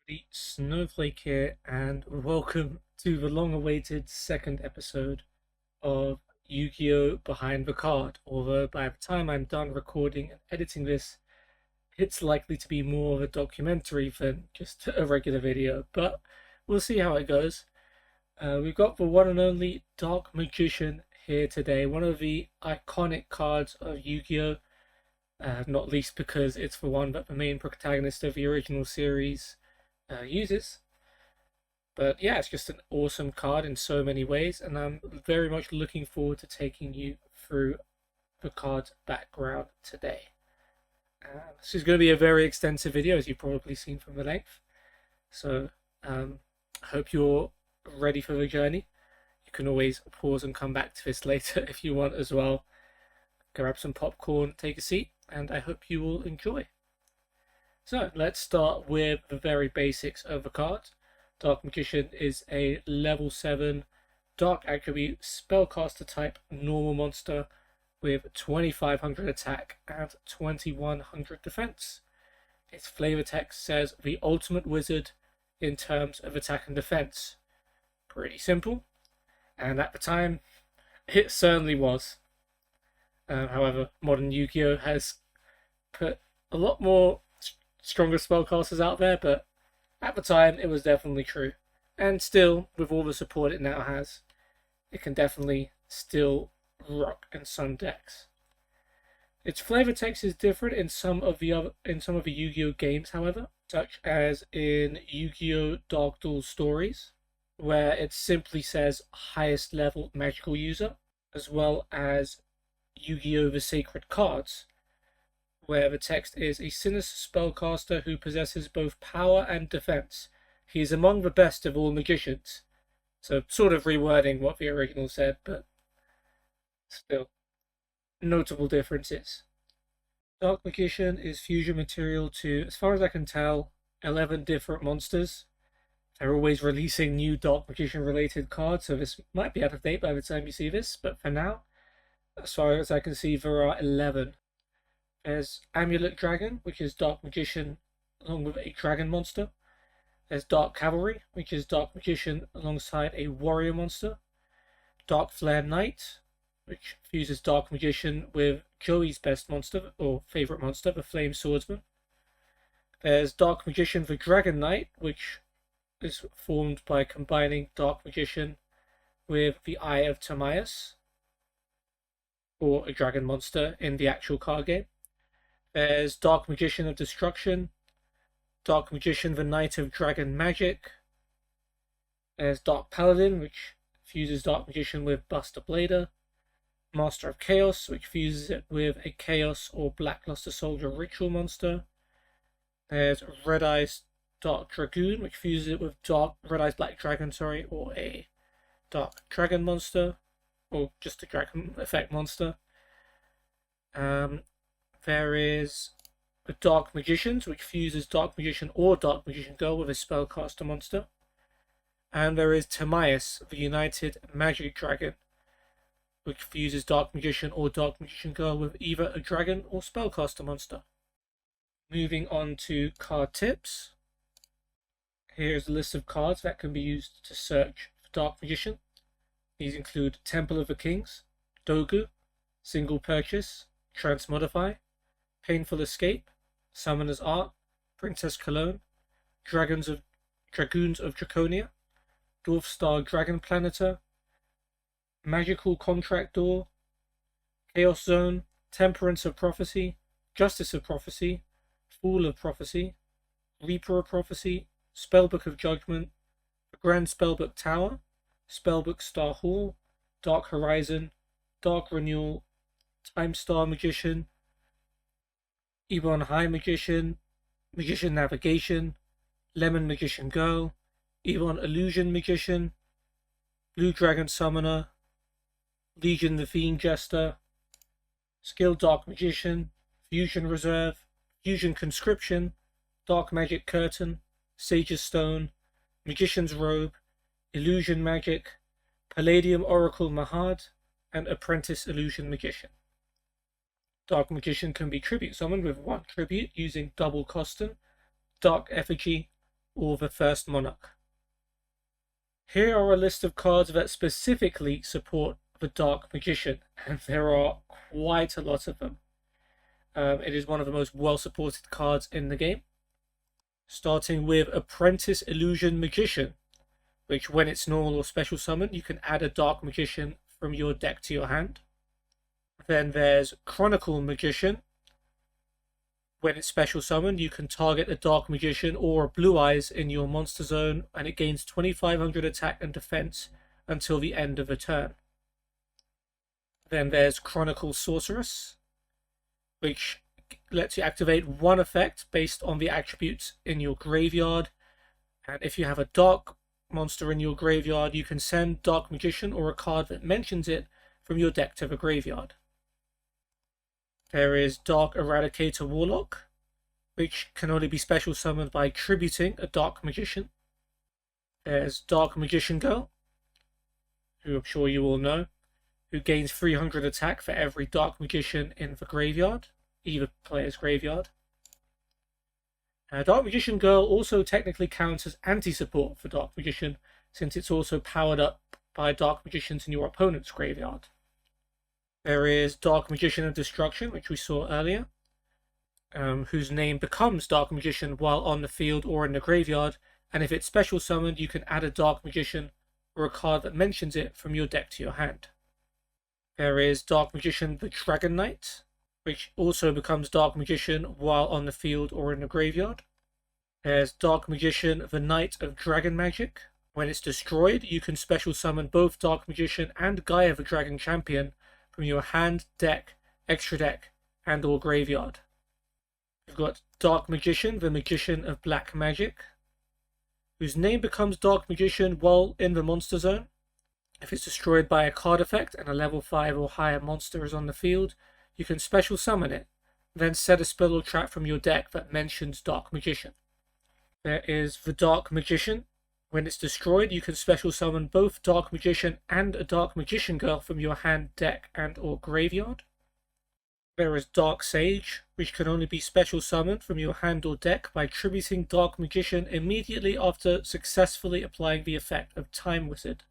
The Snowflake here, and welcome to the long-awaited second episode of Yu-Gi-Oh! Behind the Card. Although by the time I'm done recording and editing this, it's likely to be more of a documentary than just a regular video, but we'll see how it goes. We've got the one and only Dark Magician here today, one of the iconic cards of Yu-Gi-Oh! Not least because it's the one that the main protagonist of the original series uses. But yeah, it's just an awesome card in so many ways, and I'm very much looking forward to taking you through the card's background today. This is going to be a very extensive video, as you've probably seen from the length. So I hope you're ready for the journey. You can always pause and come back to this later if you want as well. Grab some popcorn, take a seat, and I hope you will enjoy. So let's start with the very basics of the card. Dark Magician is a level 7 Dark Attribute Spellcaster type normal monster with 2500 attack and 2100 defense. Its flavor text says the ultimate wizard in terms of attack and defense. Pretty simple, and at the time it certainly was. However, modern Yu-Gi-Oh! Has put a lot more stronger spellcasters out there, but at the time it was definitely true. And still, with all the support it now has, it can definitely still rock in some decks. Its flavor text is different in some of the Yu-Gi-Oh games, however, such as in Yu-Gi-Oh! Dark Duel Stories, where it simply says highest level magical user, as well as Yu-Gi-Oh! The Sacred Cards, where the text is a sinister spellcaster who possesses both power and defense. He is among the best of all magicians. So sort of rewording what the original said, but still notable differences. Dark Magician is fusion material to, as far as I can tell, 11 different monsters. They're always releasing new Dark Magician related cards, so this might be out of date by the time you see this, but for now, as far as I can see, there are 11. There's Amulet Dragon, which is Dark Magician along with a dragon monster. There's Dark Cavalry, which is Dark Magician alongside a warrior monster. Dark Flare Knight, which fuses Dark Magician with Joey's best monster, or favourite monster, the Flame Swordsman. There's Dark Magician the Dragon Knight, which is formed by combining Dark Magician with the Eye of Timaeus, or a dragon monster in the actual card game. There's Dark Magician of Destruction, Dark Magician the Knight of Dragon Magic. There's Dark Paladin, which fuses Dark Magician with Buster Blader. Master of Chaos, which fuses it with a Chaos or Blackluster Soldier ritual monster. There's Red Eyes Dark Dragoon, which fuses it with Red Eyes Black Dragon, or a Dark Dragon monster, or just a Dragon effect monster. There is the Dark Magicians, which fuses Dark Magician or Dark Magician Girl with a Spellcaster monster. And there is Timaeus, the United Magic Dragon, which fuses Dark Magician or Dark Magician Girl with either a dragon or Spellcaster monster. Moving on to card tips. Here's a list of cards that can be used to search for Dark Magician. These include Temple of the Kings, Dogu, Single Purchase, Transmodify, Painful Escape, Summoner's Art, Princess Cologne, Dragoons of Draconia, Dwarf Star Dragon Planeter, Magical Contract Door, Chaos Zone, Temperance of Prophecy, Justice of Prophecy, Fool of Prophecy, Reaper of Prophecy, Spellbook of Judgment, the Grand Spellbook Tower, Spellbook Star Hall, Dark Horizon, Dark Renewal, Time Star Magician, Ebon High Magician, Magician Navigation, Lemon Magician Girl, Ebon Illusion Magician, Blue Dragon Summoner, Legion the Fiend Jester, Skill Dark Magician, Fusion Reserve, Fusion Conscription, Dark Magic Curtain, Sage's Stone, Magician's Robe, Illusion Magic, Palladium Oracle Mahad, and Apprentice Illusion Magician. Dark Magician can be tribute summoned with 1 tribute using double Costin, Dark Effigy, or the First Monarch. Here are a list of cards that specifically support the Dark Magician, and there are quite a lot of them. It is one of the most well-supported cards in the game. Starting with Apprentice Illusion Magician, which when it's normal or special summon, you can add a Dark Magician from your deck to your hand. Then there's Chronicle Magician. When it's special summoned, you can target a Dark Magician or a Blue Eyes in your monster zone, and it gains 2500 attack and defense until the end of the turn. Then there's Chronicle Sorceress, which lets you activate one effect based on the attributes in your graveyard. And if you have a Dark monster in your graveyard, you can send Dark Magician or a card that mentions it from your deck to the graveyard. There is Dark Eradicator Warlock, which can only be special summoned by tributing a Dark Magician. There's Dark Magician Girl, who I'm sure you all know, who gains 300 attack for every Dark Magician in the graveyard, either player's graveyard. Dark Magician Girl also technically counts as anti-support for Dark Magician, since it's also powered up by Dark Magicians in your opponent's graveyard. There is Dark Magician of Destruction, which we saw earlier, whose name becomes Dark Magician while on the field or in the graveyard, and if it's special summoned, you can add a Dark Magician or a card that mentions it from your deck to your hand. There is Dark Magician the Dragon Knight, which also becomes Dark Magician while on the field or in the graveyard. There's Dark Magician the Knight of Dragon Magic. When it's destroyed, you can special summon both Dark Magician and Gaia the Dragon Champion from your hand, deck, extra deck, and or graveyard. You've got Dark Magician the Magician of Black Magic, whose name becomes Dark Magician while in the monster zone. If it's destroyed by a card effect and a level 5 or higher monster is on the field, you can special summon it, then set a spell or trap from your deck that mentions Dark Magician. There is the Dark Magician. When it's destroyed, you can special summon both Dark Magician and a Dark Magician Girl from your hand, deck, and or graveyard. There is Dark Sage, which can only be special summoned from your hand or deck by tributing Dark Magician immediately after successfully applying the effect of Time Wizard.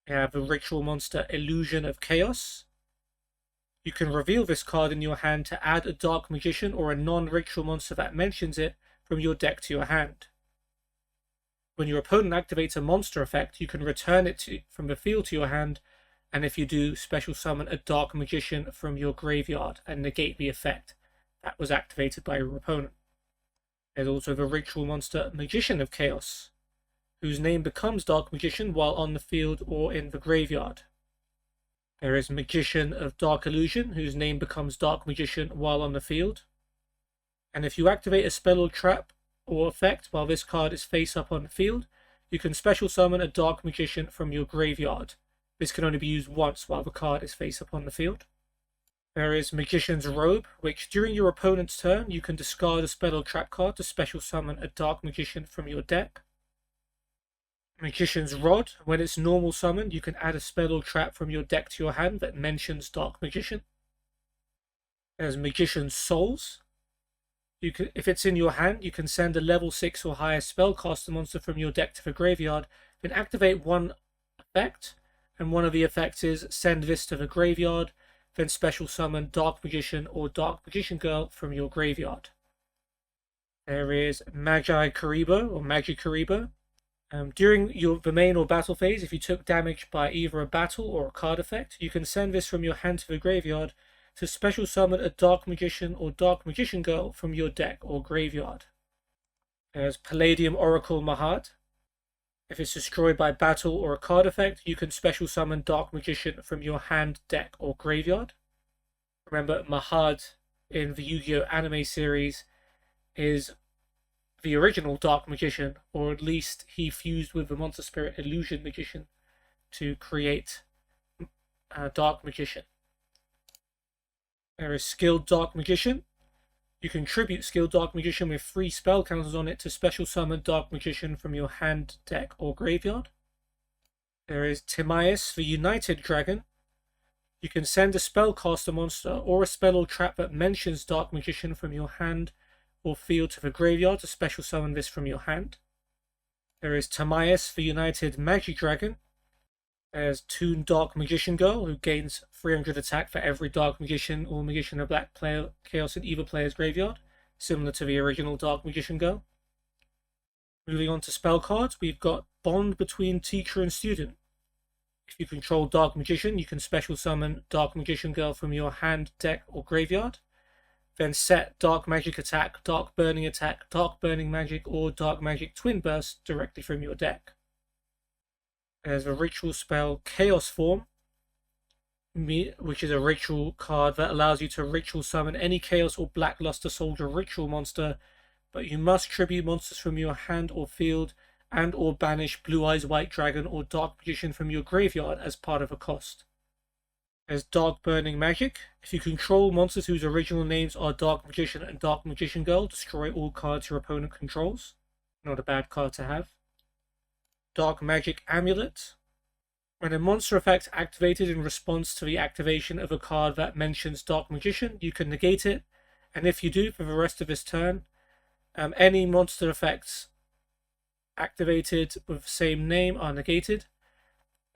You have the ritual monster Illusion of Chaos. You can reveal this card in your hand to add a Dark Magician or a non-ritual monster that mentions it from your deck to your hand. When your opponent activates a monster effect, you can return it from the field to your hand, and if you do, special summon a Dark Magician from your graveyard and negate the effect that was activated by your opponent. There's also the ritual monster Magician of Chaos, whose name becomes Dark Magician while on the field or in the graveyard. There is Magician of Dark Illusion, whose name becomes Dark Magician while on the field. And if you activate a spell or trap or effect while this card is face up on the field, you can special summon a Dark Magician from your graveyard. This can only be used once while the card is face up on the field. There is Magician's Robe, which during your opponent's turn you can discard a spell or trap card to special summon a Dark Magician from your deck. Magician's Rod, when it's normal summoned, you can add a spell or trap from your deck to your hand that mentions Dark Magician. There's Magician's Souls. If it's in your hand, you can send a level 6 or higher spellcaster monster from your deck to the graveyard, then activate one effect, and one of the effects is send this to the graveyard, then special summon Dark Magician or Dark Magician Girl from your graveyard. There is Magi Karibo or Magi Karibo. During the main or battle phase, if you took damage by either a battle or a card effect, you can send this from your hand to the graveyard to special summon a Dark Magician or Dark Magician Girl from your deck or graveyard. There's Palladium Oracle Mahad. If it's destroyed by battle or a card effect, you can special summon Dark Magician from your hand, deck, or graveyard. Remember, Mahad in the Yu-Gi-Oh! Anime series is the original Dark Magician, or at least he fused with the monster spirit Illusion Magician to create Dark Magician. There is Skilled Dark Magician. You can tribute Skilled Dark Magician with 3 spell counters on it to special summon Dark Magician from your hand, deck, or graveyard. There is Timaeus, the United Dragon. You can send a spellcaster monster or a spell or trap that mentions Dark Magician from your hand or field to the graveyard to special summon this from your hand. There is Tamias, the United Magic Dragon. There's Toon Dark Magician Girl, who gains 300 attack for every Dark Magician or Magician of Black player Chaos in either player's graveyard, similar to the original Dark Magician Girl. Moving on to spell cards, we've got Bond Between Teacher and Student. If you control Dark Magician, you can special summon Dark Magician Girl from your hand, deck, or graveyard. Then set Dark Magic Attack, Dark Burning Attack, Dark Burning Magic, or Dark Magic Twin Burst directly from your deck. There's a ritual spell Chaos Form, which is a ritual card that allows you to ritual summon any Chaos or Blackluster Soldier ritual monster, but you must tribute monsters from your hand or field and or banish Blue Eyes White Dragon or Dark Magician from your graveyard as part of a cost. There's Dark Burning Magic. If you control monsters whose original names are Dark Magician and Dark Magician Girl, destroy all cards your opponent controls. Not a bad card to have. Dark Magic Amulet. When a monster effect activated in response to the activation of a card that mentions Dark Magician, you can negate it, and if you do for the rest of this turn, any monster effects activated with the same name are negated.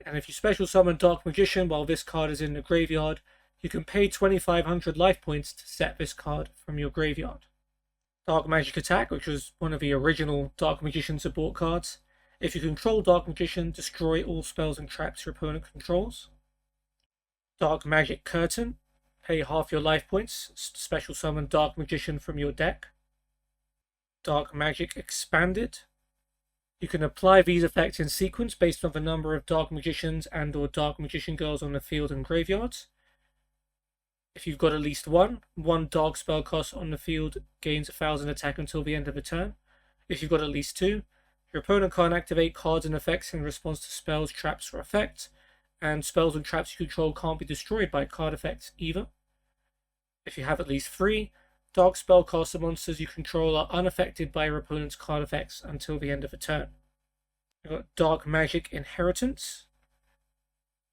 And if you special summon Dark Magician while this card is in the graveyard, you can pay 2,500 life points to set this card from your graveyard. Dark Magic Attack, which was one of the original Dark Magician support cards. If you control Dark Magician, destroy all spells and traps your opponent controls. Dark Magic Curtain. Pay half your life points to special summon Dark Magician from your deck. Dark Magic Expanded. You can apply these effects in sequence based on the number of Dark Magicians and or Dark Magician Girls on the field and graveyards. If you've got at least one Dark spell cost on the field gains 1,000 attack until the end of the turn. If you've got at least two, your opponent can't activate cards and effects in response to spells, traps, or effects, and spells and traps you control can't be destroyed by card effects either. If you have at least three, Dark spellcaster monsters you control are unaffected by your opponent's card effects until the end of the turn. You've got Dark Magic Inheritance,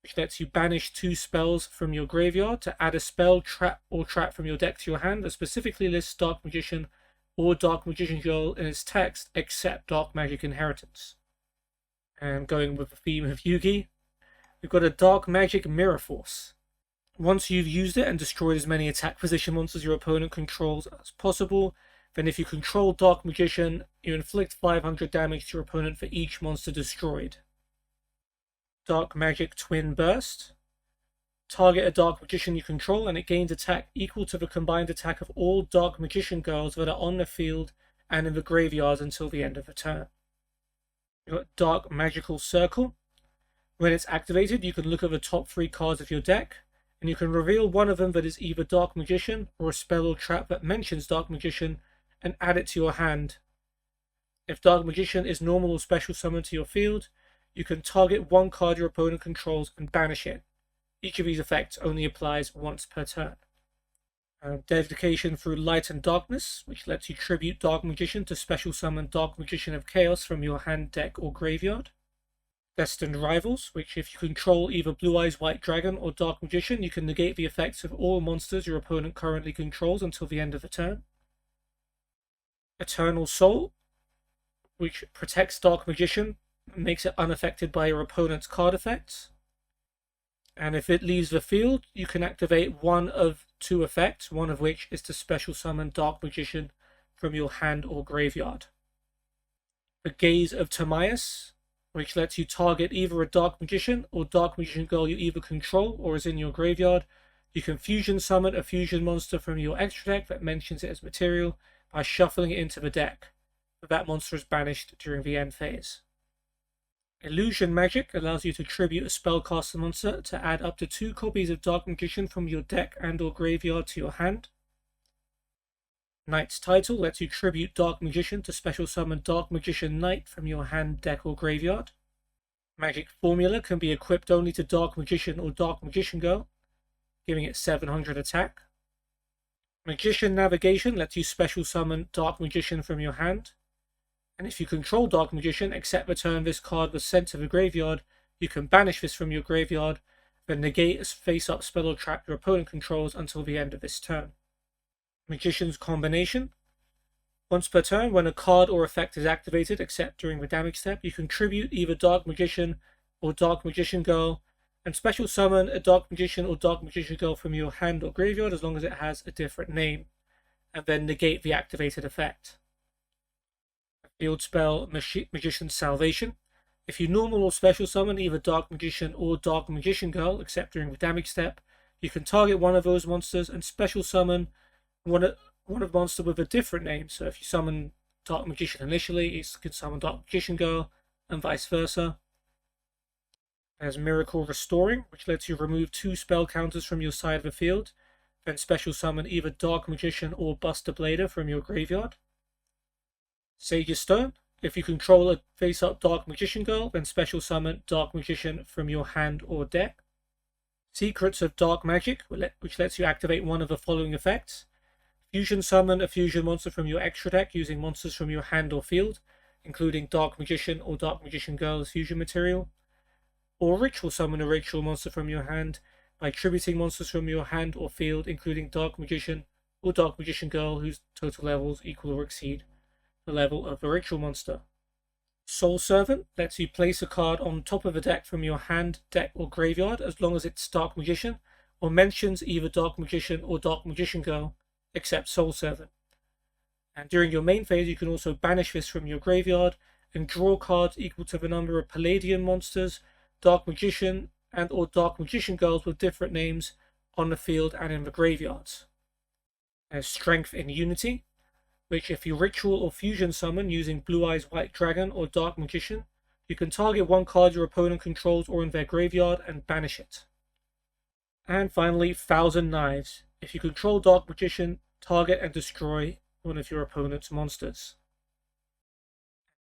which lets you banish 2 spells from your graveyard to add a spell, trap, or trap from your deck to your hand that specifically lists Dark Magician or Dark Magician Girl in its text, except Dark Magic Inheritance. And going with the theme of Yugi, we've got a Dark Magic Mirror Force. Once you've used it and destroyed as many attack position monsters your opponent controls as possible, then if you control Dark Magician, you inflict 500 damage to your opponent for each monster destroyed. Dark Magic Twin Burst. Target a Dark Magician you control and it gains attack equal to the combined attack of all Dark Magician Girls that are on the field and in the graveyard until the end of the turn. You've got Dark Magical Circle. When it's activated, you can look at the top 3 cards of your deck, and you can reveal one of them that is either Dark Magician or a spell or trap that mentions Dark Magician and add it to your hand. If Dark Magician is normal or special summoned to your field, you can target one card your opponent controls and banish it. Each of these effects only applies once per turn. Dedication through Light and Darkness, which lets you tribute Dark Magician to special summon Dark Magician of Chaos from your hand, deck, or graveyard. Destined Rivals, which if you control either Blue Eyes White Dragon or Dark Magician, you can negate the effects of all monsters your opponent currently controls until the end of the turn. Eternal Soul, which protects Dark Magician and makes it unaffected by your opponent's card effects. And if it leaves the field, you can activate one of 2 effects, one of which is to special summon Dark Magician from your hand or graveyard. The Gaze of Timaeus, which lets you target either a Dark Magician or Dark Magician Girl you either control or is in your graveyard. You can fusion summon a fusion monster from your extra deck that mentions it as material by shuffling it into the deck, but that monster is banished during the end phase. Illusion Magic allows you to tribute a spellcaster monster to add up to 2 copies of Dark Magician from your deck and or graveyard to your hand. Knight's Title lets you tribute Dark Magician to special summon Dark Magician Knight from your hand, deck, or graveyard. Magic Formula can be equipped only to Dark Magician or Dark Magician Girl, giving it 700 attack. Magician Navigation lets you special summon Dark Magician from your hand. And if you control Dark Magician, except the turn this card was sent to the graveyard, you can banish this from your graveyard, then negate a face-up spell or trap your opponent controls until the end of this turn. Magician's Combination. Once per turn, when a card or effect is activated, except during the damage step, you can tribute either Dark Magician or Dark Magician Girl, and special summon a Dark Magician or Dark Magician Girl from your hand or graveyard as long as it has a different name, and then negate the activated effect. Field spell Magician's Salvation. If you normal or special summon either Dark Magician or Dark Magician Girl, except during the damage step, you can target one of those monsters and special summon one of monster with a different name. So if you summon Dark Magician initially, you can summon Dark Magician Girl, and vice versa. There's Miracle Restoring, which lets you remove 2 spell counters from your side of the field, then special summon either Dark Magician or Buster Blader from your graveyard. Sage's Stone. If you control a face-up Dark Magician Girl, then special summon Dark Magician from your hand or deck. Secrets of Dark Magic, which lets you activate one of the following effects. Fusion summon a fusion monster from your extra deck using monsters from your hand or field, including Dark Magician or Dark Magician Girl as fusion material. Or ritual summon a ritual monster from your hand by tributing monsters from your hand or field, including Dark Magician or Dark Magician Girl whose total levels equal or exceed the level of the ritual monster. Soul Servant lets you place a card on top of a deck from your hand, deck, or graveyard as long as it's Dark Magician, or mentions either Dark Magician or Dark Magician Girl, except Soul Servant. And during your main phase, you can also banish this from your graveyard and draw cards equal to the number of Palladian monsters, Dark Magician, and or Dark Magician Girls with different names on the field and in the graveyards. There's Strength in Unity, which if you ritual or fusion summon using Blue Eyes White Dragon or Dark Magician, you can target one card your opponent controls or in their graveyard and banish it. And finally, Thousand Knives. If you control Dark Magician, target and destroy one of your opponent's monsters.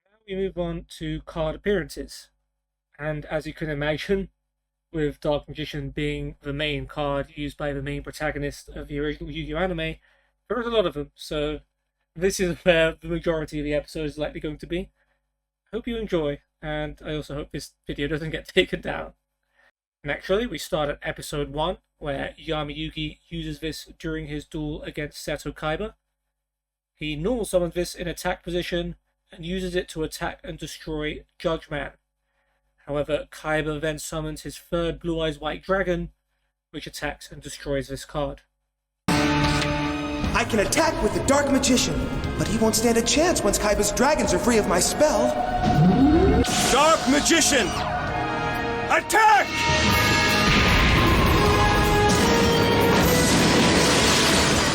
Now we move on to card appearances. And as you can imagine, with Dark Magician being the main card used by the main protagonist of the original Yu-Gi-Oh! Anime, there is a lot of them, so this is where the majority of the episode is likely going to be. Hope you enjoy, and I also hope this video doesn't get taken down. Naturally, we start at episode 1, where Yami-Yugi uses this during his duel against Seto Kaiba. He normal summons this in attack position, and uses it to attack and destroy Judge Man. However, Kaiba then summons his third Blue Eyes White Dragon, which attacks and destroys this card. I can attack with the Dark Magician, but he won't stand a chance once Kaiba's dragons are free of my spell. Dark Magician! Attack!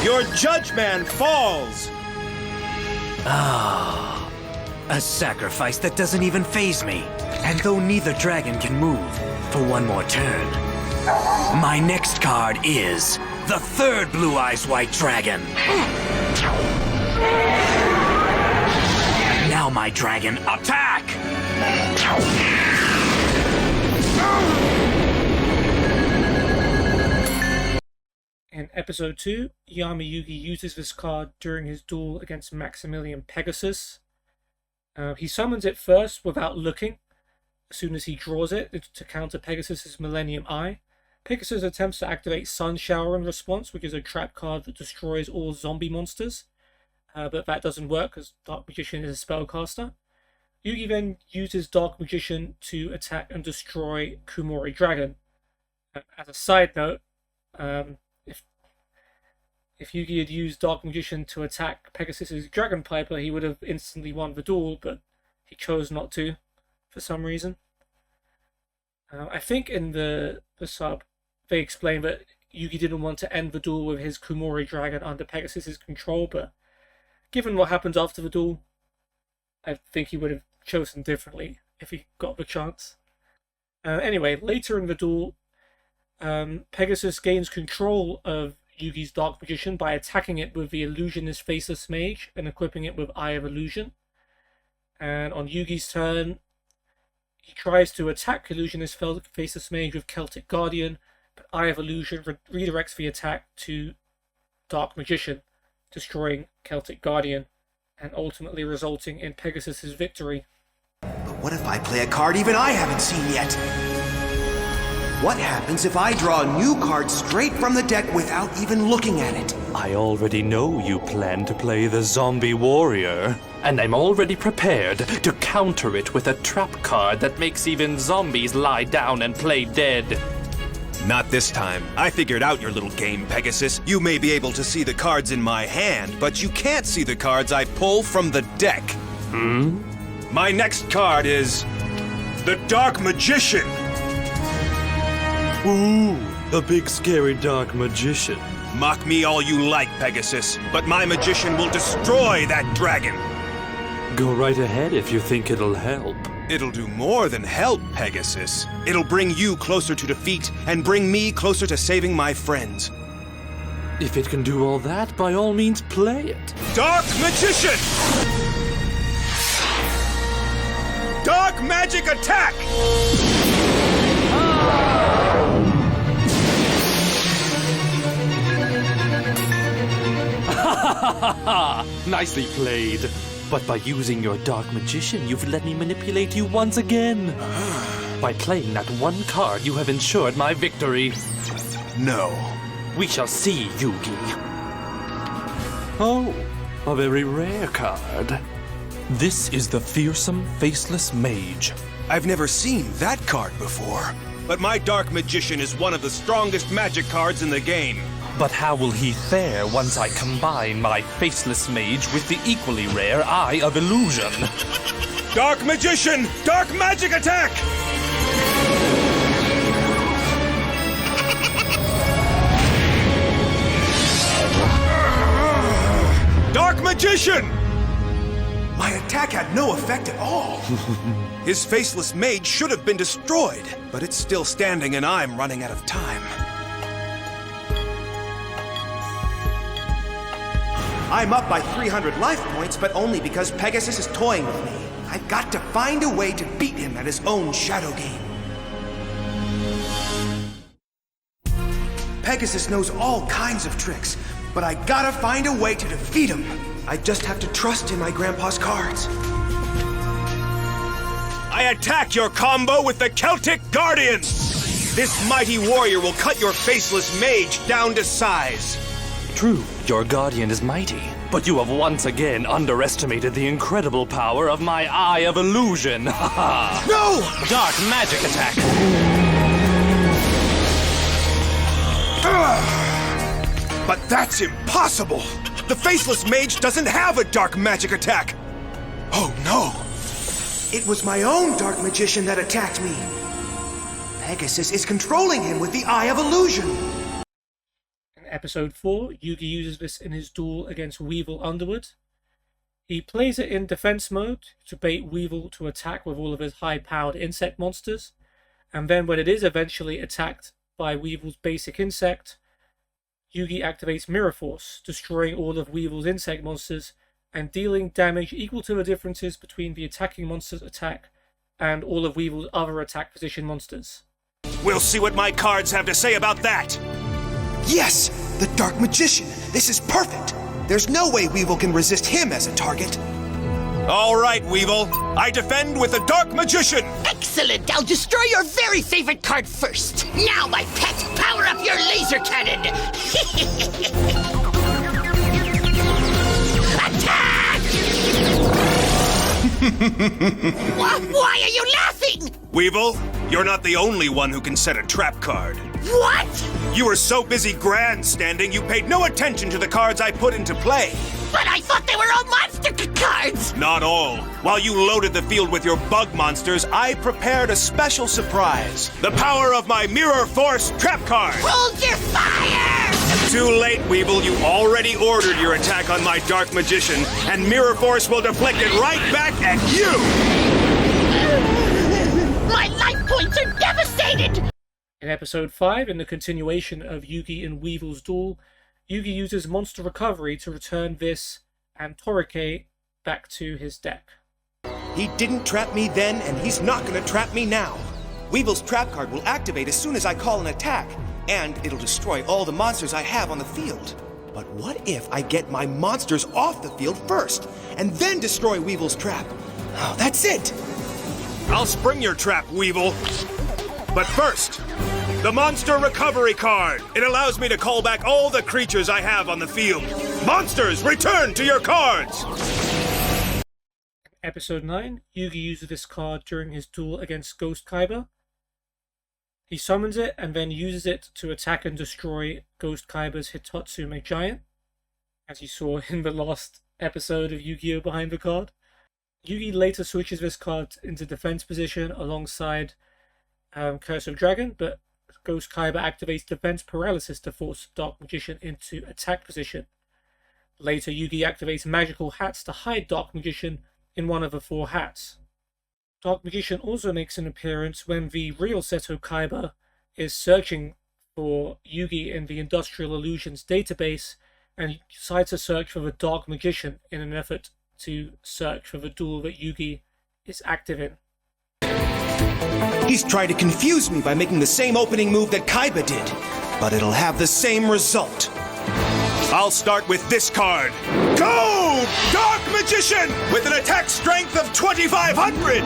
Your Judge Man falls! Ah, a sacrifice that doesn't even faze me. And though neither dragon can move for one more turn, my next card is the third Blue Eyes White Dragon. Now my dragon, attack! In episode 2, Yami-Yugi uses this card during his duel against Maximilian Pegasus. He summons it first without looking, as soon as he draws it to counter Pegasus's Millennium Eye. Pegasus attempts to activate Sun Shower in response, which is a trap card that destroys all zombie monsters, but that doesn't work because Dark Magician is a spellcaster. Yugi then uses Dark Magician to attack and destroy Kumori Dragon. As a side note, if Yugi had used Dark Magician to attack Pegasus's Dragon Piper, he would have instantly won the duel, but he chose not to for some reason. I think in the sub, they explained that Yugi didn't want to end the duel with his Kumori Dragon under Pegasus's control, but given what happens after the duel, I think he would have chosen differently if he got the chance. Anyway, later in the duel, Pegasus gains control of Yugi's Dark Magician by attacking it with the Illusionist Faceless Mage and equipping it with Eye of Illusion. And on Yugi's turn, he tries to attack Illusionist Faceless Mage with Celtic Guardian, but Eye of Illusion redirects the attack to Dark Magician, destroying Celtic Guardian, and ultimately resulting in Pegasus's victory. But what if I play a card even I haven't seen yet? What happens if I draw a new card straight from the deck without even looking at it? I already know you plan to play the zombie warrior, and I'm already prepared to counter it with a trap card that makes even zombies lie down and play dead. Not this time. I figured out your little game, Pegasus. You may be able to see the cards in my hand, but you can't see the cards I pull from the deck. My next card is the Dark Magician. Ooh, a big scary dark magician. Mock me all you like, Pegasus, but my magician will destroy that dragon. Go right ahead if you think it'll help. It'll do more than help, Pegasus. It'll bring you closer to defeat and bring me closer to saving my friends. If it can do all that, by all means play it. Dark Magician! Dark Magic Attack! Nicely played. But by using your Dark Magician, you've let me manipulate you once again. By playing that one card, you have ensured my victory. No. We shall see, Yugi. Oh, a very rare card. This is the Fearsome Faceless Mage. I've never seen that card before. But my Dark Magician is one of the strongest magic cards in the game. But how will he fare once I combine my Faceless Mage with the equally rare Eye of Illusion? Dark Magician! Dark Magic Attack! Dark Magician! My attack had no effect at all. His Faceless Mage should have been destroyed, but it's still standing and I'm running out of time. I'm up by 300 life points, but only because Pegasus is toying with me. I've got to find a way to beat him at his own shadow game. Pegasus knows all kinds of tricks, but I gotta find a way to defeat him. I just have to trust in my grandpa's cards. I attack your combo with the Celtic Guardian! This mighty warrior will cut your Faceless Mage down to size. True, your guardian is mighty, but you have once again underestimated the incredible power of my Eye of Illusion. No! Dark Magic Attack! But that's impossible! The Faceless Mage doesn't have a Dark Magic Attack! Oh no! It was my own Dark Magician that attacked me! Pegasus is controlling him with the Eye of Illusion! Episode 4, Yugi uses this in his duel against Weevil Underwood. He plays it in defense mode to bait Weevil to attack with all of his high-powered insect monsters, and then when it is eventually attacked by Weevil's basic insect, Yugi activates Mirror Force, destroying all of Weevil's insect monsters and dealing damage equal to the differences between the attacking monster's attack and all of Weevil's other attack position monsters. We'll see what my cards have to say about that! Yes! The Dark Magician! This is perfect! There's no way Weevil can resist him as a target. All right, Weevil. I defend with the Dark Magician! Excellent! I'll destroy your very favorite card first. Now, my pet, power up your laser cannon! Attack! Why are you laughing? Weevil, you're not the only one who can set a trap card. What? You were so busy grandstanding, you paid no attention to the cards I put into play. But I thought they were all monster cards! Not all. While you loaded the field with your bug monsters, I prepared a special surprise. The power of my Mirror Force trap card! Hold your fire! Too late, Weevil. You already ordered your attack on my Dark Magician, and Mirror Force will deflect it right back at you! My life points are devastated! In episode 5, in the continuation of Yugi and Weevil's duel, Yugi uses Monster Recovery to return this and Torike back to his deck. He didn't trap me then, and he's not gonna trap me now. Weevil's trap card will activate as soon as I call an attack, and it'll destroy all the monsters I have on the field. But what if I get my monsters off the field first, and then destroy Weevil's trap? Oh, that's it! I'll spring your trap, Weevil. But first, The Monster Recovery card. It allows me to call back all the creatures I have on the field. Monsters, return to your cards! Episode 9, Yugi uses this card during his duel against Ghost Kaiba. He summons it and then uses it to attack and destroy Ghost Kaiba's Hitotsume Giant, as you saw in the last episode of Yu-Gi-Oh! Behind the Card. Yugi later switches this card into defense position alongside Curse of Dragon, but Ghost Kaiba activates defense paralysis to force Dark Magician into attack position. Later, Yugi activates magical hats to hide Dark Magician in one of the 4 hats. Dark Magician also makes an appearance when the real Seto Kaiba is searching for Yugi in the Industrial Illusions database and decides to search for the Dark Magician in an effort to search for the duel that Yugi is active in. He's tried to confuse me by making the same opening move that Kaiba did, but it'll have the same result. I'll start with this card. Go, Dark Magician, with an attack strength of 2,500.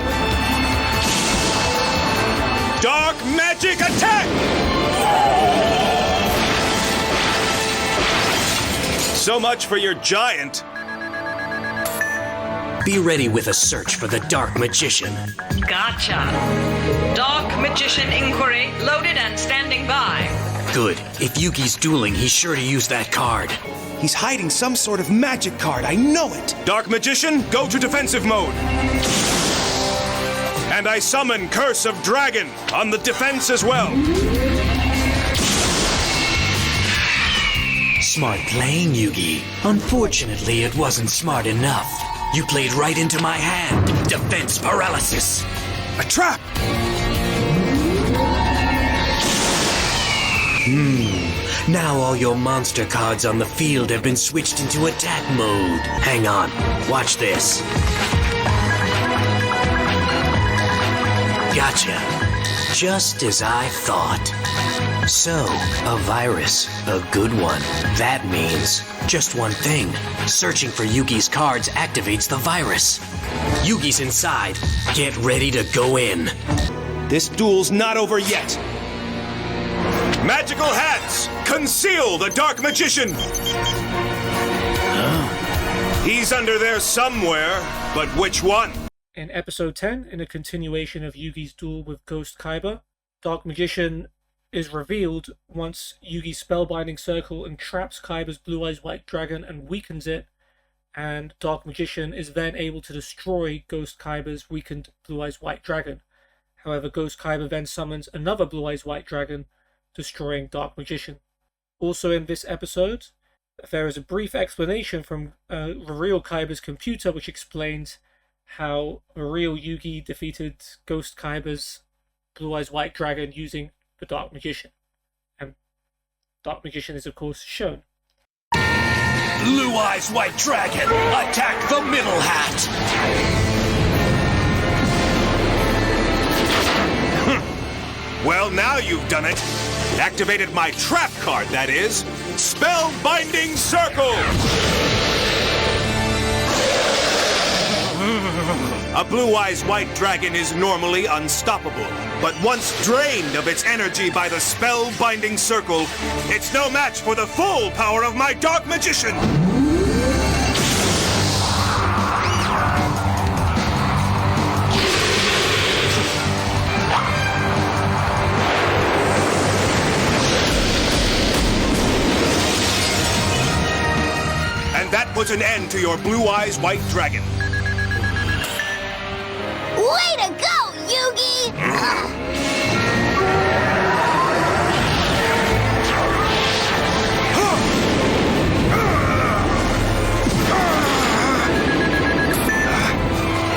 Dark Magic Attack! So much for your giant. Be ready with a search for the Dark Magician. Gotcha. Dark Magician inquiry loaded and standing by. Good. If Yugi's dueling, he's sure to use that card. He's hiding some sort of magic card, I know it. Dark Magician, go to defensive mode. And I summon Curse of Dragon on the defense as well. Smart playing, Yugi. Unfortunately, it wasn't smart enough. You played right into my hand. Defense paralysis. A trap! Now all your monster cards on the field have been switched into attack mode. Hang on. Watch this. Gotcha. Just as I thought. So, a virus. A good one. That means just one thing. Searching for Yugi's cards activates the virus. Yugi's inside. Get ready to go in. This duel's not over yet. Magical hats! Conceal the Dark Magician! He's under there somewhere, but which one? In episode 10, in a continuation of Yugi's duel with Ghost Kaiba, Dark Magician is revealed once Yugi's spellbinding circle entraps Kaiba's Blue Eyes White Dragon and weakens it, and Dark Magician is then able to destroy Ghost Kaiba's weakened Blue Eyes White Dragon. However, Ghost Kaiba then summons another Blue Eyes White Dragon, destroying Dark Magician. Also in this episode, there is a brief explanation from the real Kaiba's computer which explains how the real Yugi defeated Ghost Kaiba's Blue Eyes White Dragon using the Dark Magician. And Dark Magician is of course shown. Blue Eyes White Dragon, attack the middle hat! Well, now you've done it. Activated my trap card, that is. Spellbinding Circle! A Blue Eyes White Dragon is normally unstoppable, but once drained of its energy by the Spellbinding Circle, it's no match for the full power of my Dark Magician! That puts an end to your Blue Eyes White Dragon. Way to go, Yugi!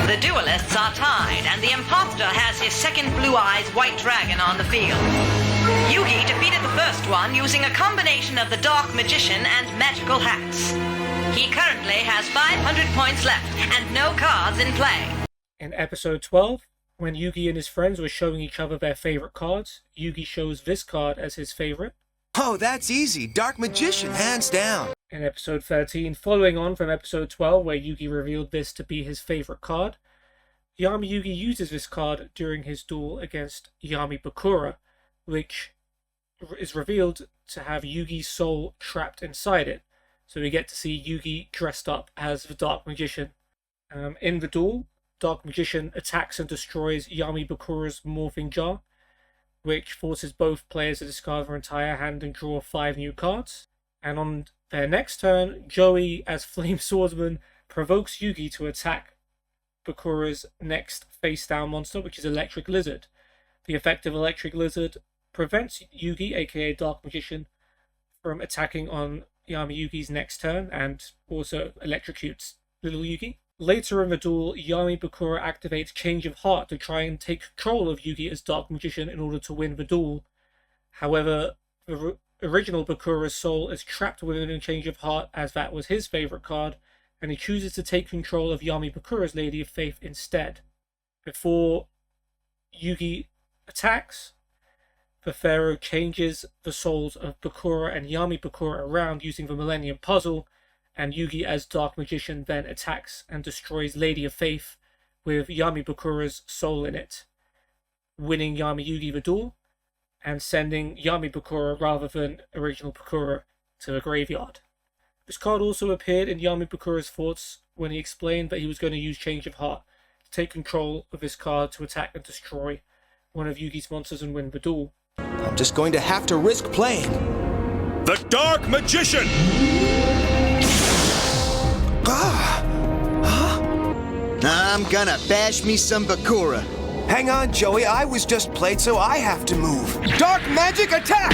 The duelists are tied, and the imposter has his second Blue Eyes White Dragon on the field. Yugi defeated the first one using a combination of the Dark Magician and magical hats. He currently has 500 points left and no cards in play. In episode 12, when Yugi and his friends were showing each other their favorite cards, Yugi shows this card as his favorite. Oh, that's easy. Dark Magician, hands down. In episode 13, following on from episode 12, where Yugi revealed this to be his favorite card, Yami Yugi uses this card during his duel against Yami Bakura, which is revealed to have Yugi's soul trapped inside it. So we get to see Yugi dressed up as the Dark Magician. In the duel, Dark Magician attacks and destroys Yami Bakura's morphing jar, which forces both players to discard their entire hand and draw 5 new cards. And on their next turn, Joey, as Flame Swordsman, provokes Yugi to attack Bakura's next face-down monster, which is Electric Lizard. The effect of Electric Lizard prevents Yugi, aka Dark Magician, from attacking on Yami Yugi's next turn, and also electrocutes little Yugi. Later in the duel, Yami Bakura activates Change of Heart to try and take control of Yugi as Dark Magician in order to win the duel. However, the original Bakura's soul is trapped within a Change of Heart, as that was his favourite card, and he chooses to take control of Yami Bakura's Lady of Faith instead. Before Yugi attacks, the Pharaoh changes the souls of Bakura and Yami Bakura around using the Millennium Puzzle, and Yugi as Dark Magician then attacks and destroys Lady of Faith with Yami Bakura's soul in it, winning Yami Yugi the duel and sending Yami Bakura rather than original Bakura to the graveyard. This card also appeared in Yami Bakura's thoughts when he explained that he was going to use Change of Heart to take control of this card to attack and destroy one of Yugi's monsters and win the duel. I'm just going to have to risk playing. The Dark Magician! I'm gonna bash me some Bakura. Hang on, Joey. I was just played, so I have to move. Dark magic attack!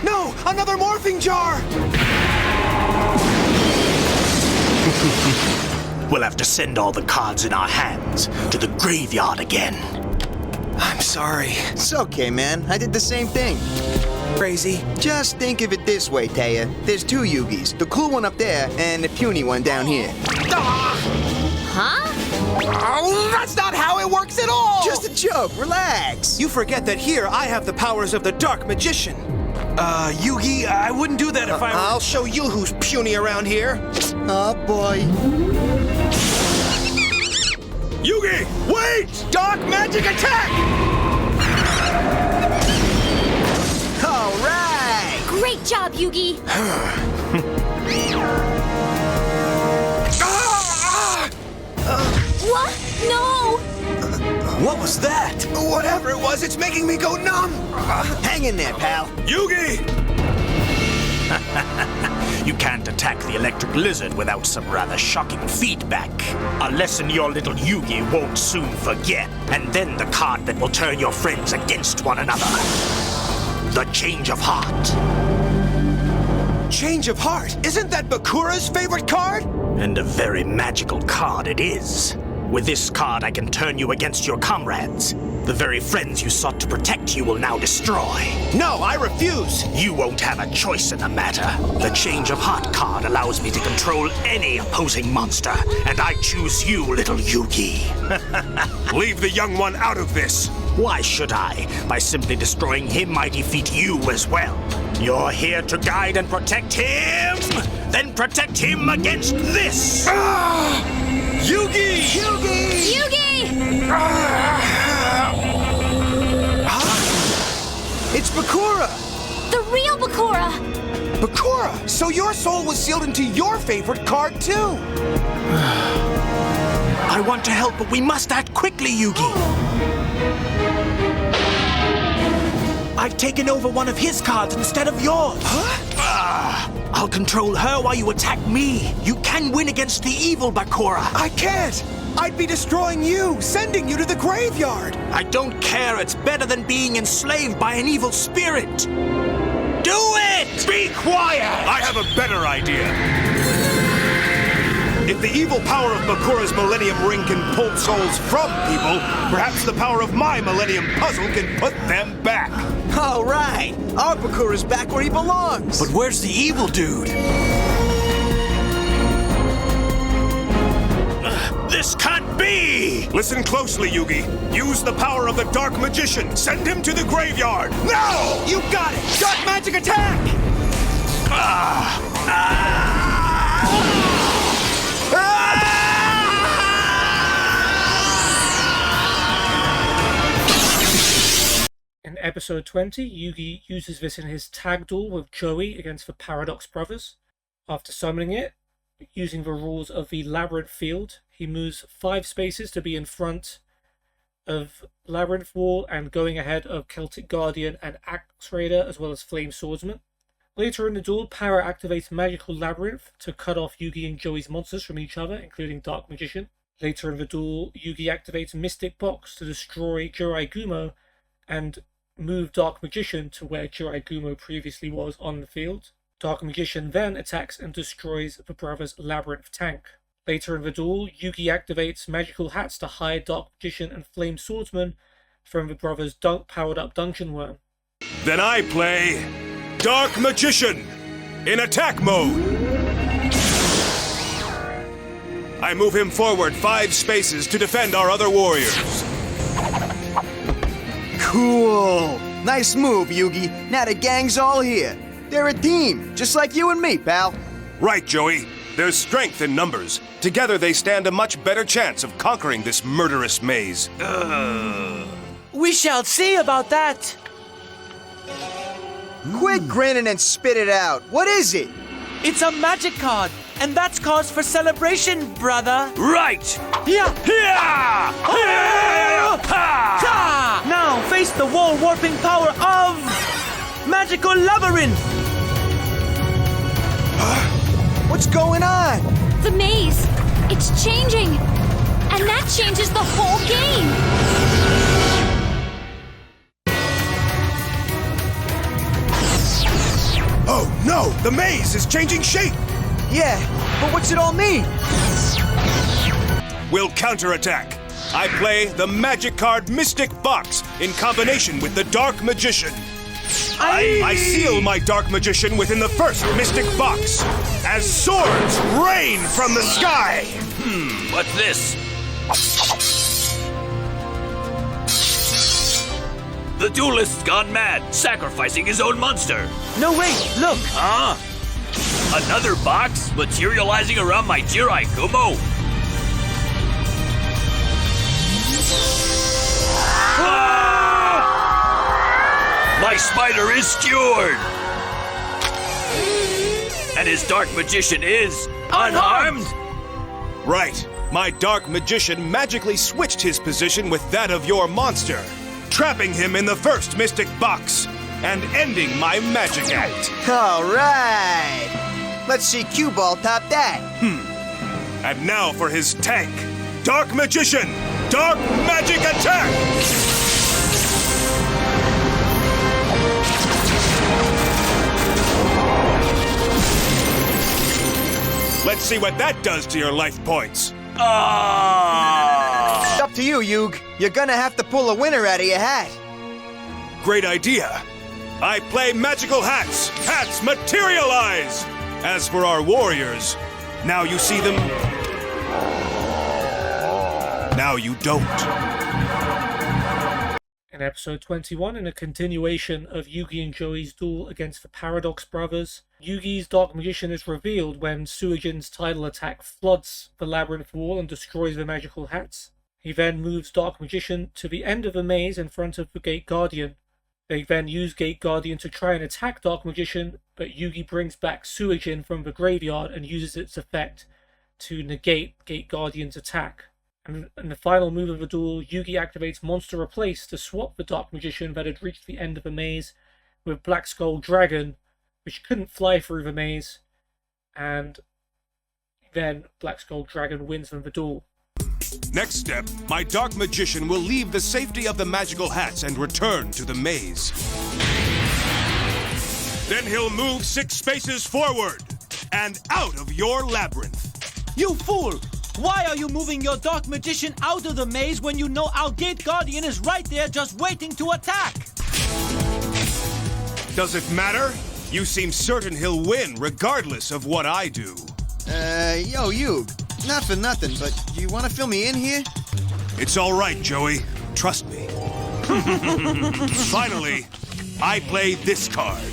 No! Another morphing jar! We'll have to send all the cards in our hands to the graveyard again. I'm sorry. It's okay, man. I did the same thing. Crazy. Just think of it this way, Taya. There's 2 Yugis. The cool one up there and the puny one down here. Huh? Oh, that's not how it works at all! Just a joke. Relax. You forget that here I have the powers of the Dark Magician. Yugi, I wouldn't do that if I were... I'll show you who's puny around here. Oh, boy. Yugi, wait! Dark magic attack! All right. Great job, Yugi! What? No! What was that? Whatever it was, it's making me go numb. Hang in there, pal. Yugi! You can't attack the electric lizard without some rather shocking feedback. A lesson your little Yugi won't soon forget. And then the card that will turn your friends against one another. The Change of Heart. Change of Heart? Isn't that Bakura's favorite card? And a very magical card it is. With this card, I can turn you against your comrades. The very friends you sought to protect you will now destroy. No, I refuse. You won't have a choice in the matter. The Change of Heart card allows me to control any opposing monster, and I choose you, little Yugi. Leave the young one out of this. Why should I? By simply destroying him, I defeat you as well. You're here to guide and protect him? Then protect him against this! Yugi! Yugi! Yugi! It's Bakura! The real Bakura! Bakura! So your soul was sealed into your favorite card, too! I want to help, but we must act quickly, Yugi. I've taken over one of his cards instead of yours. Huh? I'll control her while you attack me. You can win against the evil Bakura. I can't! I'd be destroying you, sending you to the graveyard! I don't care. It's better than being enslaved by an evil spirit. Do it! Be quiet! I have a better idea. If the evil power of Bakura's Millennium Ring can pull souls from people, perhaps the power of my Millennium Puzzle can put them back. All right. Our Bakura's back where he belongs. But where's the evil dude? This can't be! Listen closely, Yugi. Use the power of the Dark Magician. Send him to the graveyard. Now! You got it! Dark magic attack! Episode 20, Yugi uses this in his tag duel with Joey against the Paradox Brothers. After summoning it, using the rules of the Labyrinth Field, he moves 5 spaces to be in front of Labyrinth Wall and going ahead of Celtic Guardian and Axe Raider, as well as Flame Swordsman. Later in the duel, Para activates Magical Labyrinth to cut off Yugi and Joey's monsters from each other, including Dark Magician. Later in the duel, Yugi activates Mystic Box to destroy Jirai Gumo and move Dark Magician to where Jirai Gumo previously was on the field. Dark Magician then attacks and destroys the brothers' Labyrinth tank. Later in the duel, Yugi activates Magical Hats to hide Dark Magician and Flame Swordsman from the brothers' powered-up Dungeon Worm. Then I play Dark Magician in attack mode. I move him forward 5 spaces to defend our other warriors. Cool. Nice move, Yugi. Now the gang's all here. They're a team, just like you and me, pal. Right, Joey. There's strength in numbers. Together they stand a much better chance of conquering this murderous maze. We shall see about that. Quit grinning and spit it out. What is it? It's a magic card, and that's cause for celebration, brother. Right! Yeah. Yeah! Ha! Now face the wall warping power of Magical Labyrinth. What's going on? The maze! It's changing! And that changes the whole game! Oh no! The maze is changing shape! Yeah, but what's it all mean? We'll counterattack. I play the magic card Mystic Box in combination with the Dark Magician. I seal my Dark Magician within the first Mystic Box as swords rain from the sky. What's this? The duelist's gone mad, sacrificing his own monster. No, wait, look. Huh? Another box materializing around my Jirai Gumo? My spider is skewered! And his Dark Magician is unharmed? Right. My Dark Magician magically switched his position with that of your monster, trapping him in the first Mystic Box and ending my magic act. All right. Let's see Cue Ball top that. And now for his tank. Dark Magician, Dark Magic Attack! Let's see what that does to your life points. It's up to you, Yug. You're gonna have to pull a winner out of your hat. Great idea. I play Magical Hats. Hats materialize! As for our warriors, now you see them, now you don't. In episode 21, in a continuation of Yugi and Joey's duel against the Paradox Brothers, Yugi's Dark Magician is revealed when Suijin's tidal attack floods the Labyrinth Wall and destroys the magical hats. He then moves Dark Magician to the end of the maze in front of the Gate Guardian. They then use Gate Guardian to try and attack Dark Magician, but Yugi brings back Suijin from the graveyard and uses its effect to negate Gate Guardian's attack. And in the final move of the duel, Yugi activates Monster Replace to swap the Dark Magician that had reached the end of the maze with Black Skull Dragon, which couldn't fly through the maze, and then Black Skull Dragon wins them the duel. Next step, my Dark Magician will leave the safety of the magical hats and return to the maze. Then he'll move 6 spaces forward and out of your labyrinth. You fool! Why are you moving your Dark Magician out of the maze when you know our Gate Guardian is right there just waiting to attack? Does it matter? You seem certain he'll win regardless of what I do. Yo, Yug. Not for nothing, but do you want to fill me in here? It's all right, Joey. Trust me. Finally, I play this card.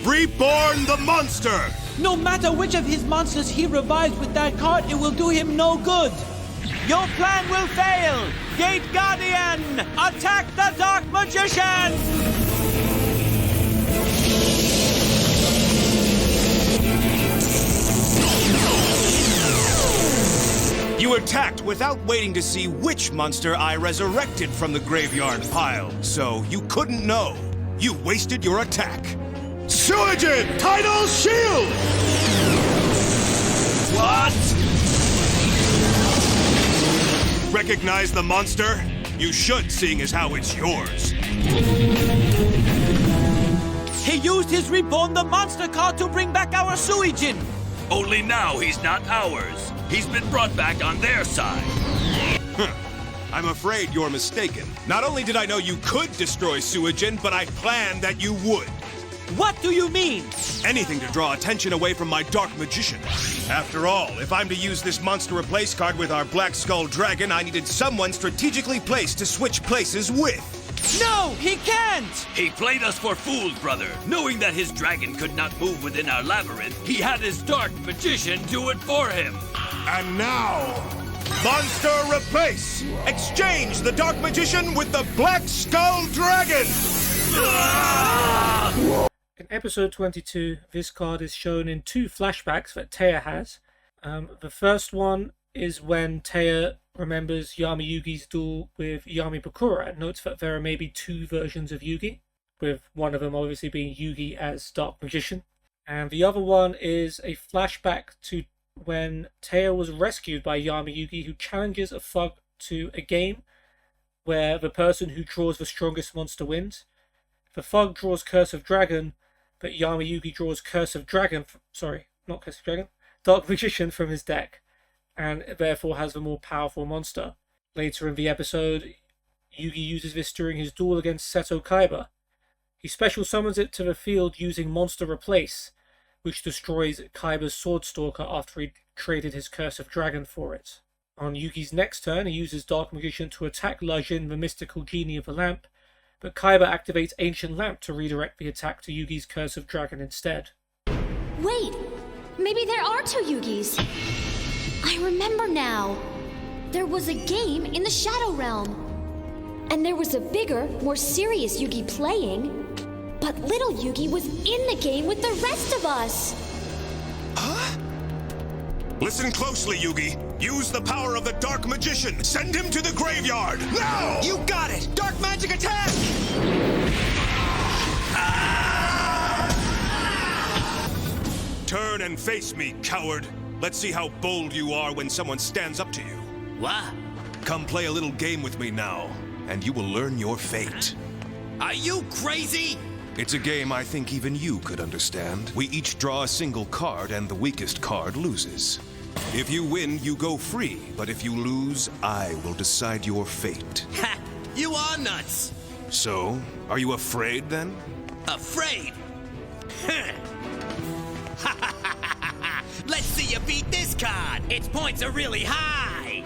Reborn the Monster! No matter which of his monsters he revives with that card, it will do him no good. Your plan will fail! Gate Guardian, attack the Dark Magician! You attacked without waiting to see which monster I resurrected from the graveyard pile, so you couldn't know. You wasted your attack. Suijin, Tidal Shield! What? Recognize the monster? You should, seeing as how it's yours. He used his Reborn the Monster card to bring back our Suijin. Only now he's not ours. He's been brought back on their side. I'm afraid you're mistaken. Not only did I know you could destroy Suijin, but I planned that you would. What do you mean? Anything to draw attention away from my Dark Magician. After all, if I'm to use this Monster Replace card with our Black Skull Dragon, I needed someone strategically placed to switch places with. No, he can't! He played us for fools, brother. Knowing that his dragon could not move within our labyrinth, he had his Dark Magician do it for him. And now, Monster Replace! Exchange the Dark Magician with the Black Skull Dragon! In episode 22, this card is shown in two flashbacks that Taya has. The first one is when Taya remembers Yami Yugi's duel with Yami Bakura and notes that there are maybe two versions of Yugi, with one of them obviously being Yugi as Dark Magician. And the other one is a flashback to when Taya was rescued by Yami Yugi, who challenges a thug to a game where the person who draws the strongest monster wins. The thug draws Curse of Dragon, but Yami Yugi draws Dark Magician from his deck, and therefore has the more powerful monster. Later in the episode, Yugi uses this during his duel against Seto Kaiba. He special summons it to the field using Monster Replace, which destroys Kaiba's Sword Stalker after he traded his Curse of Dragon for it. On Yugi's next turn, he uses Dark Magician to attack Lajin, the mystical genie of the lamp, but Kaiba activates Ancient Lamp to redirect the attack to Yugi's Curse of Dragon instead. Wait, maybe there are two Yugis. I remember now. There was a game in the Shadow Realm. And there was a bigger, more serious Yugi playing. But little Yugi was in the game with the rest of us. Huh? Listen closely, Yugi. Use the power of the Dark Magician. Send him to the graveyard, now! You got it! Dark magic attack! Turn and face me, coward. Let's see how bold you are when someone stands up to you. What? Come play a little game with me now, and you will learn your fate. Are you crazy? It's a game I think even you could understand. We each draw a single card, and the weakest card loses. If you win, you go free, but if you lose, I will decide your fate. Ha! You are nuts! So, are you afraid then? Afraid? Let's see you beat this card! Its points are really high!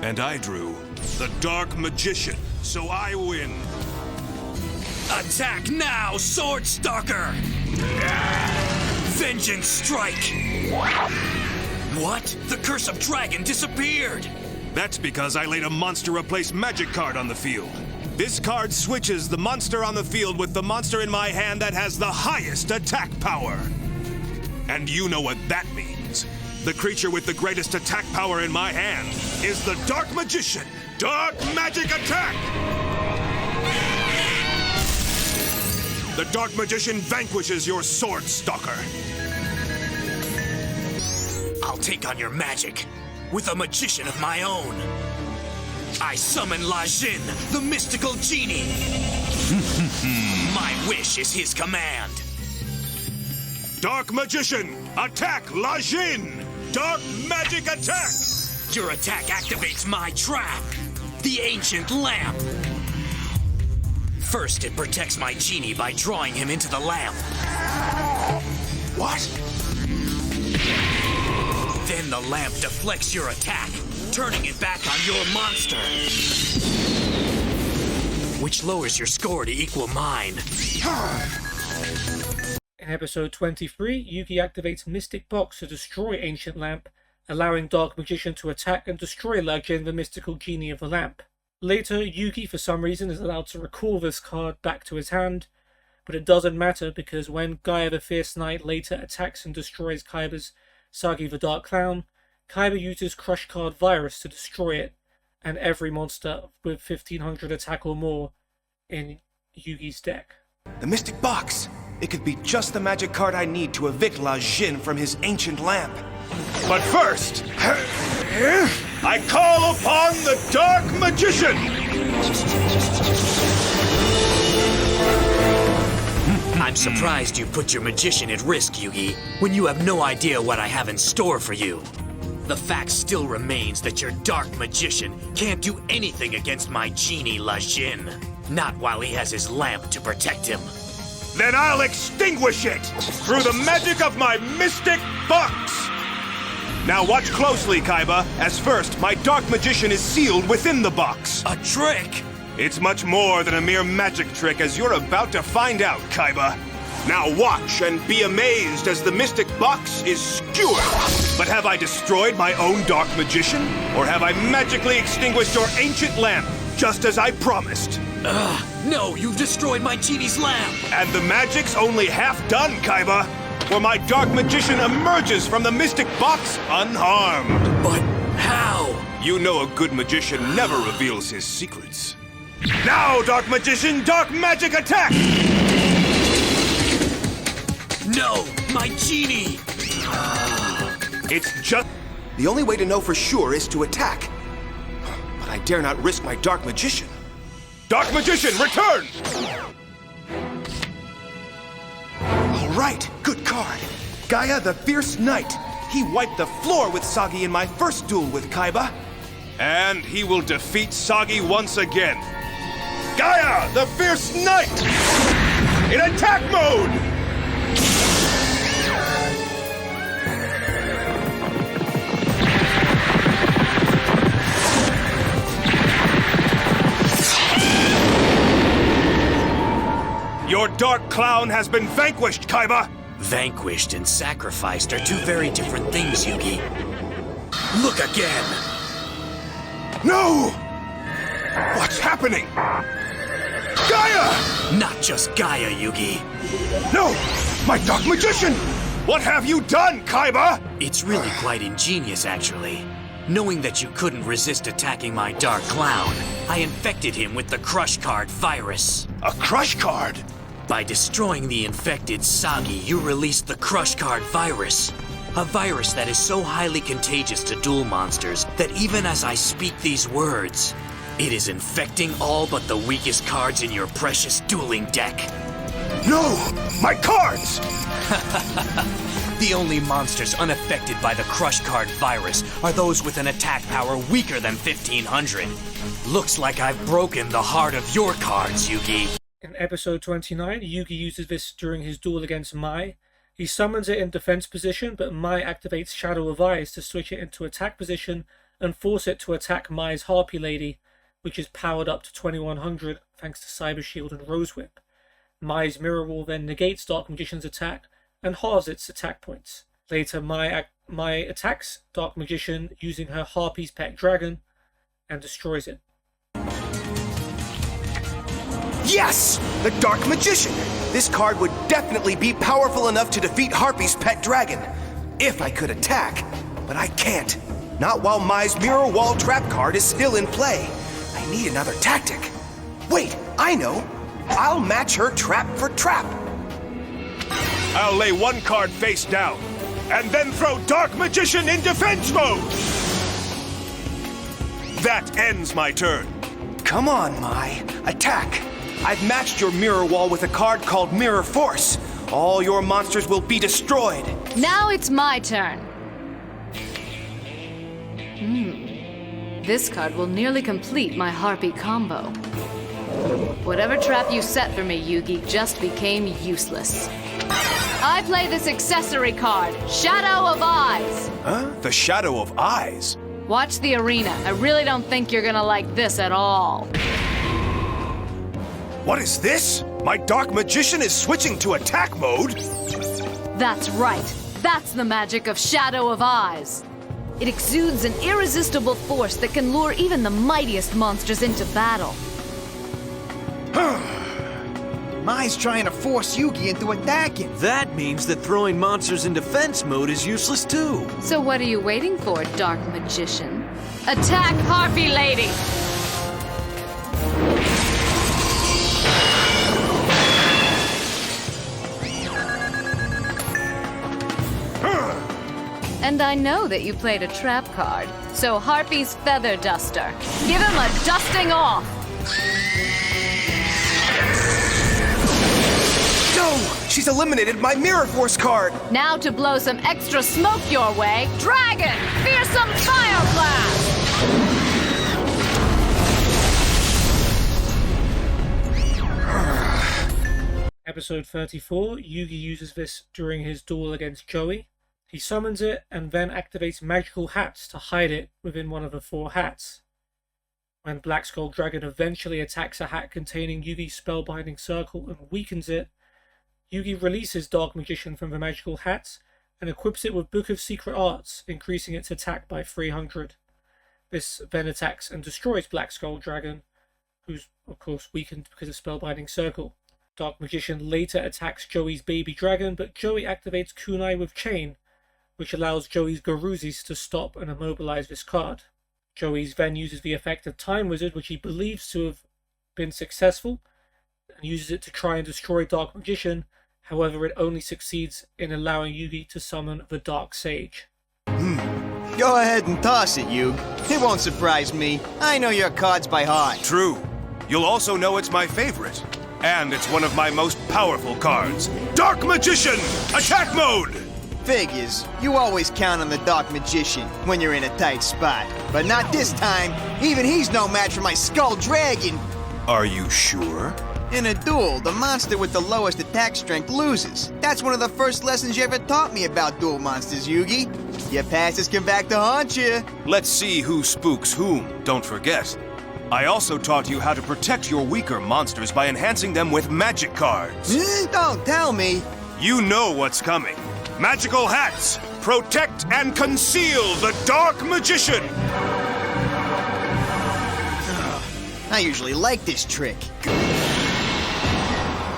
And I drew the Dark Magician, so I win. Attack now, Sword Stalker! Vengeance Strike! What? The Curse of Dragon disappeared! That's because I laid a Monster Replace magic card on the field. This card switches the monster on the field with the monster in my hand that has the highest attack power. And you know what that means. The creature with the greatest attack power in my hand is the Dark Magician. Dark Magic Attack! The Dark Magician vanquishes your Sword Stalker. I'll take on your magic with a magician of my own. I summon Lajin, the mystical genie. My wish is his command. Dark Magician, attack Lajin! Dark Magic Attack! Your attack activates my trap, the Ancient Lamp. First, it protects my genie by drawing him into the lamp. What? Then the lamp deflects your attack, turning it back on your monster. Which lowers your score to equal mine. In episode 23, Yugi activates Mystic Box to destroy Ancient Lamp, allowing Dark Magician to attack and destroy Lajin, the mystical genie of the lamp. Later, Yugi, for some reason, is allowed to recall this card back to his hand, but it doesn't matter because when Gaia the Fierce Knight later attacks and destroys Kaiba's Sagi the Dark Clown, Kaiba uses Crush Card Virus to destroy it, and every monster with 1500 attack or more in Yugi's deck. The Mystic Box! It could be just the magic card I need to evict La Jin from his ancient lamp. But first, I call upon the Dark Magician! I'm surprised you put your magician at risk, Yugi, when you have no idea what I have in store for you. The fact still remains that your dark magician can't do anything against my genie La Jin. Not while he has his lamp to protect him. Then I'll extinguish it through the magic of my Mystic Box! Now watch closely, Kaiba, as first, my Dark Magician is sealed within the box. A trick! It's much more than a mere magic trick, as you're about to find out, Kaiba. Now watch and be amazed as the Mystic Box is skewered. But have I destroyed my own Dark Magician? Or have I magically extinguished your ancient lamp, just as I promised? No, you've destroyed my genie's lamp! And the magic's only half done, Kaiba, for my Dark Magician emerges from the Mystic Box unharmed. But how? You know a good magician never reveals his secrets. Now, Dark Magician, Dark Magic attack! No, my genie! It's just... The only way to know for sure is to attack. But I dare not risk my Dark Magician. Dark Magician, return! All right, good card. Gaia the Fierce Knight. He wiped the floor with Sagi in my first duel with Kaiba. And he will defeat Sagi once again. Gaia, the Fierce Knight! In attack mode! Your Dark Clown has been vanquished, Kaiba! Vanquished and sacrificed are two very different things, Yugi. Look again! No! What's happening? Gaia! Not just Gaia, Yugi. No! My Dark Magician! What have you done, Kaiba? It's really quite ingenious, actually. Knowing that you couldn't resist attacking my Dark Clown, I infected him with the Crush Card virus. A Crush Card? By destroying the infected Sagi, you released the Crush Card virus. A virus that is so highly contagious to duel monsters that even as I speak these words, it is infecting all but the weakest cards in your precious dueling deck. No! My cards! The only monsters unaffected by the Crush Card virus are those with an attack power weaker than 1500. Looks like I've broken the heart of your cards, Yugi. In episode 29, Yugi uses this during his duel against Mai. He summons it in defense position, but Mai activates Shadow of Eyes to switch it into attack position and force it to attack Mai's Harpy Lady, which is powered up to 2100 thanks to Cyber Shield and Rose Whip. Mai's Mirror Wall then negates Dark Magician's attack and halves its attack points. Later, Mai attacks Dark Magician using her Harpy's pet dragon and destroys it. Yes! The Dark Magician! This card would definitely be powerful enough to defeat Harpy's pet dragon. If I could attack. But I can't. Not while Mai's Mirror Wall trap card is still in play. I need another tactic. Wait, I know. I'll match her trap for trap. I'll lay one card face down, and then throw Dark Magician in defense mode! That ends my turn. Come on, Mai. Attack. I've matched your Mirror Wall with a card called Mirror Force. All your monsters will be destroyed. Now it's my turn. This card will nearly complete my Harpy combo. Whatever trap you set for me, Yugi, just became useless. I play this accessory card, Shadow of Eyes. Huh? The Shadow of Eyes? Watch the arena. I really don't think you're gonna like this at all. What is this? My Dark Magician is switching to attack mode? That's right. That's the magic of Shadow of Eyes. It exudes an irresistible force that can lure even the mightiest monsters into battle. Mai's trying to force Yugi into attacking. That means that throwing monsters in defense mode is useless too. So what are you waiting for, Dark Magician? Attack Harpy Lady! And I know that you played a trap card, so Harpy's Feather Duster. Give him a dusting off! No! She's eliminated my Mirror Force card! Now to blow some extra smoke your way, Dragon! Fearsome Fire Blast! Episode 34, Yugi uses this during his duel against Joey. He summons it and then activates magical hats to hide it within one of the 4 hats. When Black Skull Dragon eventually attacks a hat containing Yugi's spellbinding circle and weakens it, Yugi releases Dark Magician from the magical hats and equips it with Book of Secret Arts, increasing its attack by 300. This then attacks and destroys Black Skull Dragon, who's of course weakened because of spellbinding circle. Dark Magician later attacks Joey's baby dragon, but Joey activates Kunai with Chain, which allows Joey's Garuzis to stop and immobilize this card. Joey's then uses the effect of Time Wizard, which he believes to have been successful, and uses it to try and destroy Dark Magician. However, it only succeeds in allowing Yugi to summon the Dark Sage. Go ahead and toss it, Yug. It won't surprise me. I know your cards by heart. True. You'll also know it's my favorite. And it's one of my most powerful cards. Dark Magician! Attack mode! Figures. You always count on the Dark Magician when you're in a tight spot. But not this time. Even he's no match for my Skull Dragon. Are you sure? In a duel, the monster with the lowest attack strength loses. That's one of the first lessons you ever taught me about duel monsters, Yugi. Your past has come back to haunt you. Let's see who spooks whom, don't forget. I also taught you how to protect your weaker monsters by enhancing them with magic cards. Don't tell me. You know what's coming. Magical hats! Protect and conceal the Dark Magician! I usually like this trick.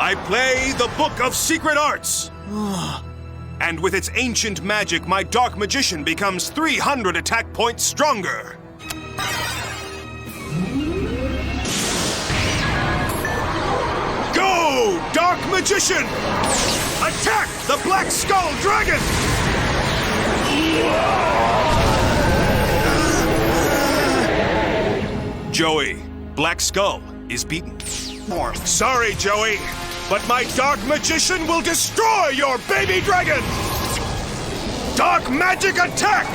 I play the Book of Secret Arts! And with its ancient magic, my Dark Magician becomes 300 attack points stronger. Go, Dark Magician! Attack the Black Skull Dragon! Joey, Black Skull is beaten. Sorry, Joey, but my Dark Magician will destroy your baby dragon! Dark Magic Attack!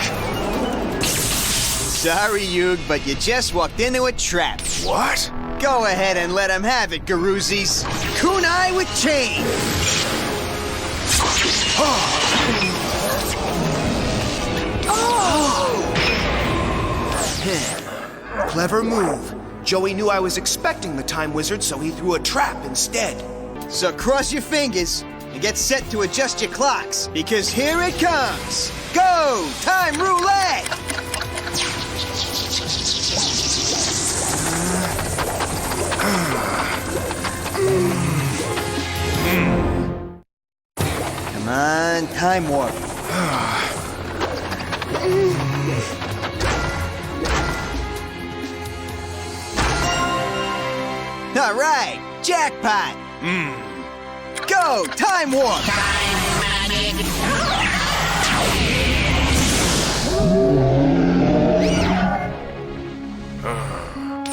Sorry, Yug, but you just walked into a trap. What? Go ahead and let him have it, Garuzis. Kunai with Chain! Clever move. Joey knew I was expecting the Time Wizard, so he threw a trap instead. So cross your fingers and get set to adjust your clocks, because here it comes. Go! Time Roulette! Come on, Time Warp. All right, jackpot. Go, Time Warp.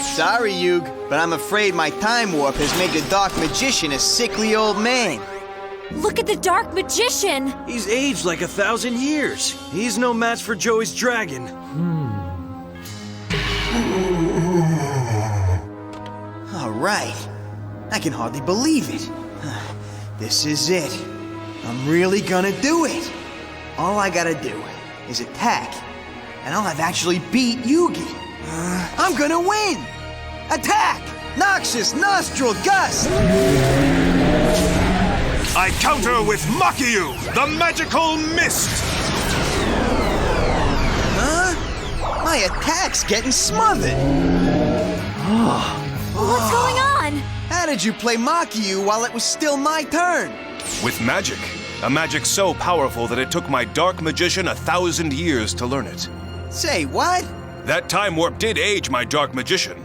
Sorry, Yug, but I'm afraid my Time Warp has made the Dark Magician a sickly old man. Look at the Dark Magician! He's aged like 1,000 years. He's no match for Joey's dragon. All right. I can hardly believe it. This is it. I'm really gonna do it. All I gotta do is attack, and I'll have actually beat Yugi. I'm gonna win! Attack! Noxious Nostril Gust! I counter with Makiyu, the magical mist! Huh? My attack's getting smothered. What's going on? How did you play Makiyu while it was still my turn? With magic. A magic so powerful that it took my dark magician 1,000 years to learn it. Say, what? That time warp did age my dark magician.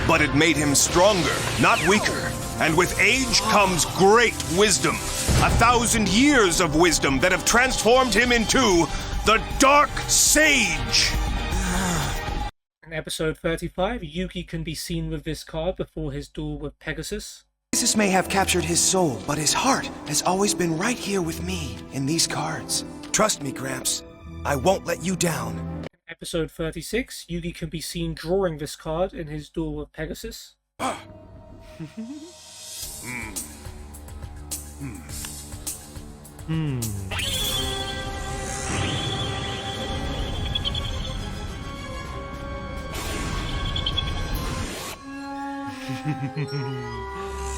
But it made him stronger, not weaker. And with age comes great wisdom. 1,000 years of wisdom that have transformed him into the Dark Sage. In episode 35, Yugi can be seen with this card before his duel with Pegasus. Pegasus may have captured his soul, but his heart has always been right here with me in these cards. Trust me, Gramps. I won't let you down. In episode 36, Yugi can be seen drawing this card in his duel with Pegasus.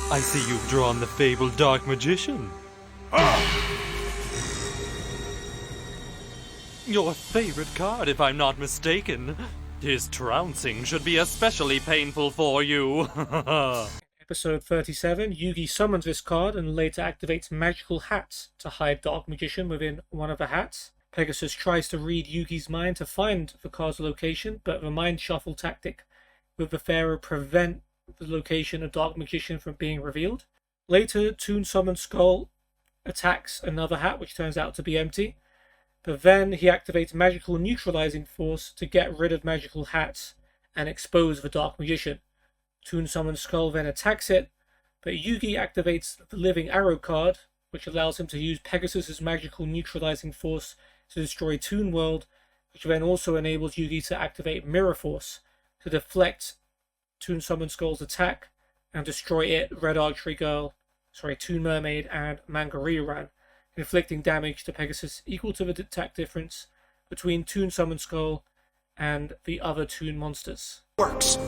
I see you've drawn the fabled Dark Magician. Your favorite card, if I'm not mistaken. His trouncing should be especially painful for you. Episode 37, Yugi summons this card and later activates magical hats to hide Dark Magician within one of the hats. Pegasus tries to read Yugi's mind to find the card's location, but the mind shuffle tactic with the Pharaoh prevent the location of Dark Magician from being revealed. Later, Toon Summon Skull attacks another hat, which turns out to be empty. But then he activates Magical Neutralizing Force to get rid of magical hats and expose the Dark Magician. Toon Summon Skull then attacks it, but Yugi activates the Living Arrow card, which allows him to use Pegasus's Magical Neutralizing Force to destroy Toon World, which then also enables Yugi to activate Mirror Force to deflect Toon Summon Skull's attack and destroy it, Red Archery Girl, Toon Mermaid, and Mangaryuran, inflicting damage to Pegasus equal to the attack difference between Toon Summon Skull and the other Toon monsters. Works.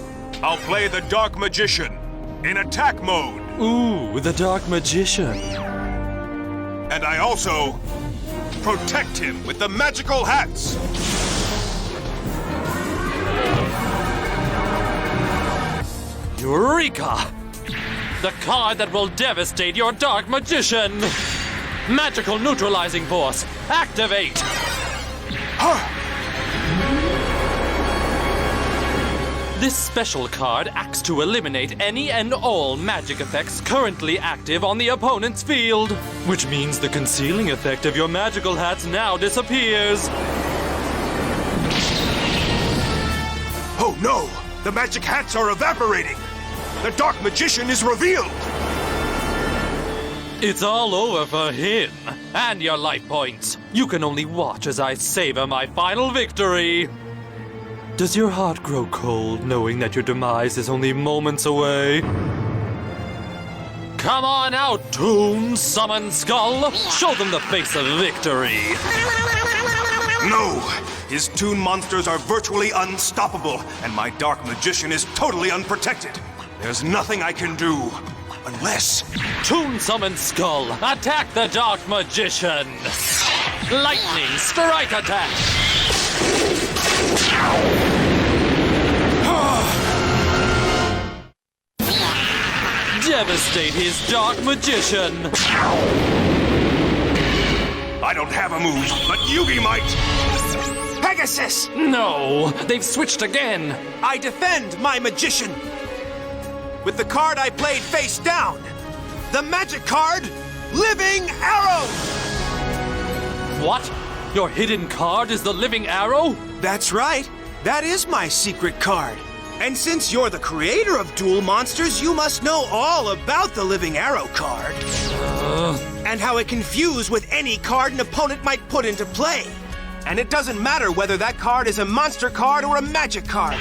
I'll play the Dark Magician in attack mode. Ooh, the Dark Magician. And I also protect him with the magical hats. Eureka! The card that will devastate your Dark Magician! Magical Neutralizing Force, activate! This special card acts to eliminate any and all magic effects currently active on the opponent's field, which means the concealing effect of your magical hats now disappears. Oh no! The magic hats are evaporating! The Dark Magician is revealed! It's all over for him and your life points. You can only watch as I savor my final victory. Does your heart grow cold knowing that your demise is only moments away? Come on out, Toon Summon Skull! Show them the face of victory! No! His Toon monsters are virtually unstoppable, and my Dark Magician is totally unprotected. There's nothing I can do, unless... Toon Summon Skull, attack the Dark Magician! Lightning Strike Attack! Devastate his Dark Magician! I don't have a move, but Yugi might! Pegasus! No, they've switched again! I defend my magician with the card I played face down. The magic card, Living Arrow! What? Your hidden card is the Living Arrow? That's right. That is my secret card. And since you're the creator of Duel Monsters, you must know all about the Living Arrow card. And how it can fuse with any card an opponent might put into play. And it doesn't matter whether that card is a monster card or a magic card.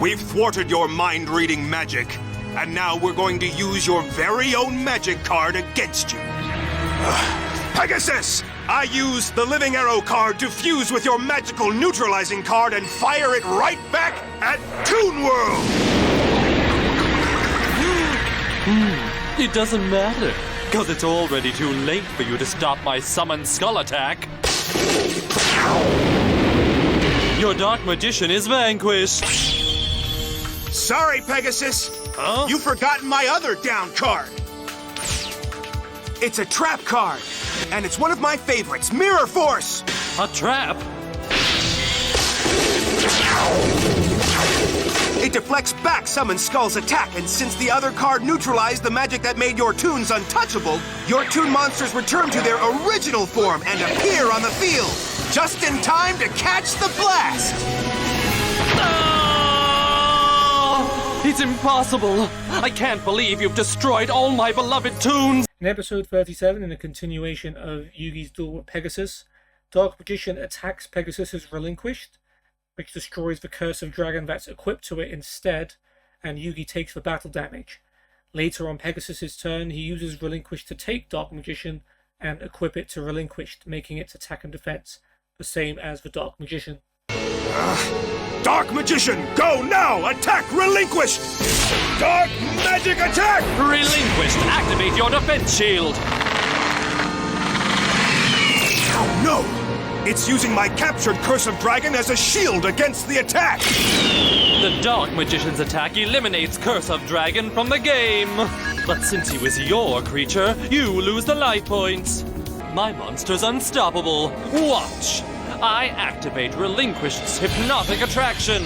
We've thwarted your mind-reading magic, and now we're going to use your very own magic card against you. Pegasus! I use the Living Arrow card to fuse with your magical neutralizing card and fire it right back at Toon World! It doesn't matter, because it's already too late for you to stop my Summon Skull attack. Your Dark Magician is vanquished. Sorry, Pegasus. Huh? You've forgotten my other down card. It's a trap card, and it's one of my favorites, Mirror Force. A trap? It deflects back Summon Skull's attack, and since the other card neutralized the magic that made your toons untouchable, your toon monsters return to their original form and appear on the field, just in time to catch the blast! Oh, it's impossible! I can't believe you've destroyed all my beloved toons! In episode 37, in a continuation of Yugi's duel with Pegasus, Dark Magician attacks Pegasus as Relinquished, which destroys the Curse of Dragon that's equipped to it instead, and Yugi takes the battle damage. Later on Pegasus' turn, he uses Relinquished to take Dark Magician and equip it to Relinquished, making its attack and defense the same as the Dark Magician. Dark Magician, go now! Attack Relinquished! Dark Magic Attack! Relinquished! Activate your defense shield! Oh no! It's using my captured Curse of Dragon as a shield against the attack! The Dark Magician's attack eliminates Curse of Dragon from the game! But since he was your creature, you lose the life points! My monster's unstoppable! Watch! I activate Relinquished's Hypnotic Attraction!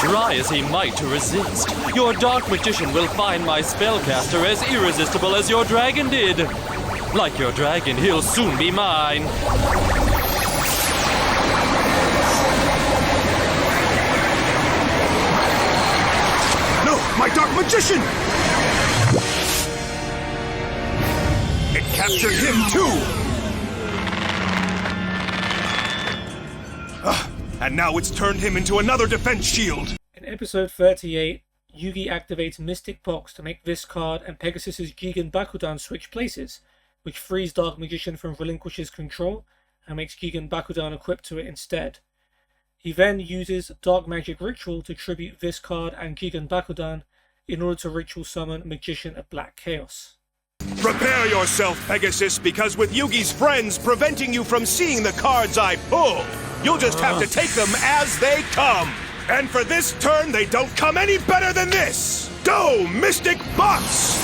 Try as he might to resist, your Dark Magician will find my spellcaster as irresistible as your dragon did. Like your dragon, he'll soon be mine. No, my Dark Magician! It captured him too! And now it's turned him into another defense shield! In episode 38, Yugi activates Mystic Box to make this card and Pegasus' Gigan Bakudan switch places, which frees Dark Magician from Relinquish's control and makes Gigan Bakudan equipped to it instead. He then uses Dark Magic Ritual to tribute this card and Gigan Bakudan in order to ritual summon Magician of Black Chaos. Prepare yourself, Pegasus, because with Yugi's friends preventing you from seeing the cards I pull, you'll just have to take them as they come. And for this turn, they don't come any better than this! Go, Mystic Box!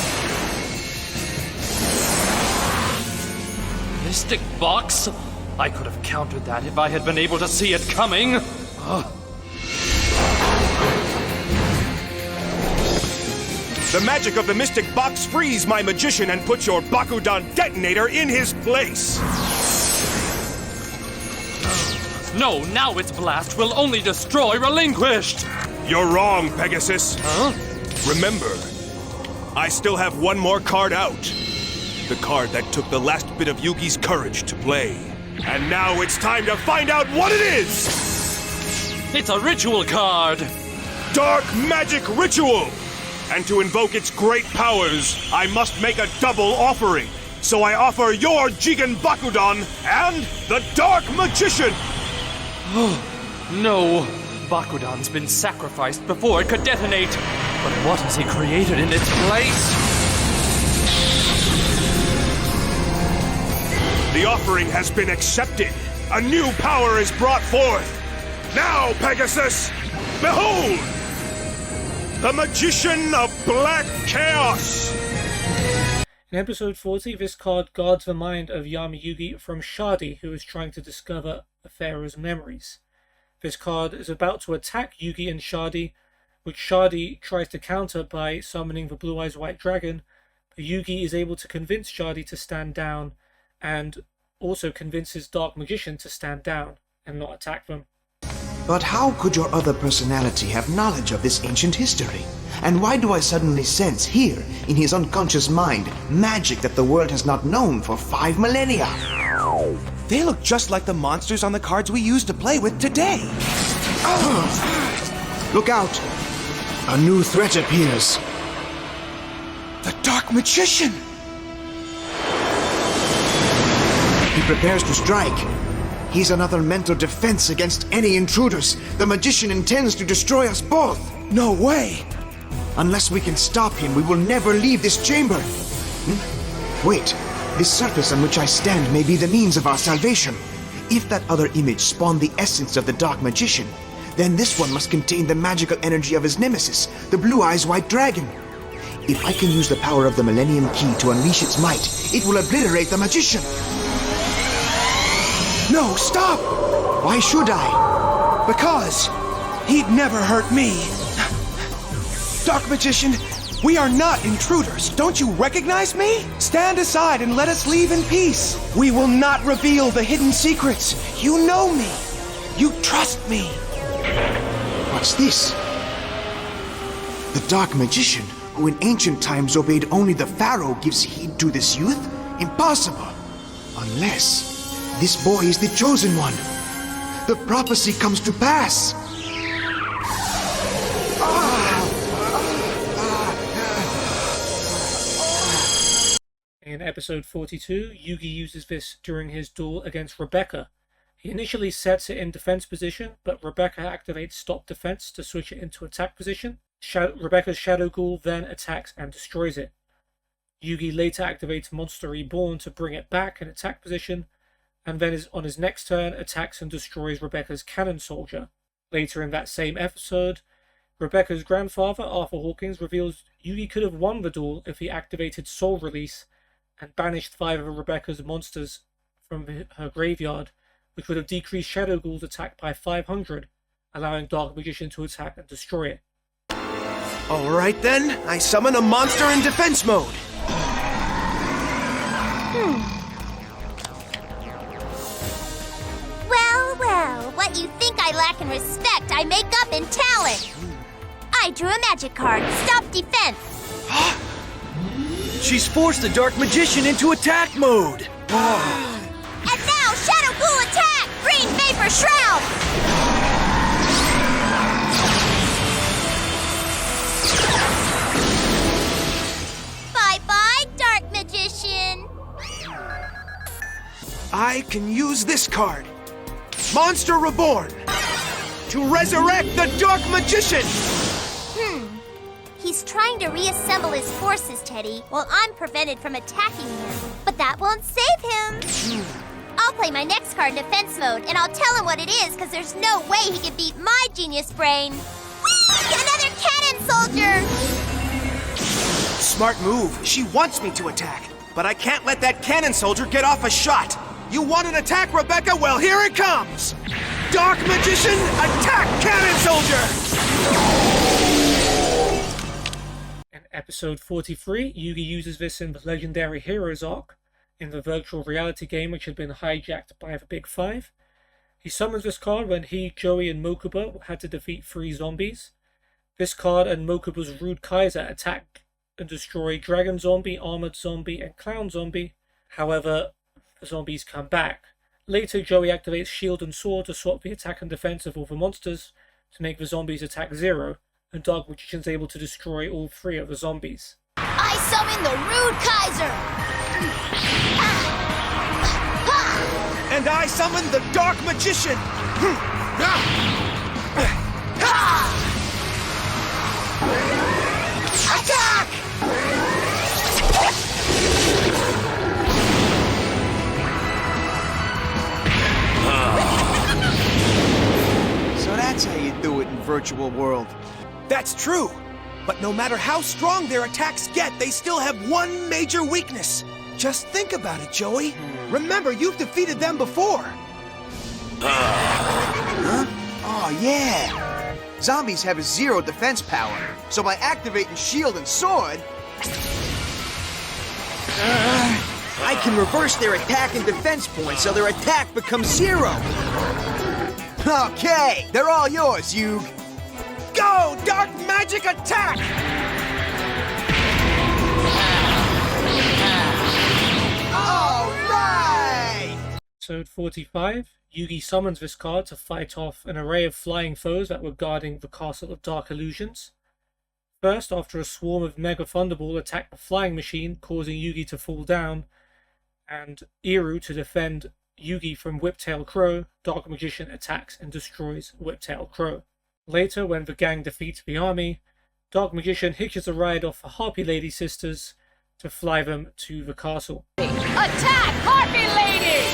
Mystic Box? I could have countered that if I had been able to see it coming. The magic of the Mystic Box frees my magician and puts your Bakudan detonator in his place. No, now its blast will only destroy Relinquished! You're wrong, Pegasus. Huh? Remember, I still have one more card out. The card that took the last bit of Yugi's courage to play. And now it's time to find out what it is! It's a ritual card! Dark Magic Ritual! And to invoke its great powers, I must make a double offering. So I offer your Gigan Bakudan and the Dark Magician! No, Bakudan's been sacrificed before it could detonate. But what has he created in its place? The offering has been accepted. A new power is brought forth. Now, Pegasus, behold! The Magician of Black Chaos! In episode 40, this card guards the mind of Yami Yugi from Shadi, who is trying to discover the Pharaoh's memories. This card is about to attack Yugi and Shadi, which Shadi tries to counter by summoning the Blue Eyes White Dragon, but Yugi is able to convince Shadi to stand down, and also convinces Dark Magician to stand down and not attack them. But how could your other personality have knowledge of this ancient history? And why do I suddenly sense here, in his unconscious mind, magic that the world has not known for 5 millennia? They look just like the monsters on the cards we used to play with today. Look out! A new threat appears. The Dark Magician! He prepares to strike. He's another mental defense against any intruders. The magician intends to destroy us both. No way! Unless we can stop him, we will never leave this chamber. Wait, this surface on which I stand may be the means of our salvation. If that other image spawned the essence of the Dark Magician, then this one must contain the magical energy of his nemesis, the Blue Eyes White Dragon. If I can use the power of the Millennium Key to unleash its might, it will obliterate the Magician. No, stop! Why should I? Because he'd never hurt me. Dark Magician, we are not intruders. Don't you recognize me? Stand aside and let us leave in peace. We will not reveal the hidden secrets. You know me. You trust me. What's this? The Dark Magician, who in ancient times obeyed only the Pharaoh, gives heed to this youth? Impossible. Unless this boy is the chosen one. The prophecy comes to pass. In episode 42, Yugi uses this during his duel against Rebecca. He initially sets it in defense position, but Rebecca activates stop defense to switch it into attack position. Rebecca's Shadow Ghoul then attacks and destroys it. Yugi later activates Monster Reborn to bring it back in attack position, and then on his next turn attacks and destroys Rebecca's Cannon Soldier. Later in that same episode, Rebecca's grandfather, Arthur Hawkins, reveals Yugi could have won the duel if he activated Soul Release and banished 5 of Rebecca's monsters from her graveyard, which would have decreased Shadow Ghoul's attack by 500, allowing Dark Magician to attack and destroy it. Alright then, I summon a monster in defense mode. Well, what you think I lack in respect, I make up in talent. I drew a magic card, Stop Defense. She's forced the Dark Magician into attack mode. And now, Shadow Ghoul attack! Green Vapor Shroud! Bye-bye, Dark Magician. I can use this card, Monster Reborn, to resurrect the Dark Magician! He's trying to reassemble his forces, Teddy, while I'm prevented from attacking him. But that won't save him. I'll play my next card in defense mode, and I'll tell him what it is, because there's no way he can beat my genius brain. Whee! Another cannon soldier! Smart move. She wants me to attack, but I can't let that cannon soldier get off a shot. You want an attack, Rebecca? Well, here it comes! Dark Magician, attack cannon soldier! In episode 43, Yugi uses this in the Legendary Heroes arc, in the virtual reality game which had been hijacked by the Big Five. He summons this card when he, Joey, and Mokuba had to defeat 3 zombies. This card and Mokuba's Rude Kaiser attack and destroy Dragon Zombie, Armored Zombie, and Clown Zombie. However, the zombies come back. Later, Joey activates Shield and Sword to swap the attack and defense of all the monsters to make the zombies attack 0, and Dark Magician's able to destroy all 3 of the zombies. I summon the Rude Kaiser! And I summon the Dark Magician! Attack! So that's how you do it in virtual world. That's true. But no matter how strong their attacks get, they still have one major weakness. Just think about it, Joey. Remember, you've defeated them before. Huh? Oh, yeah. Zombies have a 0 defense power, so by activating Shield and Sword, I can reverse their attack and defense points so their attack becomes 0. Okay, they're all yours, you. Go, Dark Magic Attack! All right! Episode 45, Yugi summons this card to fight off an array of flying foes that were guarding the Castle of Dark Illusions. First, after a swarm of Mega Thunderball attacked the flying machine, causing Yugi to fall down, and Iru to defend Yugi from Whiptail Crow, Dark Magician attacks and destroys Whiptail Crow. Later, when the gang defeats the army, Dark Magician hitches a ride off the Harpy Lady sisters to fly them to the castle. Attack, Harpy Lady!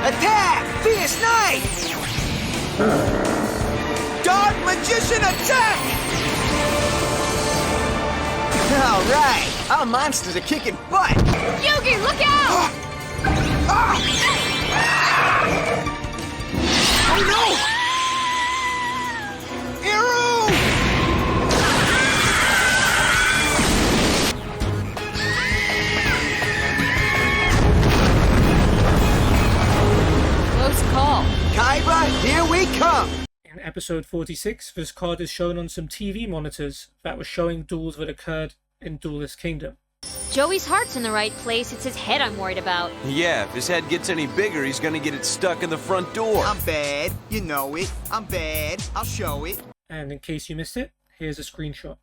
Attack! Fierce Knight! Dark Magician attack! All right, our monsters are kicking butt. Yugi, look out! Oh no! Arrow! Close call. Kaiba, here we come. In episode 46, this card is shown on some TV monitors that were showing duels that occurred in Duelist Kingdom. Joey's heart's in the right place. It's his head I'm worried about. Yeah, if his head gets any bigger, he's gonna get it stuck in the front door. I'm bad. You know it. I'm bad. I'll show it. And in case you missed it, here's a screenshot.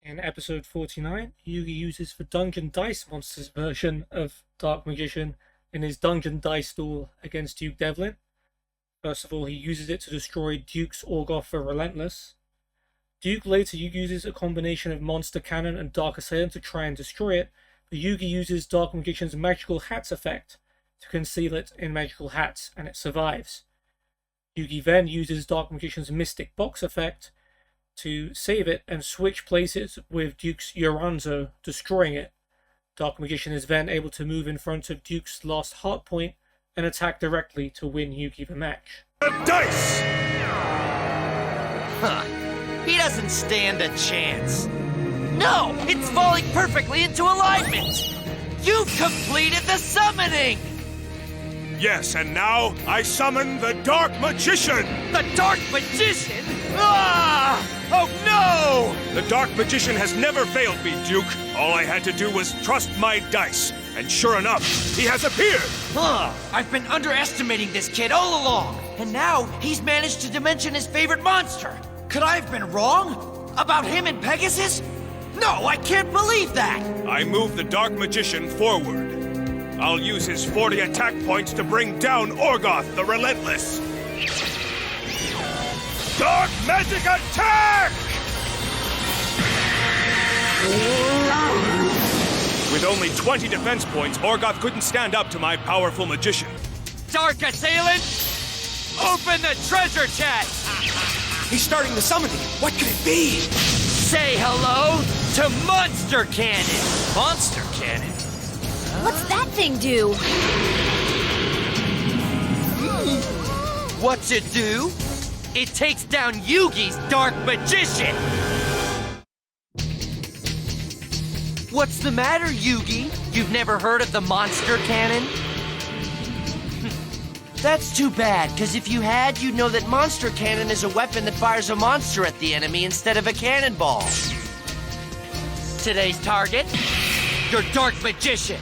In episode 49, Yugi uses the Dungeon Dice Monsters version of Dark Magician in his Dungeon Dice duel against Duke Devlin. First of all, he uses it to destroy Duke's Orgoth the Relentless. Duke later uses a combination of Monster Cannon and Dark Assailant to try and destroy it, but Yugi uses Dark Magician's Magical Hats effect to conceal it in Magical Hats, and it survives. Yugi then uses Dark Magician's Mystic Box effect to save it and switch places with Duke's Yoranzo, destroying it. Dark Magician is then able to move in front of Duke's last heart point and attack directly to win Yugi the match. Dice! Huh. He doesn't stand a chance. No, it's falling perfectly into alignment. You've completed the summoning. Yes, and now I summon the Dark Magician! The Dark Magician? Ah! Oh no! The Dark Magician has never failed me, Duke. All I had to do was trust my dice. And sure enough, he has appeared! Huh. I've been underestimating this kid all along. And now he's managed to dimension his favorite monster. Could I have been wrong? About him and Pegasus? No, I can't believe that! I move the Dark Magician forward. I'll use his 40 attack points to bring down Orgoth the Relentless. Dark Magic Attack! With only 20 defense points, Orgoth couldn't stand up to my powerful magician. Dark Assailant, open the treasure chest! He's starting the summoning. What could it be? Say hello to Monster Cannon! Monster Cannon? What's that thing do? What's it do? It takes down Yugi's Dark Magician! What's the matter, Yugi? You've never heard of the Monster Cannon? That's too bad, because if you had, you'd know that Monster Cannon is a weapon that fires a monster at the enemy instead of a cannonball. Today's target, your Dark Magician.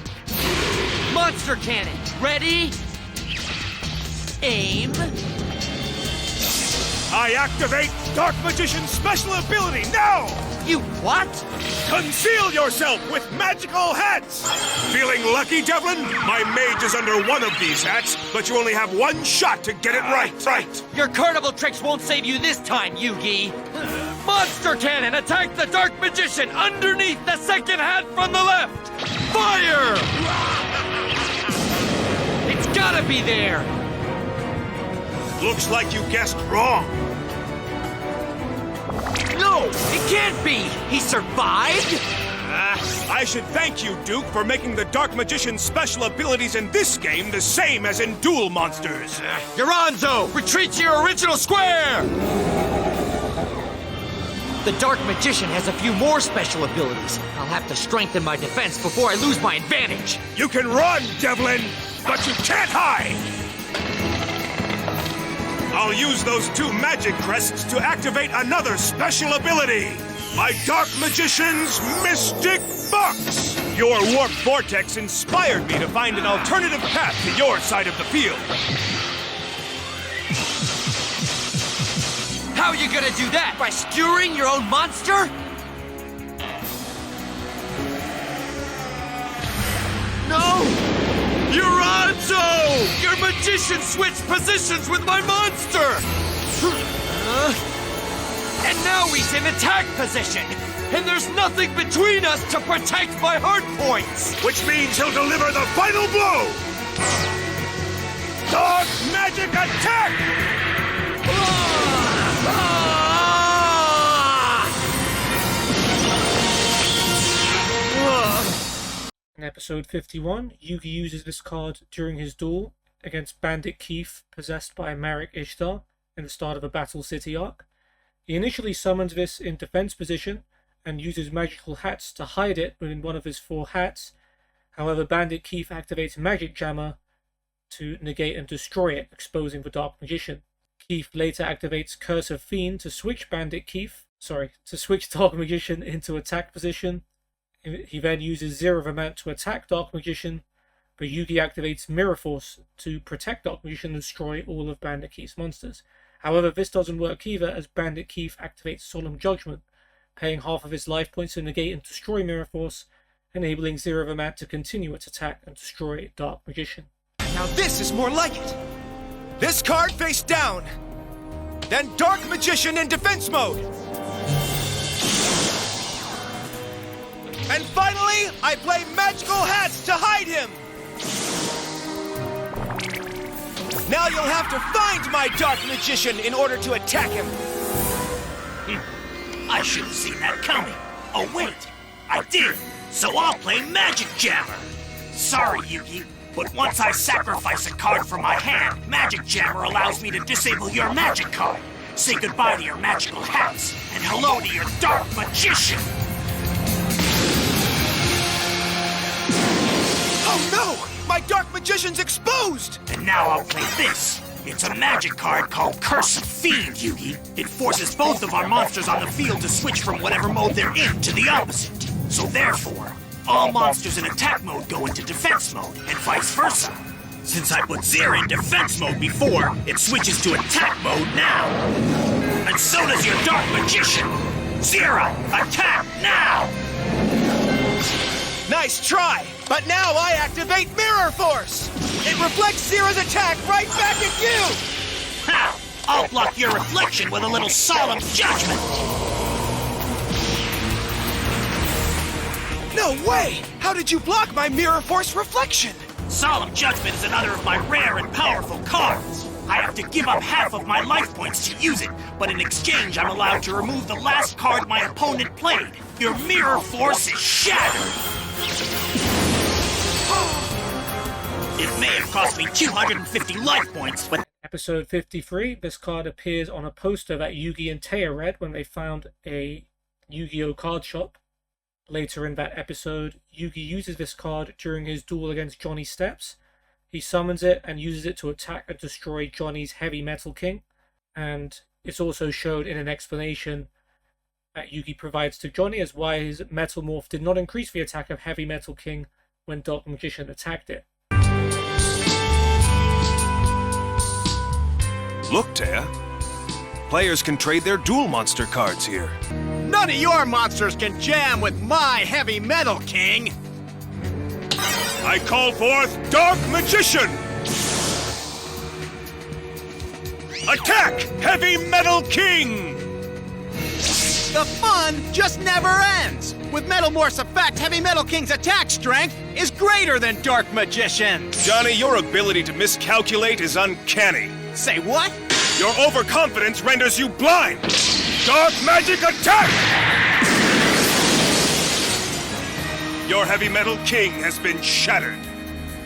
Monster Cannon, ready? Aim. I activate Dark Magician's special ability now! You what? Conceal yourself with magical hats! Feeling lucky, Devlin? My mage is under one of these hats, but you only have one shot to get it right. Your carnival tricks won't save you this time, Yugi. Monster Cannon, attack the Dark Magician underneath the second hat from the left! Fire! It's gotta be there! Looks like you guessed wrong. No, it can't be! He survived? I should thank you, Duke, for making the Dark Magician's special abilities in this game the same as in Duel Monsters. Yoranzo, retreat to your original square! The Dark Magician has a few more special abilities. I'll have to strengthen my defense before I lose my advantage. You can run, Devlin, but you can't hide! I'll use those two magic crests to activate another special ability! My Dark Magician's Mystic Box! Your Warp Vortex inspired me to find an alternative path to your side of the field. How are you gonna do that? By skewering your own monster? No! Yoranzo! Your magician switched positions with my monster! And now he's in attack position! and there's nothing between us to protect my hard points! Which means he'll deliver the final blow! Dark Magic Attack! In episode 51, Yugi uses this card during his duel against Bandit Keith, possessed by Marek Ishtar, in the start of the Battle City arc. He initially summons this in defense position and uses magical hats to hide it within one of his 4 hats. However, Bandit Keith activates Magic Jammer to negate and destroy it, exposing the Dark Magician. Keith later activates Curse of Fiend to switch Dark Magician into attack position. He then uses Zero Vermant to attack Dark Magician, but Yugi activates Mirror Force to protect Dark Magician and destroy all of Bandit Keith's monsters. However, this doesn't work either, as Bandit Keith activates Solemn Judgment, paying half of his life points to negate and destroy Mirror Force, enabling Zero Vermant to continue its attack and destroy Dark Magician. Now this is more like it. This card face down. Then Dark Magician in defense mode. And finally, I play Magical Hats to hide him! Now you'll have to find my Dark Magician in order to attack him! I should have seen that coming. Oh wait, I did. So I'll play Magic Jammer. Sorry, Yugi, but once I sacrifice a card from my hand, Magic Jammer allows me to disable your magic card. Say goodbye to your magical hats, and hello to your Dark Magician! Oh no! My Dark Magician's exposed! And now I'll play this. It's a magic card called Curse of Fiend, Yugi. It forces both of our monsters on the field to switch from whatever mode they're in to the opposite. So therefore, all monsters in attack mode go into defense mode, and vice versa. Since I put Zera in defense mode before, it switches to attack mode now. And so does your Dark Magician. Zera, attack now! Nice try! But now I activate Mirror Force! It reflects Zera's attack right back at you! Ha! I'll block your reflection with a little Solemn Judgment! No way! How did you block my Mirror Force reflection? Solemn Judgment is another of my rare and powerful cards. I have to give up half of my life points to use it, but in exchange I'm allowed to remove the last card my opponent played. Your Mirror Force is shattered! It may have cost me 250 life points, but... Episode 53, this card appears on a poster that Yugi and Taya read when they found a Yu-Gi-Oh card shop. Later in that episode, Yugi uses this card during his duel against Johnny Steps. He summons it and uses it to attack and destroy Johnny's Heavy Metal King. And it's also showed in an explanation that Yugi provides to Johnny as why his Metal Morph did not increase the attack of Heavy Metal King when Dark Magician attacked it. Look, Taya. Players can trade their dual monster cards here. None of your monsters can jam with my Heavy Metal King! I call forth Dark Magician! Attack, Heavy Metal King! The fun just never ends! With Metal Morph's effect, Heavy Metal King's attack strength is greater than Dark Magician's! Johnny, your ability to miscalculate is uncanny. Say what? Your overconfidence renders you blind! Dark Magic Attack! Your Heavy Metal King has been shattered.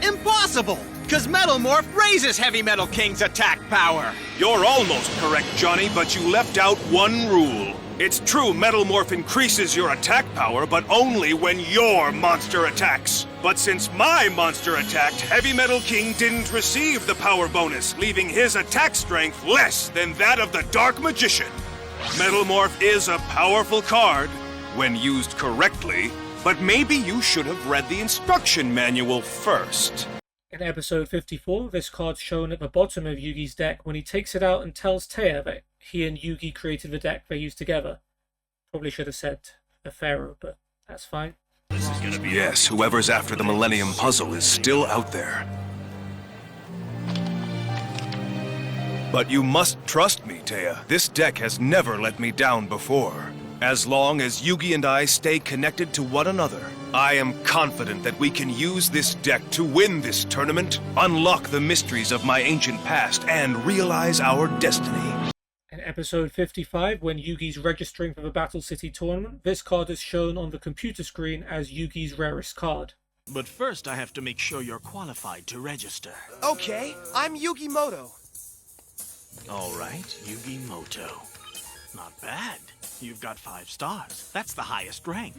Impossible! Because Metal Morph raises Heavy Metal King's attack power! You're almost correct, Johnny, but you left out one rule. It's true Metal Morph increases your attack power, but only when your monster attacks. But since my monster attacked, Heavy Metal King didn't receive the power bonus, leaving his attack strength less than that of the Dark Magician. Metal Morph is a powerful card when used correctly, but maybe you should have read the instruction manual first. In episode 54, this card's shown at the bottom of Yugi's deck when he takes it out and tells Taya that he and Yugi created the deck they used together. Probably should have said the Pharaoh, but that's fine. Yes, whoever's after the Millennium Puzzle is still out there. But you must trust me, Taya. This deck has never let me down before. As long as Yugi and I stay connected to one another, I am confident that we can use this deck to win this tournament, unlock the mysteries of my ancient past, and realize our destiny. In episode 55, when Yugi's registering for the Battle City tournament, this card is shown on the computer screen as Yugi's rarest card. But first I have to make sure you're qualified to register. Okay, I'm Yugi Moto. All right, Yugi Moto. Not bad. You've got 5 stars. That's the highest rank.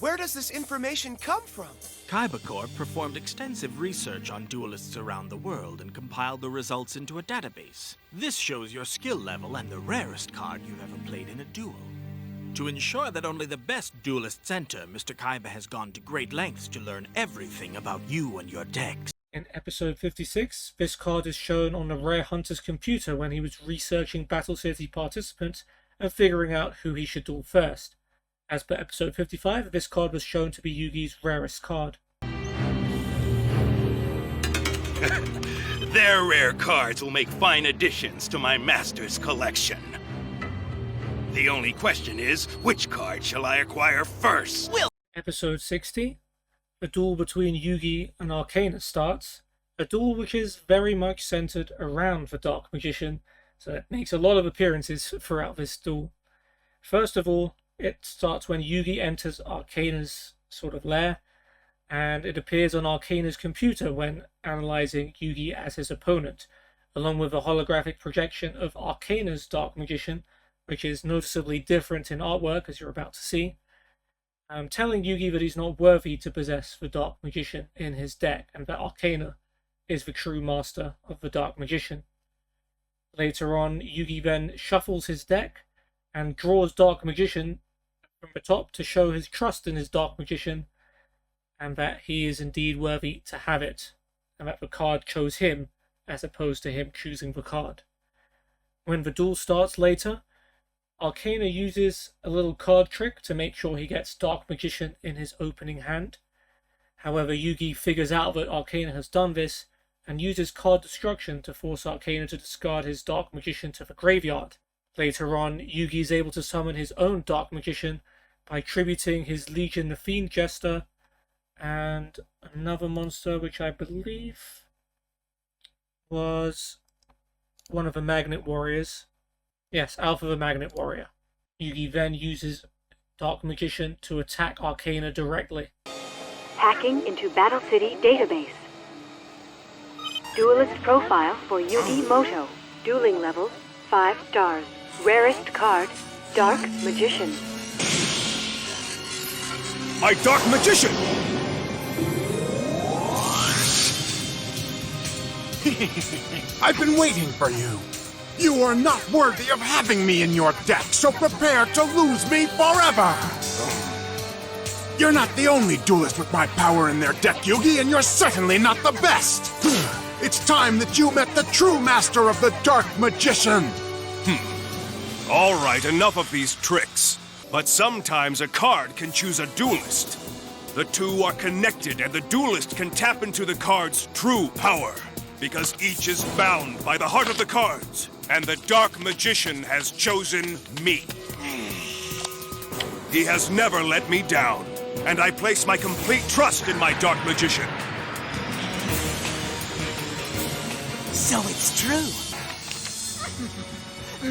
Where does this information come from? Kaiba Corp performed extensive research on duelists around the world and compiled the results into a database. This shows your skill level and the rarest card you've ever played in a duel. To ensure that only the best duelists enter, Mr. Kaiba has gone to great lengths to learn everything about you and your decks. In episode 56, this card is shown on the Rare Hunter's computer when he was researching Battle City participants and figuring out who he should duel first. As per episode 55, this card was shown to be Yugi's rarest card. Their rare cards will make fine additions to my master's collection. The only question is, which card shall I acquire first? Episode 60, a duel between Yugi and Arcanus starts. A duel which is very much centered around the Dark Magician, so it makes a lot of appearances throughout this duel. First of all, it starts when Yugi enters Arcana's sort of lair, and it appears on Arcana's computer when analyzing Yugi as his opponent, along with a holographic projection of Arcana's Dark Magician, which is noticeably different in artwork, as you're about to see, telling Yugi that he's not worthy to possess the Dark Magician in his deck, and that Arcana is the true master of the Dark Magician. Later on, Yugi then shuffles his deck and draws Dark Magician from the top to show his trust in his Dark Magician, and that he is indeed worthy to have it, and that the card chose him as opposed to him choosing the card. When the duel starts later, Arcana uses a little card trick to make sure he gets Dark Magician in his opening hand. However, Yugi figures out that Arcana has done this and uses card destruction to force Arcana to discard his Dark Magician to the graveyard. Later on, Yugi is able to summon his own Dark Magician by tributing his Legion the Fiend Jester and another monster which I believe was one of the Magnet Warriors. Yes, Alpha the Magnet Warrior. Yugi then uses Dark Magician to attack Arcana directly. Hacking into Battle City database. Duelist profile for Yugi Moto. Dueling level 5 stars. Rarest card, Dark Magician. My Dark Magician! I've been waiting for you. You are not worthy of having me in your deck, so prepare to lose me forever! You're not the only duelist with my power in their deck, Yugi, and you're certainly not the best! It's time that you met the true master of the Dark Magician! All right, enough of these tricks. But sometimes a card can choose a duelist. The two are connected, and the duelist can tap into the card's true power. Because each is bound by the heart of the cards, and the Dark Magician has chosen me. He has never let me down, and I place my complete trust in my Dark Magician. So it's true.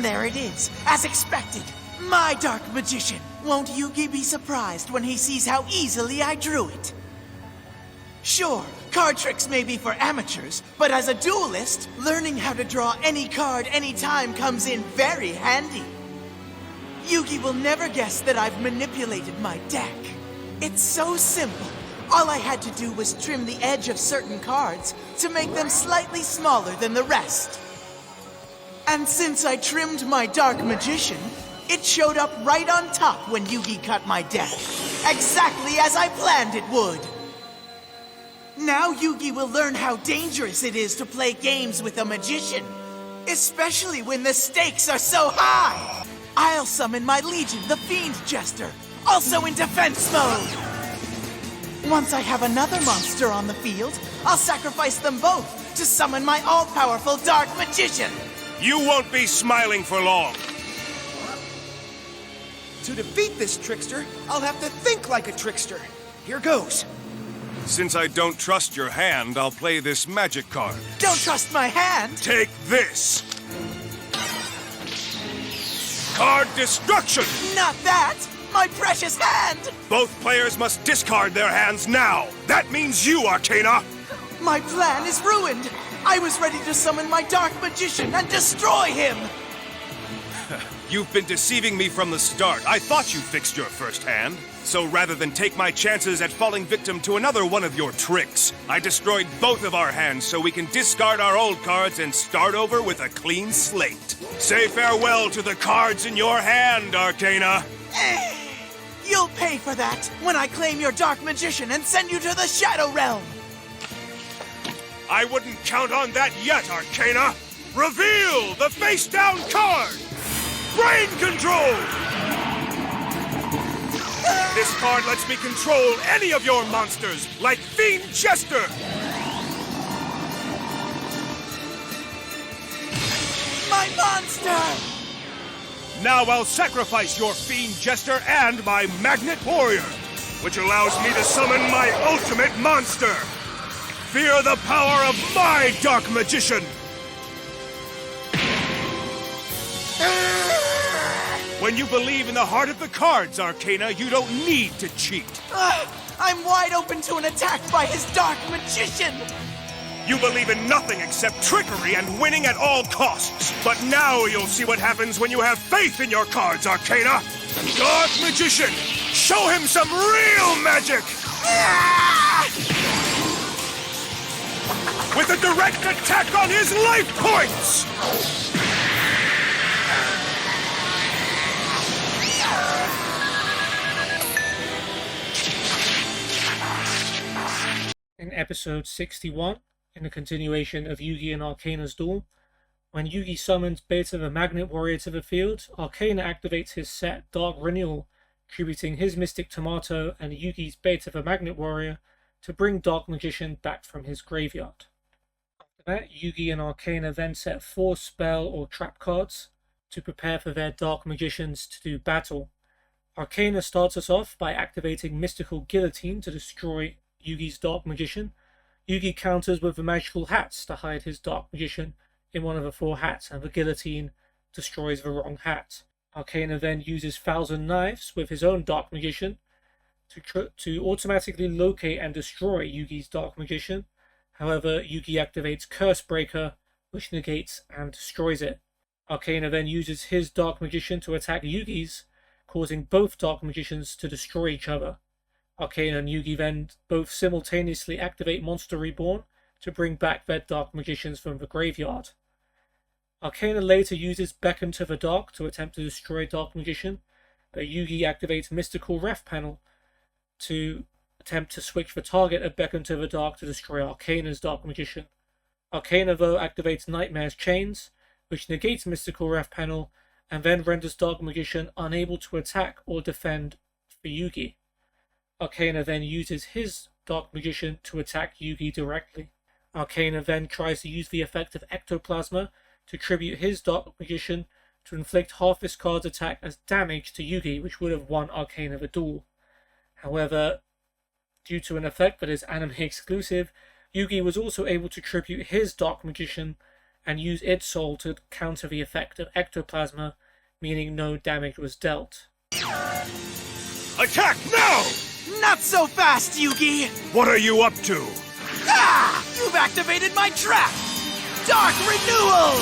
There it is, as expected. My Dark Magician. Won't Yugi be surprised when he sees how easily I drew it? Sure, card tricks may be for amateurs, but as a duelist, learning how to draw any card anytime comes in very handy. Yugi will never guess that I've manipulated my deck. It's so simple. All I had to do was trim the edge of certain cards to make them slightly smaller than the rest. And since I trimmed my Dark Magician, it showed up right on top when Yugi cut my deck. Exactly as I planned it would. Now Yugi will learn how dangerous it is to play games with a magician. Especially when the stakes are so high. I'll summon my Legion, the Fiend Jester, also in defense mode. Once I have another monster on the field, I'll sacrifice them both to summon my all-powerful Dark Magician. You won't be smiling for long. To defeat this trickster, I'll have to think like a trickster. Here goes. Since I don't trust your hand, I'll play this magic card. Don't trust my hand! Take this! Card destruction! Not that! My precious hand! Both players must discard their hands now. That means you, Arcana! My plan is ruined! I was ready to summon my Dark Magician and destroy him! You've been deceiving me from the start. I thought you fixed your first hand. So rather than take my chances at falling victim to another one of your tricks, I destroyed both of our hands so we can discard our old cards and start over with a clean slate. Say farewell to the cards in your hand, Arcana. You'll pay for that when I claim your Dark Magician and send you to the Shadow Realm! I wouldn't count on that yet, Arcana! Reveal the face-down card! Brain control! This card lets me control any of your monsters, like Fiend Jester! My monster! Now I'll sacrifice your Fiend Jester and my Magnet Warrior, which allows me to summon my ultimate monster! Fear the power of my Dark Magician! When you believe in the heart of the cards, Arcana, you don't need to cheat. I'm wide open to an attack by his Dark Magician! You believe in nothing except trickery and winning at all costs. But now you'll see what happens when you have faith in your cards, Arcana! Dark Magician, show him some real magic! With a direct attack on his life points! In episode 61, in the continuation of Yugi and Arcana's duel, when Yugi summons Beta the Magnet Warrior to the field, Arcana activates his set Dark Renewal, attributing his Mystic Tomato and Yugi's Beta the Magnet Warrior to bring Dark Magician back from his graveyard. After that, Yugi and Arcana then set 4 spell or trap cards to prepare for their Dark Magicians to do battle. Arcana starts us off by activating Mystical Guillotine to destroy Yugi's Dark Magician. Yugi counters with the Magical Hats to hide his Dark Magician in one of the 4 hats, and the Guillotine destroys the wrong hat. Arcana then uses Thousand Knives with his own Dark Magician to automatically locate and destroy Yugi's Dark Magician. However, Yugi activates Curse Breaker, which negates and destroys it. Arcana then uses his Dark Magician to attack Yugi's, causing both Dark Magicians to destroy each other. Arcana and Yugi then both simultaneously activate Monster Reborn to bring back their Dark Magicians from the graveyard. Arcana later uses Beckon to the Dark to attempt to destroy Dark Magician, but Yugi activates Mystical Ref Panel to attempt to switch the target of Beckon to the Dark to destroy Arcana's Dark Magician. Arcana though activates Nightmare's Chains, which negates Mystical Ref Panel and then renders Dark Magician unable to attack or defend for Yugi. Arcana then uses his Dark Magician to attack Yugi directly. Arcana then tries to use the effect of Ectoplasma to tribute his Dark Magician to inflict half this card's attack as damage to Yugi, which would have won Arcana the duel. However, due to an effect that is anime exclusive, Yugi was also able to tribute his Dark Magician and use its soul to counter the effect of Ectoplasma, meaning no damage was dealt. Attack now! Not so fast, Yugi! What are you up to? Ah! You've activated my trap! Dark Renewal!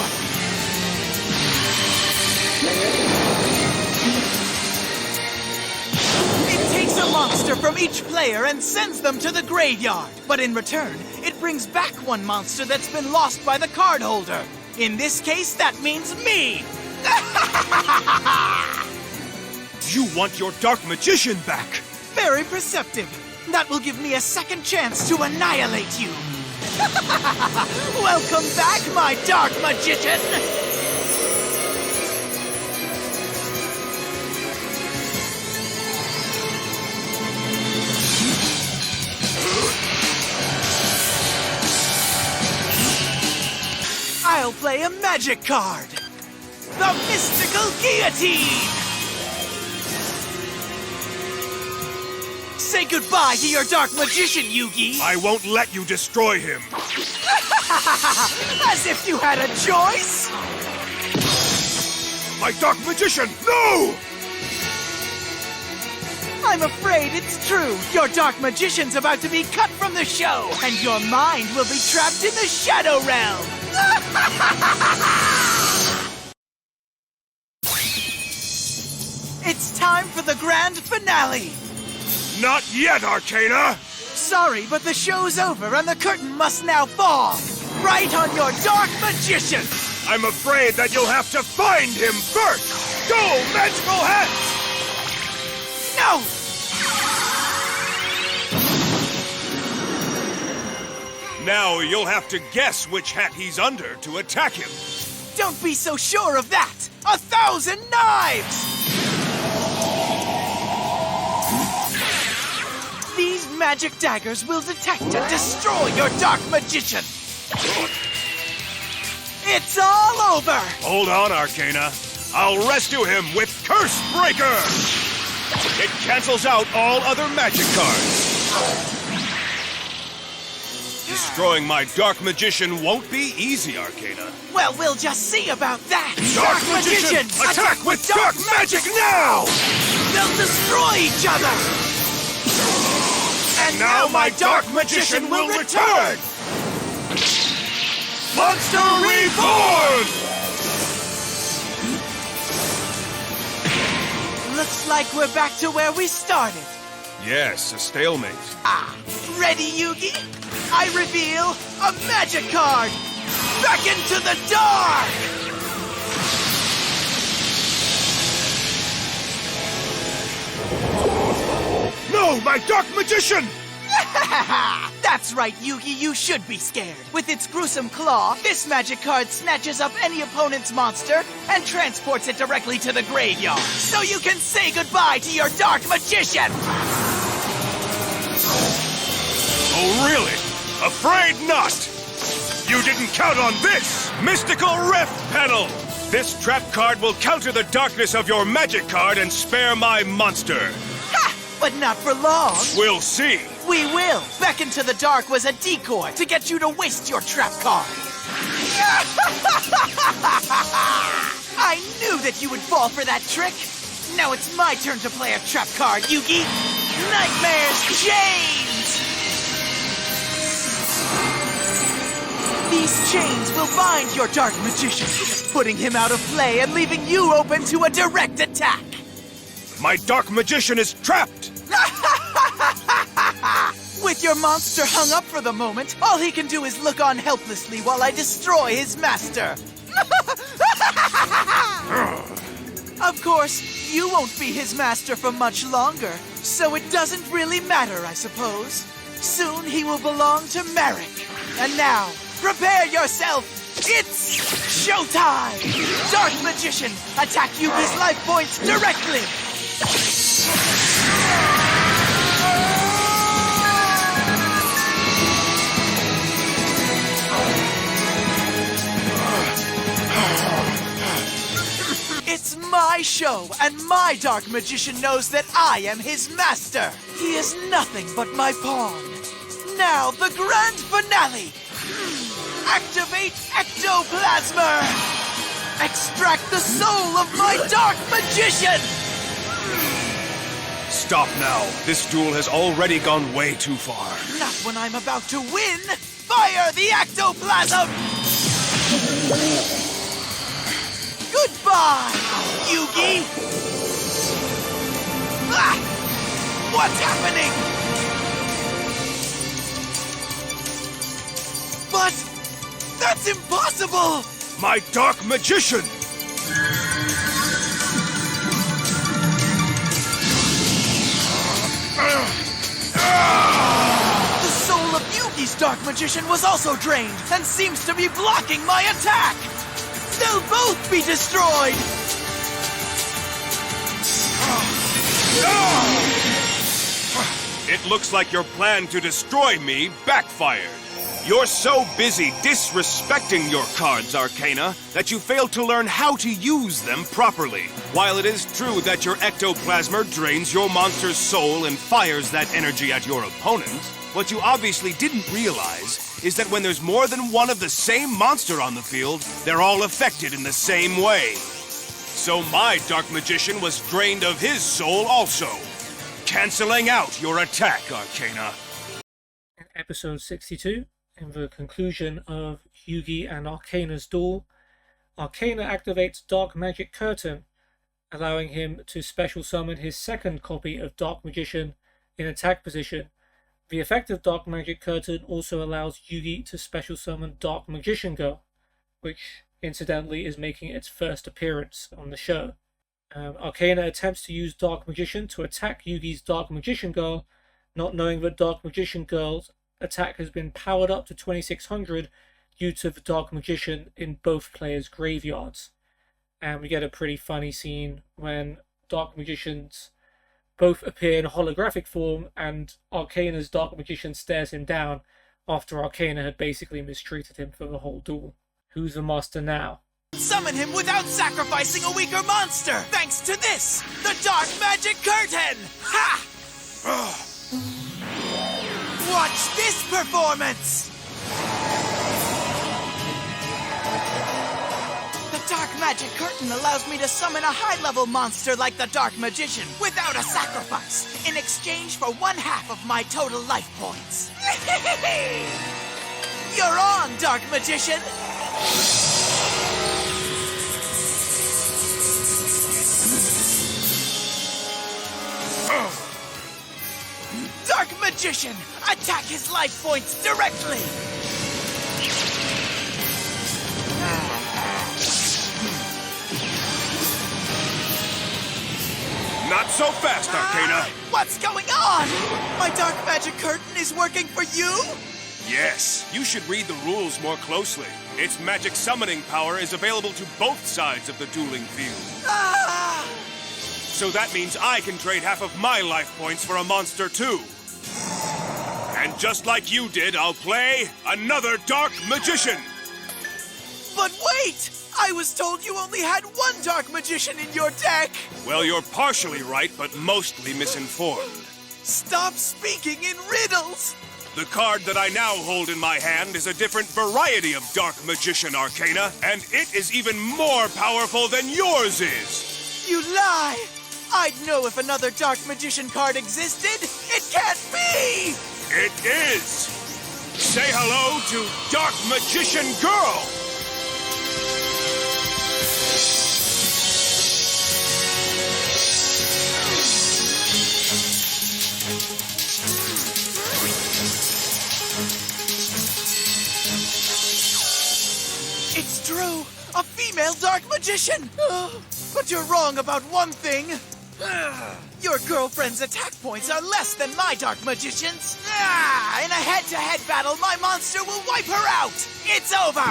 It takes a monster from each player and sends them to the graveyard. But in return, it brings back one monster that's been lost by the card holder. In this case, that means me! You want your Dark Magician back! Very perceptive. That will give me a second chance to annihilate you. Welcome back, my Dark Magician! I'll play a magic card. The Mystical Guillotine! Say goodbye to your Dark Magician, Yugi! I won't let you destroy him! As if you had a choice! My Dark Magician, no! I'm afraid it's true. Your Dark Magician's about to be cut from the show, and your mind will be trapped in the Shadow Realm! It's time for the grand finale! Not yet, Arcana! Sorry, but the show's over and the curtain must now fall! Right on your Dark Magician! I'm afraid that you'll have to find him first! Go, Magical Hats! No! Now you'll have to guess which hat he's under to attack him. Don't be so sure of that! 1,000 knives! These magic daggers will detect and destroy your Dark Magician! It's all over! Hold on, Arcana. I'll rescue him with Curse Breaker! It cancels out all other magic cards. Destroying my Dark Magician won't be easy, Arcana. Well, we'll just see about that! Dark Magician! Attack with Dark Magic now! They'll destroy each other! And now my Dark Magician will return! Monster Reborn! Looks like we're back to where we started. Yes, a stalemate. Ready, Yugi? I reveal a magic card! Back into the dark! No, my Dark Magician! That's right, Yugi, you should be scared. With its gruesome claw, this magic card snatches up any opponent's monster and transports it directly to the graveyard. So you can say goodbye to your Dark Magician! Oh, really? Afraid not! You didn't count on this! Mystical Rift Panel! This trap card will counter the darkness of your magic card and spare my monster. Ha! But not for long. We'll see. We will. Beckon to the Dark was a decoy to get you to waste your trap card. I knew that you would fall for that trick. Now it's my turn to play a trap card, Yugi. Nightmare's Chains! These chains will bind your Dark Magician, putting him out of play and leaving you open to a direct attack. My Dark Magician is trapped! With your monster hung up for the moment, all he can do is look on helplessly while I destroy his master. Of course, you won't be his master for much longer, so it doesn't really matter, I suppose. Soon he will belong to Merrick. And now, prepare yourself! It's showtime! Dark Magician, attack Yugi's life points directly! It's my show, and my Dark Magician knows that I am his master. He is nothing but my pawn. Now, the grand finale! Activate Ectoplasmer! Extract the soul of my Dark Magician! Stop now. This duel has already gone way too far. Not when I'm about to win! Fire the Ectoplasm! Goodbye, Yugi! Ah! What's happening? But that's impossible! My Dark Magician! The soul of Yugi's Dark Magician was also drained and seems to be blocking my attack! They'll both be destroyed! It looks like your plan to destroy me backfired. You're so busy disrespecting your cards, Arcana, that you fail to learn how to use them properly. While it is true that your ectoplasmer drains your monster's soul and fires that energy at your opponent, what you obviously didn't realize is that when there's more than one of the same monster on the field, they're all affected in the same way. So my Dark Magician was drained of his soul also, canceling out your attack, Arcana. In episode 62, in the conclusion of Yugi and Arcana's duel, Arcana activates Dark Magic Curtain, allowing him to special summon his second copy of Dark Magician in attack position. The effect of Dark Magic Curtain also allows Yugi to special summon Dark Magician Girl, which incidentally is making its first appearance on the show. Arcana attempts to use Dark Magician to attack Yugi's Dark Magician Girl, not knowing that Dark Magician Girl's attack has been powered up to 2600 due to the Dark Magician in both players' graveyards. And we get a pretty funny scene when Dark Magicians both appear in holographic form and Arcana's Dark Magician stares him down after Arcana had basically mistreated him for the whole duel. Who's the master now? Summon him without sacrificing a weaker monster! Thanks to this, the Dark Magic Curtain! Ha! Watch this performance! The Dark Magic Curtain allows me to summon a high-level monster like the Dark Magician without a sacrifice, in exchange for 1/2 of my total life points. You're on, Dark Magician! Dark Magician, attack his life points directly! Not so fast, Arcana! What's going on? My Dark Magic Curtain is working for you? Yes, you should read the rules more closely. Its magic summoning power is available to both sides of the dueling field. Ah! So that means I can trade half of my life points for a monster too. And just like you did, I'll play another Dark Magician! But wait! I was told you only had one Dark Magician in your deck! Well, you're partially right, but mostly misinformed. Stop speaking in riddles! The card that I now hold in my hand is a different variety of Dark Magician Arcana, and it is even more powerful than yours is! You lie! I'd know if another Dark Magician card existed! It can't be! It is! Say hello to Dark Magician Girl! It's true! A female Dark Magician! But you're wrong about one thing! Your girlfriend's attack points are less than my Dark Magician's! In a head-to-head battle, my monster will wipe her out! It's over!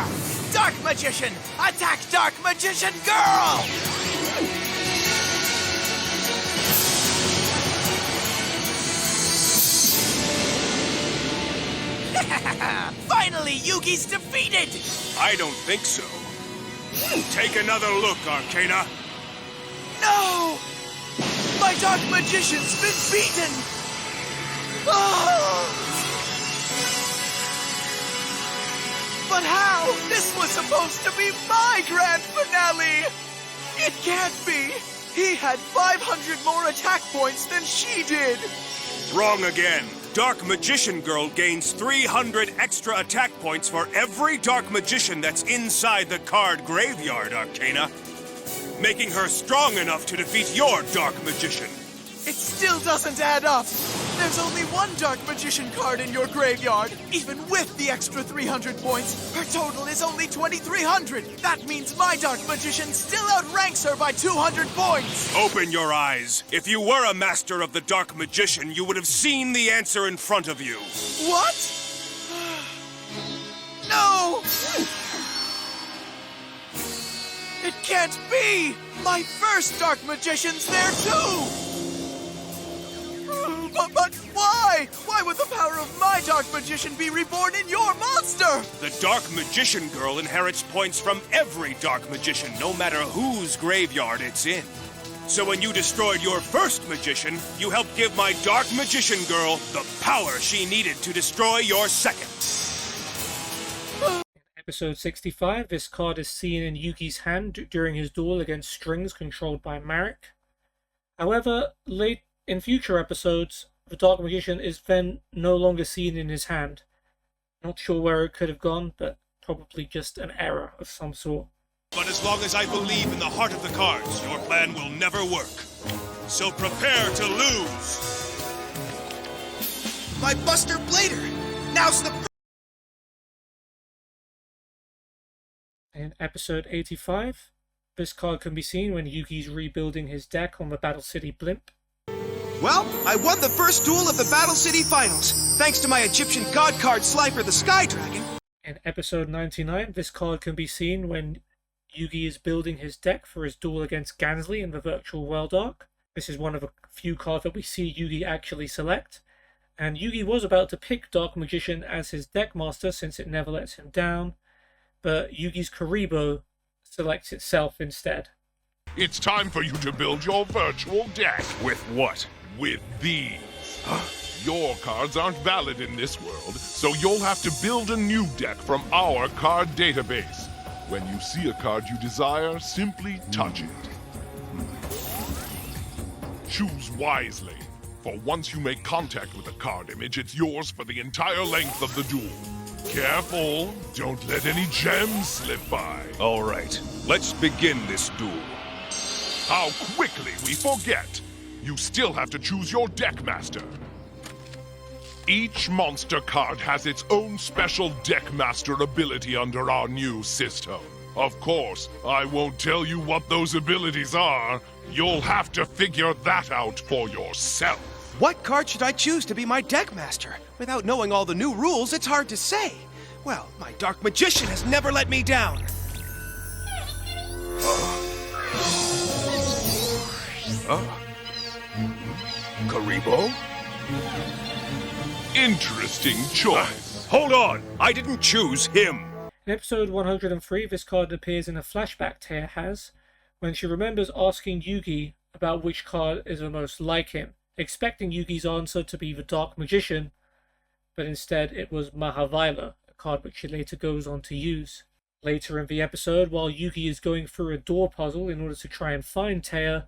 Dark Magician, attack Dark Magician Girl! Finally, Yugi's defeated! I don't think so. Take another look, Arcana. No! My Dark Magician's been beaten! Oh! But how? This was supposed to be my grand finale! It can't be! He had 500 more attack points than she did! Wrong again. Dark Magician Girl gains 300 extra attack points for every Dark Magician that's inside the card graveyard, Arcana, making her strong enough to defeat your Dark Magician. It still doesn't add up. There's only one Dark Magician card in your graveyard. Even with the extra 300 points, her total is only 2,300. That means my Dark Magician still outranks her by 200 points. Open your eyes. If you were a master of the Dark Magician, you would have seen the answer in front of you. What? No! It can't be! My first Dark Magician's there too! But why? Why would the power of my Dark Magician be reborn in your monster? The Dark Magician Girl inherits points from every Dark Magician, no matter whose graveyard it's in. So when you destroyed your first magician, you helped give my Dark Magician Girl the power she needed to destroy your second. Episode 65, this card is seen in Yugi's hand during his duel against strings controlled by Marek. However, late in future episodes, the Dark Magician is then no longer seen in his hand. Not sure where it could have gone, but probably just an error of some sort. But as long as I believe in the heart of the cards, your plan will never work. So prepare to lose! My Buster Blader! Now's the... In episode 85, this card can be seen when Yugi's rebuilding his deck on the Battle City blimp. Well, I won the first duel of the Battle City Finals, thanks to my Egyptian god card Slifer the Sky Dragon. In episode 99, this card can be seen when Yugi is building his deck for his duel against Gansley in the Virtual World arc. This is one of a few cards that we see Yugi actually select. And Yugi was about to pick Dark Magician as his deck master since it never lets him down, but Yugi's Karibo selects itself instead. It's time for you to build your virtual deck. With what? With these. Your cards aren't valid in this world, so you'll have to build a new deck from our card database. When you see a card you desire, simply touch it. Choose wisely, for once you make contact with a card image, it's yours for the entire length of the duel. Careful, don't let any gems slip by. All right, let's begin this duel. How quickly we forget! You still have to choose your deck master. Each monster card has its own special deck master ability under our new system. Of course, I won't tell you what those abilities are. You'll have to figure that out for yourself. What card should I choose to be my deck master? Without knowing all the new rules, it's hard to say. Well, my Dark Magician has never let me down. Karibo? Interesting choice. Hold on! I didn't choose him! In episode 103, this card appears in a flashback Teia has, when she remembers asking Yugi about which card is the most like him, expecting Yugi's answer to be the Dark Magician, but instead it was Mahavila, a card which she later goes on to use. Later in the episode, while Yugi is going through a door puzzle in order to try and find Teia,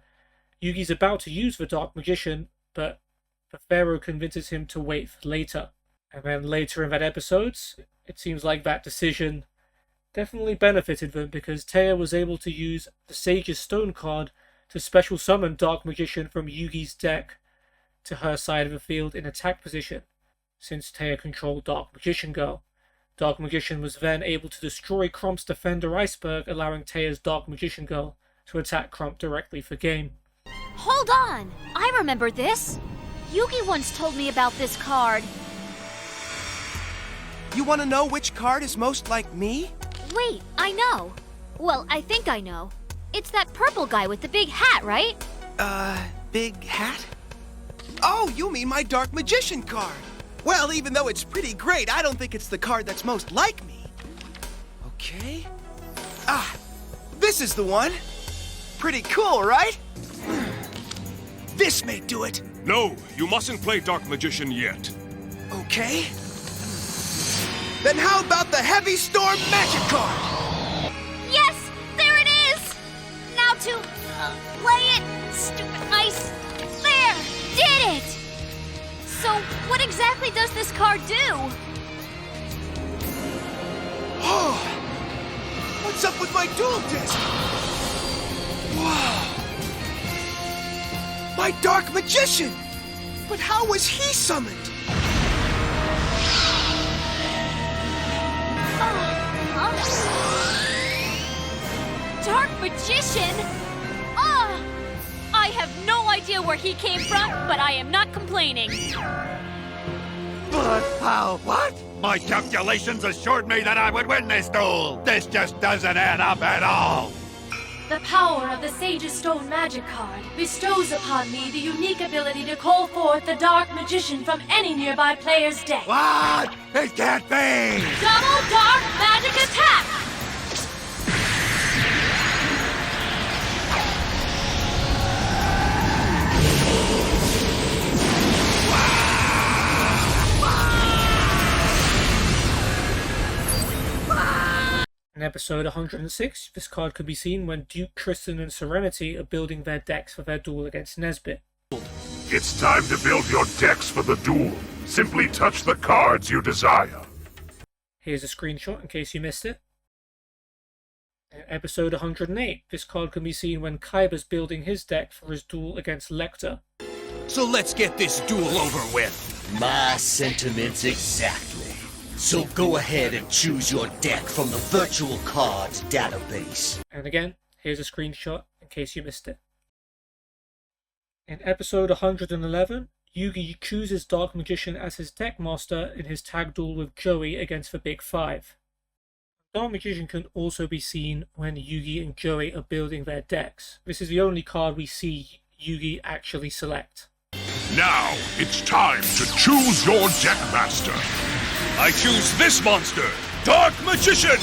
Yugi's about to use the Dark Magician, but the Pharaoh convinces him to wait for later. And then later in that episode, it seems like that decision definitely benefited them because Teia was able to use the Sage's Stone card to special summon Dark Magician from Yugi's deck to her side of the field in attack position, since Teia controlled Dark Magician Girl. Dark Magician was then able to destroy Crump's Defender Iceberg, allowing Teia's Dark Magician Girl to attack Crump directly for game. Hold on! I remember this! Yugi once told me about this card. You want to know which card is most like me? Wait, I know. Well, I think I know. It's that purple guy with the big hat, right? Big hat? Oh, you mean my Dark Magician card. Well, even though it's pretty great, I don't think it's the card that's most like me. Okay. This is the one. Pretty cool, right? This may do it. No, you mustn't play Dark Magician yet. Okay. Then how about the Heavy Storm Magic card? Yes! There it is! Now to play it! Stupid ice! There! Did it! So, what exactly does this card do? Oh! What's up with my dual disc? Wow! My Dark Magician! But how was he summoned? Dark Magician? I have no idea where he came from, but I am not complaining. But how? What? My calculations assured me that I would win this duel. This just doesn't add up at all. The power of the Sage's Stone Magic card bestows upon me the unique ability to call forth the Dark Magician from any nearby player's deck. What? It can't be! Double Dark Magic Attack! In episode 106, this card could be seen when Duke, Tristan, and Serenity are building their decks for their duel against Nesbit. It's time to build your decks for the duel. Simply touch the cards you desire. Here's a screenshot in case you missed it. In episode 108, this card can be seen when Kyber's building his deck for his duel against Lecter. So let's get this duel over with. My sentiments exactly. So go ahead and choose your deck from the virtual cards database. And again, here's a screenshot in case you missed it. In episode 111, Yugi chooses Dark Magician as his deck master in his tag duel with Joey against the Big Five. Dark Magician can also be seen when Yugi and Joey are building their decks. This is the only card we see Yugi actually select. Now, it's time to choose your deck master. I choose this monster, Dark Magician!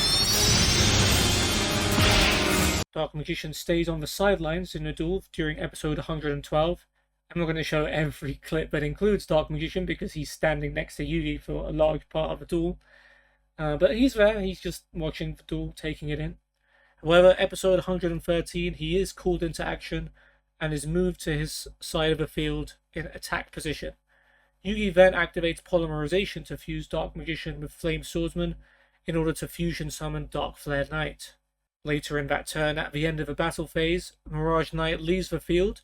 Dark Magician stays on the sidelines in the duel during episode 112. I'm not going to show every clip that includes Dark Magician because he's standing next to Yugi for a large part of the duel. But he's there, he's just watching the duel, taking it in. However, episode 113, he is called into action and is moved to his side of the field in attack position. Yugi then activates Polymerization to fuse Dark Magician with Flame Swordsman in order to fusion summon Dark Flare Knight. Later in that turn, at the end of the battle phase, Mirage Knight leaves the field,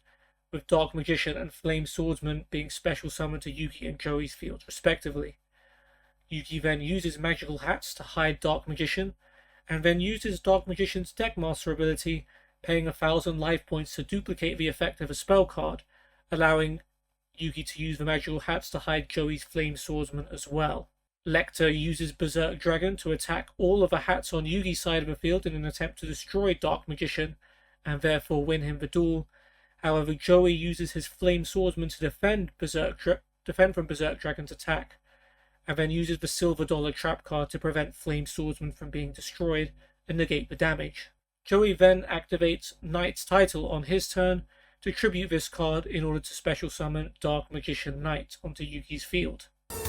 with Dark Magician and Flame Swordsman being special summoned to Yugi and Joey's field, respectively. Yugi then uses Magical Hats to hide Dark Magician, and then uses Dark Magician's Deckmaster ability, paying 1,000 life points to duplicate the effect of a spell card, allowing Yugi to use the Magical Hats to hide Joey's Flame Swordsman as well. Lecter uses Berserk Dragon to attack all of the hats on Yugi's side of the field in an attempt to destroy Dark Magician, and therefore win him the duel. However, Joey uses his Flame Swordsman to defend from Berserk Dragon's attack, and then uses the Silver Dollar Trap card to prevent Flame Swordsman from being destroyed and negate the damage. Joey then activates Knight's Title on his turn to tribute this card in order to special summon Dark Magician Knight onto Yugi's field.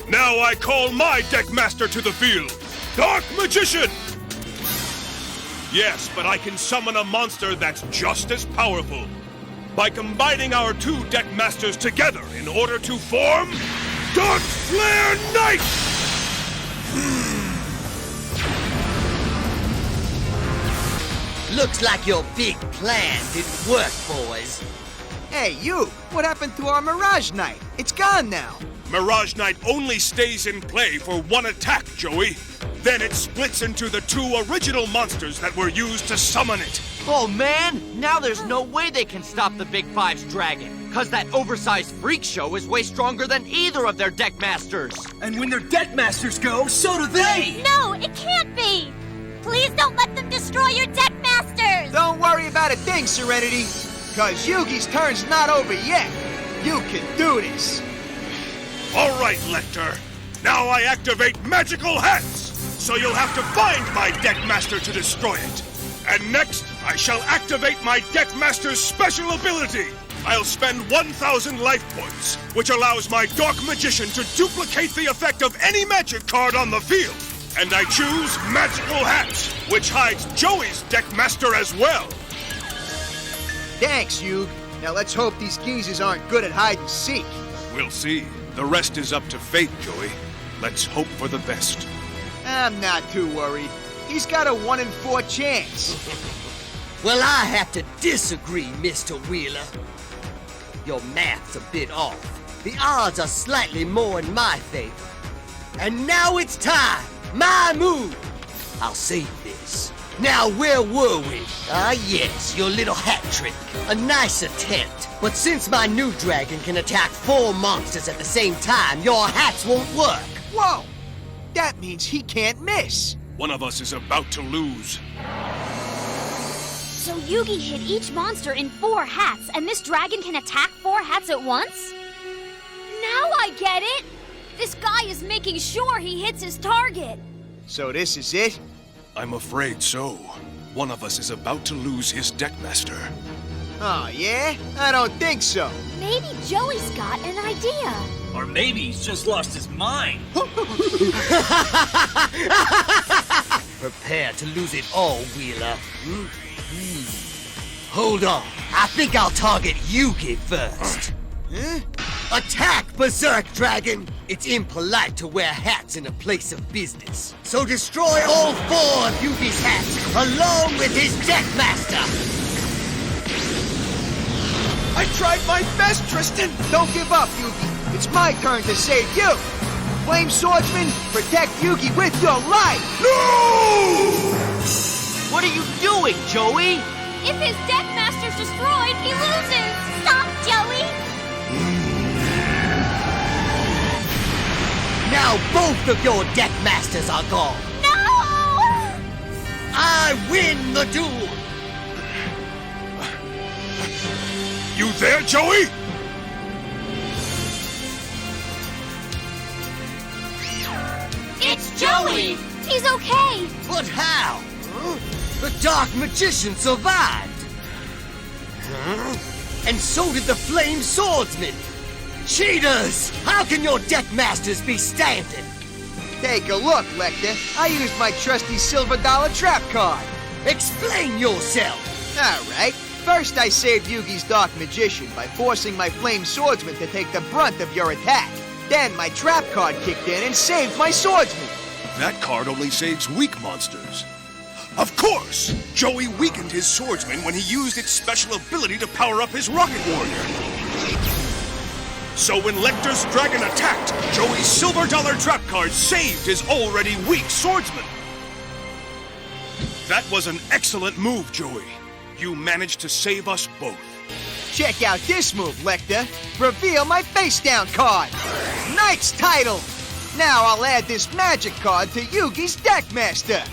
Now I call my deck master to the field, Dark Magician! Yes, but I can summon a monster that's just as powerful by combining our two deck masters together in order to form Dark Flare Knight! Looks like your big plan didn't work, boys. Hey, you! What happened to our Mirage Knight? It's gone now! Mirage Knight only stays in play for one attack, Joey. Then it splits into the two original monsters that were used to summon it. Oh man, now there's no way they can stop the Big Five's dragon. Cause that oversized freak show is way stronger than either of their deck masters. And when their deck masters go, so do they! No, it can't be! Please don't let them destroy your deck masters! Don't worry about a thing, Serenity. Cause Yugi's turn's not over yet. You can do this. All right, Lecter. Now I activate Magical Hats, so you'll have to find my deck master to destroy it. And next, I shall activate my deck master's special ability. I'll spend 1,000 life points, which allows my Dark Magician to duplicate the effect of any magic card on the field. And I choose Magical Hats, which hides Joey's deck master as well. Thanks, Yug. Now let's hope these geezers aren't good at hide and seek. We'll see. The rest is up to fate, Joey. Let's hope for the best. I'm not too worried. He's got a 1 in 4 chance. Well, I have to disagree, Mr. Wheeler. Your math's a bit off. The odds are slightly more in my favor. And now it's time! My move! I'll save this. Now, where were we? Ah, yes, your little hat trick. A nice attempt. But since my new dragon can attack 4 monsters at the same time, your hats won't work. Whoa! That means he can't miss. One of us is about to lose. So Yugi hit each monster in 4 hats, and this dragon can attack 4 hats at once? Now I get it! This guy is making sure he hits his target. So this is it? I'm afraid so. One of us is about to lose his deckmaster. Oh, yeah? I don't think so. Maybe Joey's got an idea. Or maybe he's just lost his mind. Prepare to lose it all, Wheeler. Hold on. I think I'll target Yugi first. Huh? Attack, Berserk Dragon! It's impolite to wear hats in a place of business. So destroy all 4 of Yugi's hats, along with his Deckmaster! I tried my best, Tristan! Don't give up, Yugi. It's my turn to save you! Flame Swordsman, protect Yugi with your life! No! What are you doing, Joey? If his Deckmaster's destroyed, he loses! Stop, Joey! Now both of your Deckmasters are gone! No! I win the duel! You there, Joey? It's Joey! He's okay! But how? Huh? The Dark Magician survived! Huh? And so did the Flame Swordsman! Cheaters! How can your Deckmasters be standing? Take a look, Lecter. I used my trusty silver dollar trap card. Explain yourself! Alright. First, I saved Yugi's Dark Magician by forcing my Flame Swordsman to take the brunt of your attack. Then my trap card kicked in and saved my swordsman. That card only saves weak monsters. Of course! Joey weakened his swordsman when he used its special ability to power up his rocket warrior. So when Lecter's dragon attacked, Joey's silver dollar trap card saved his already weak swordsman. That was an excellent move, Joey. You managed to save us both. Check out this move, Lecter. Reveal my face down card. Knight's title. Now I'll add this magic card to Yugi's Deckmaster.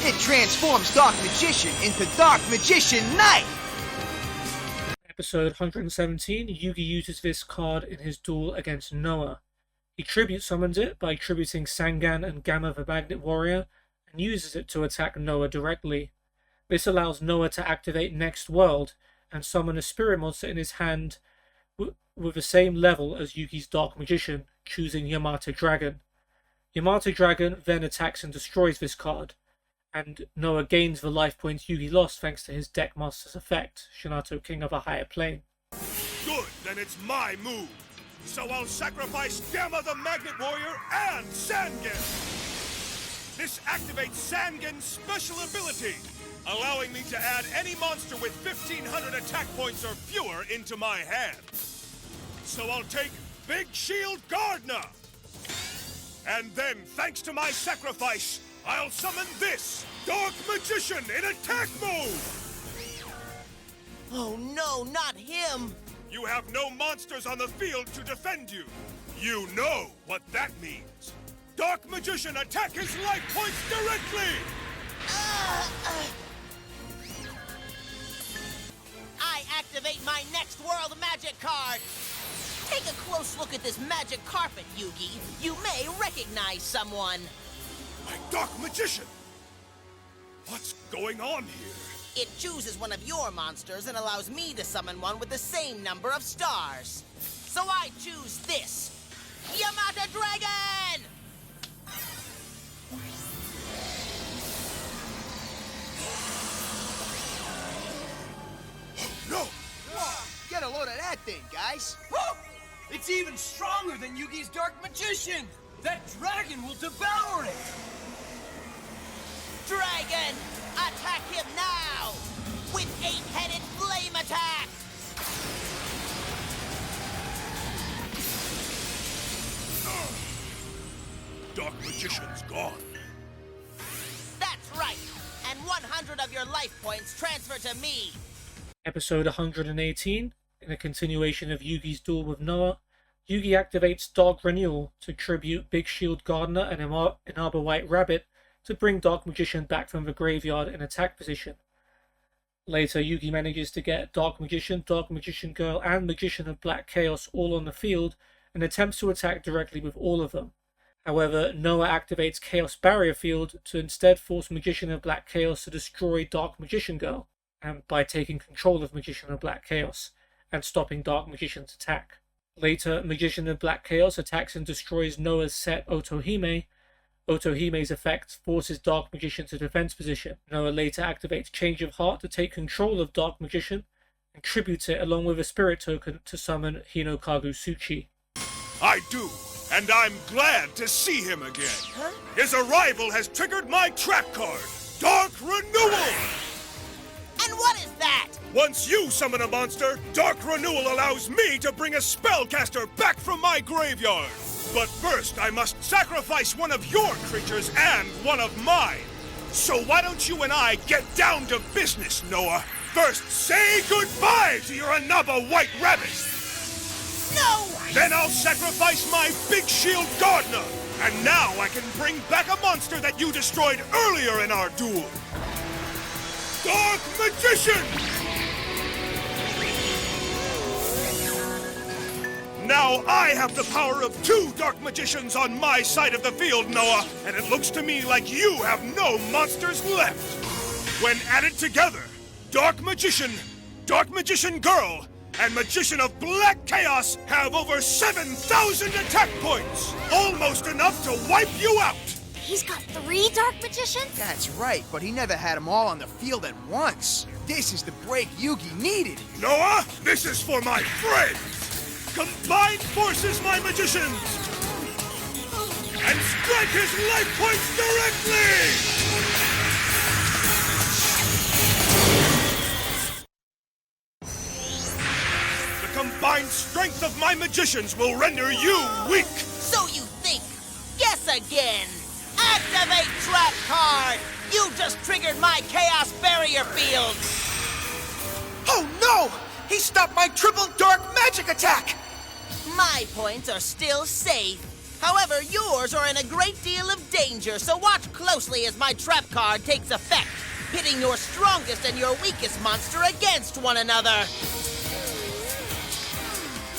It transforms Dark Magician into Dark Magician Knight. Episode 117, Yugi uses this card in his duel against Noah. He tribute summons it by tributing Sangan and Gamma the Magnet Warrior, and uses it to attack Noah directly. This allows Noah to activate Next World and summon a spirit monster in his hand with the same level as Yugi's Dark Magician, choosing Yamato Dragon. Yamato Dragon then attacks and destroys this card, and Noah gains the life points Yugi lost thanks to his Deckmaster's effect, Shinato King of a Higher Plane. Good, then it's my move. So I'll sacrifice Gamma the Magnet Warrior and Sangan! This activates Sangan's special ability, allowing me to add any monster with 1,500 attack points or fewer into my hand. So I'll take Big Shield Gardner! And then, thanks to my sacrifice, I'll summon this Dark Magician in attack mode! Oh no, not him! You have no monsters on the field to defend you. You know what that means. Dark Magician attack his life points directly! I activate my Next World magic card! Take a close look at this magic carpet, Yugi. You may recognize someone. My Dark Magician! What's going on here? It chooses one of your monsters and allows me to summon one with the same number of stars. So I choose this, Yamato Dragon! No! Get a load of that thing, guys. It's even stronger than Yugi's Dark Magician! That dragon will devour it! Dragon, attack him now! With 8-headed flame attack! Dark Magician's gone. That's right! And 100 of your life points transfer to me! Episode 118, in a continuation of Yugi's duel with Noah, Yugi activates Dark Renewal to tribute Big Shield Gardener and Inaba White Rabbit to bring Dark Magician back from the graveyard in attack position. Later, Yugi manages to get Dark Magician Girl, and Magician of Black Chaos all on the field and attempts to attack directly with all of them. However, Noah activates Chaos Barrier Field to instead force Magician of Black Chaos to destroy Dark Magician Girl, and by taking control of Magician of Black Chaos and stopping Dark Magician's attack. Later, Magician of Black Chaos attacks and destroys Noah's set Otohime. Otohime's effect forces Dark Magician to defense position. Noah later activates Change of Heart to take control of Dark Magician and tributes it along with a spirit token to summon Hinokagu Tsuchi. I do, and I'm glad to see him again. Huh? His arrival has triggered my trap card, Dark Renewal! And what is that? Once you summon a monster, Dark Renewal allows me to bring a spellcaster back from my graveyard. But first, I must sacrifice one of your creatures and one of mine. So why don't you and I get down to business, Noah? First, say goodbye to your Inaba White Rabbit. No! Then I'll sacrifice my Big Shield Gardener. And now I can bring back a monster that you destroyed earlier in our duel. Dark Magician! Now I have the power of 2 Dark Magicians on my side of the field, Noah, and it looks to me like you have no monsters left. When added together, Dark Magician Girl, and Magician of Black Chaos have over 7,000 attack points! Almost enough to wipe you out! He's got 3 Dark Magicians? That's right, but he never had them all on the field at once. This is the break Yugi needed. Noah, this is for my friends! Combine forces, my magicians! And strike his life points directly! The combined strength of my magicians will render you weak! So you think. Guess again! Activate Trap Card! You just triggered my Chaos Barrier Field! Oh no! He stopped my triple dark magic attack! My points are still safe. However, yours are in a great deal of danger, so watch closely as my trap card takes effect, pitting your strongest and your weakest monster against one another.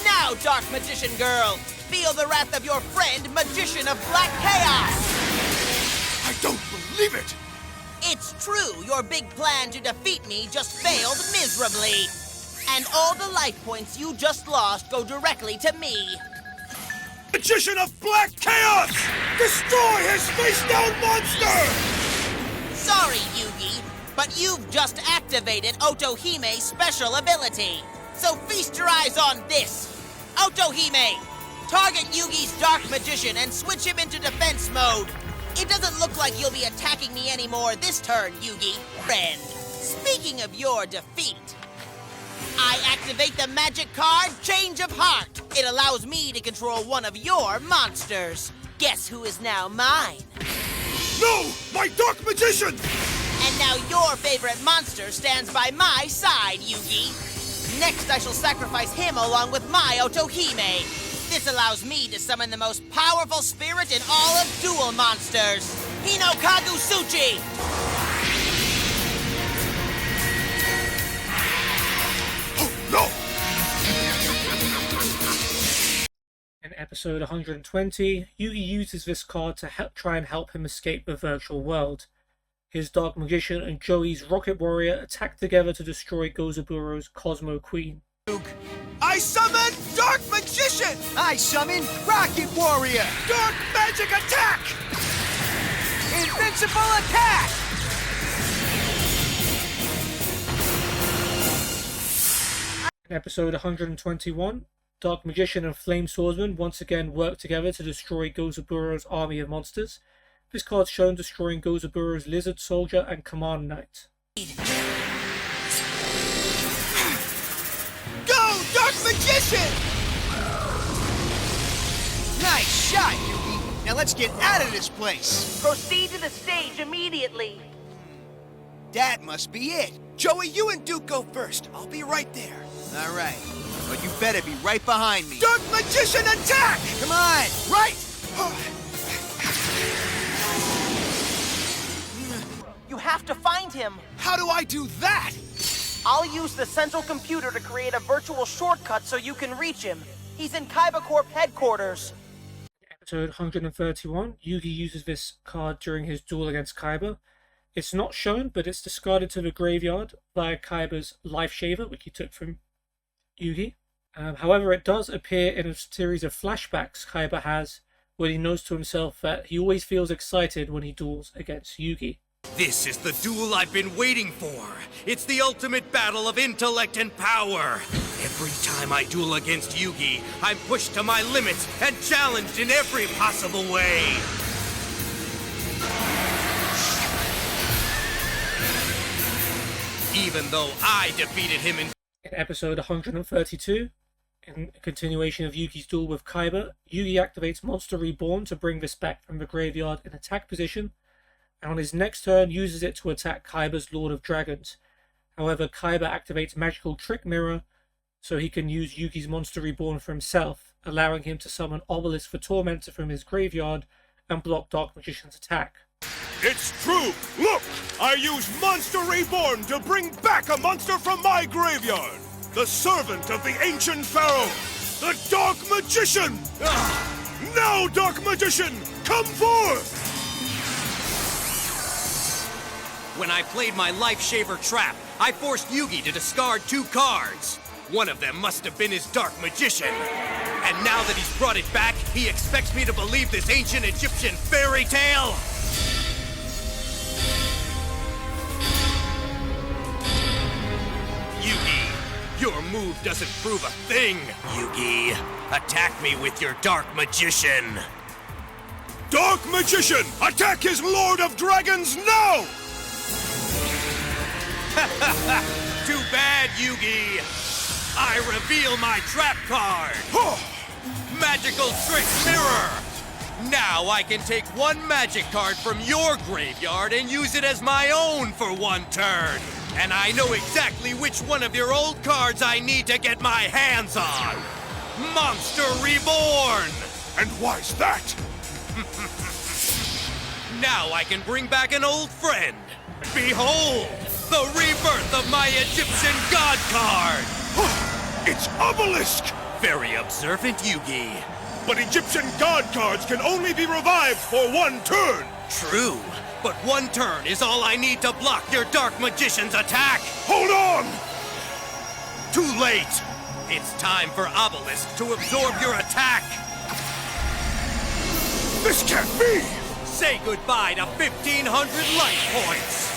Now, Dark Magician Girl, feel the wrath of your friend, Magician of Black Chaos! I don't believe it! It's true, your big plan to defeat me just failed miserably. And all the life points you just lost go directly to me. Magician of Black Chaos! Destroy his face-down monster! Sorry, Yugi, but you've just activated Otohime's special ability. So feast your eyes on this. Otohime, target Yugi's Dark Magician and switch him into defense mode. It doesn't look like you'll be attacking me anymore this turn, Yugi, friend. Speaking of your defeat, I activate the magic card, Change of Heart. It allows me to control one of your monsters. Guess who is now mine? No! My Dark Magician! And now your favorite monster stands by my side, Yugi. Next, I shall sacrifice him along with my Otohime. This allows me to summon the most powerful spirit in all of Duel monsters, Hinokagu Tsuchi! No! In episode 120, Yugi uses this card to try and help him escape the virtual world. His Dark Magician and Joey's Rocket Warrior attack together to destroy Gozaburo's Cosmo Queen. I summon Dark Magician! I summon Rocket Warrior! Dark Magic Attack! Invincible Attack! In episode 121, Dark Magician and Flame Swordsman once again work together to destroy Gozaburo's army of monsters. This card's shown destroying Gozaburo's Lizard Soldier and Command Knight. Go, Dark Magician! Nice shot, Yugi! Now let's get out of this place! Proceed to the stage immediately. That must be it. Joey, you and Duke go first. I'll be right there. All right. But You better be right behind me. Dark Magician attack! Come on! Right! You have to find him. How do I do that? I'll use the central computer to create a virtual shortcut so you can reach him. He's in Kaiba Corp headquarters. Episode 131, Yugi uses this card during his duel against Kaiba. It's not shown, but it's discarded to the graveyard via Kaiba's Life Shaver, which he took from Yugi. However, it does appear in a series of flashbacks Kaiba has, where he knows to himself that he always feels excited when he duels against Yugi. This is the duel I've been waiting for. It's the ultimate battle of intellect and power. Every time I duel against Yugi, I'm pushed to my limits and challenged in every possible way. Even though I defeated him in episode 132, in a continuation of Yugi's duel with Kaiba, Yugi activates Monster Reborn to bring this back from the graveyard in attack position, and on his next turn uses it to attack Kaiba's Lord of Dragons. However, Kaiba activates Magical Trick Mirror so he can use Yugi's Monster Reborn for himself, allowing him to summon Obelisk the Tormentor from his graveyard and block Dark Magician's attack. It's true! Look! I use Monster Reborn to bring back a monster from my graveyard! The servant of the ancient pharaoh! The Dark Magician! Now, Dark Magician, come forth! When I played my Life Shaver trap, I forced Yugi to discard 2 cards. One of them must have been his Dark Magician. And now that he's brought it back, he expects me to believe this ancient Egyptian fairy tale? Yugi, your move doesn't prove a thing. Yugi, attack me with your Dark Magician. Dark Magician, attack his Lord of Dragons now! Too bad, Yugi. I reveal my trap card. Magical Trick Mirror. Now I can take 1 magic card from your graveyard and use it as my own for 1 turn. And I know exactly which one of your old cards I need to get my hands on. Monster Reborn. And why's that? Now I can bring back an old friend. Behold, the rebirth of my Egyptian God card! It's Obelisk! Very observant, Yugi. But Egyptian God cards can only be revived for 1 turn! True, but 1 turn is all I need to block your Dark Magician's attack! Hold on! Too late! It's time for Obelisk to absorb your attack! This can't be! Say goodbye to 1,500 life points!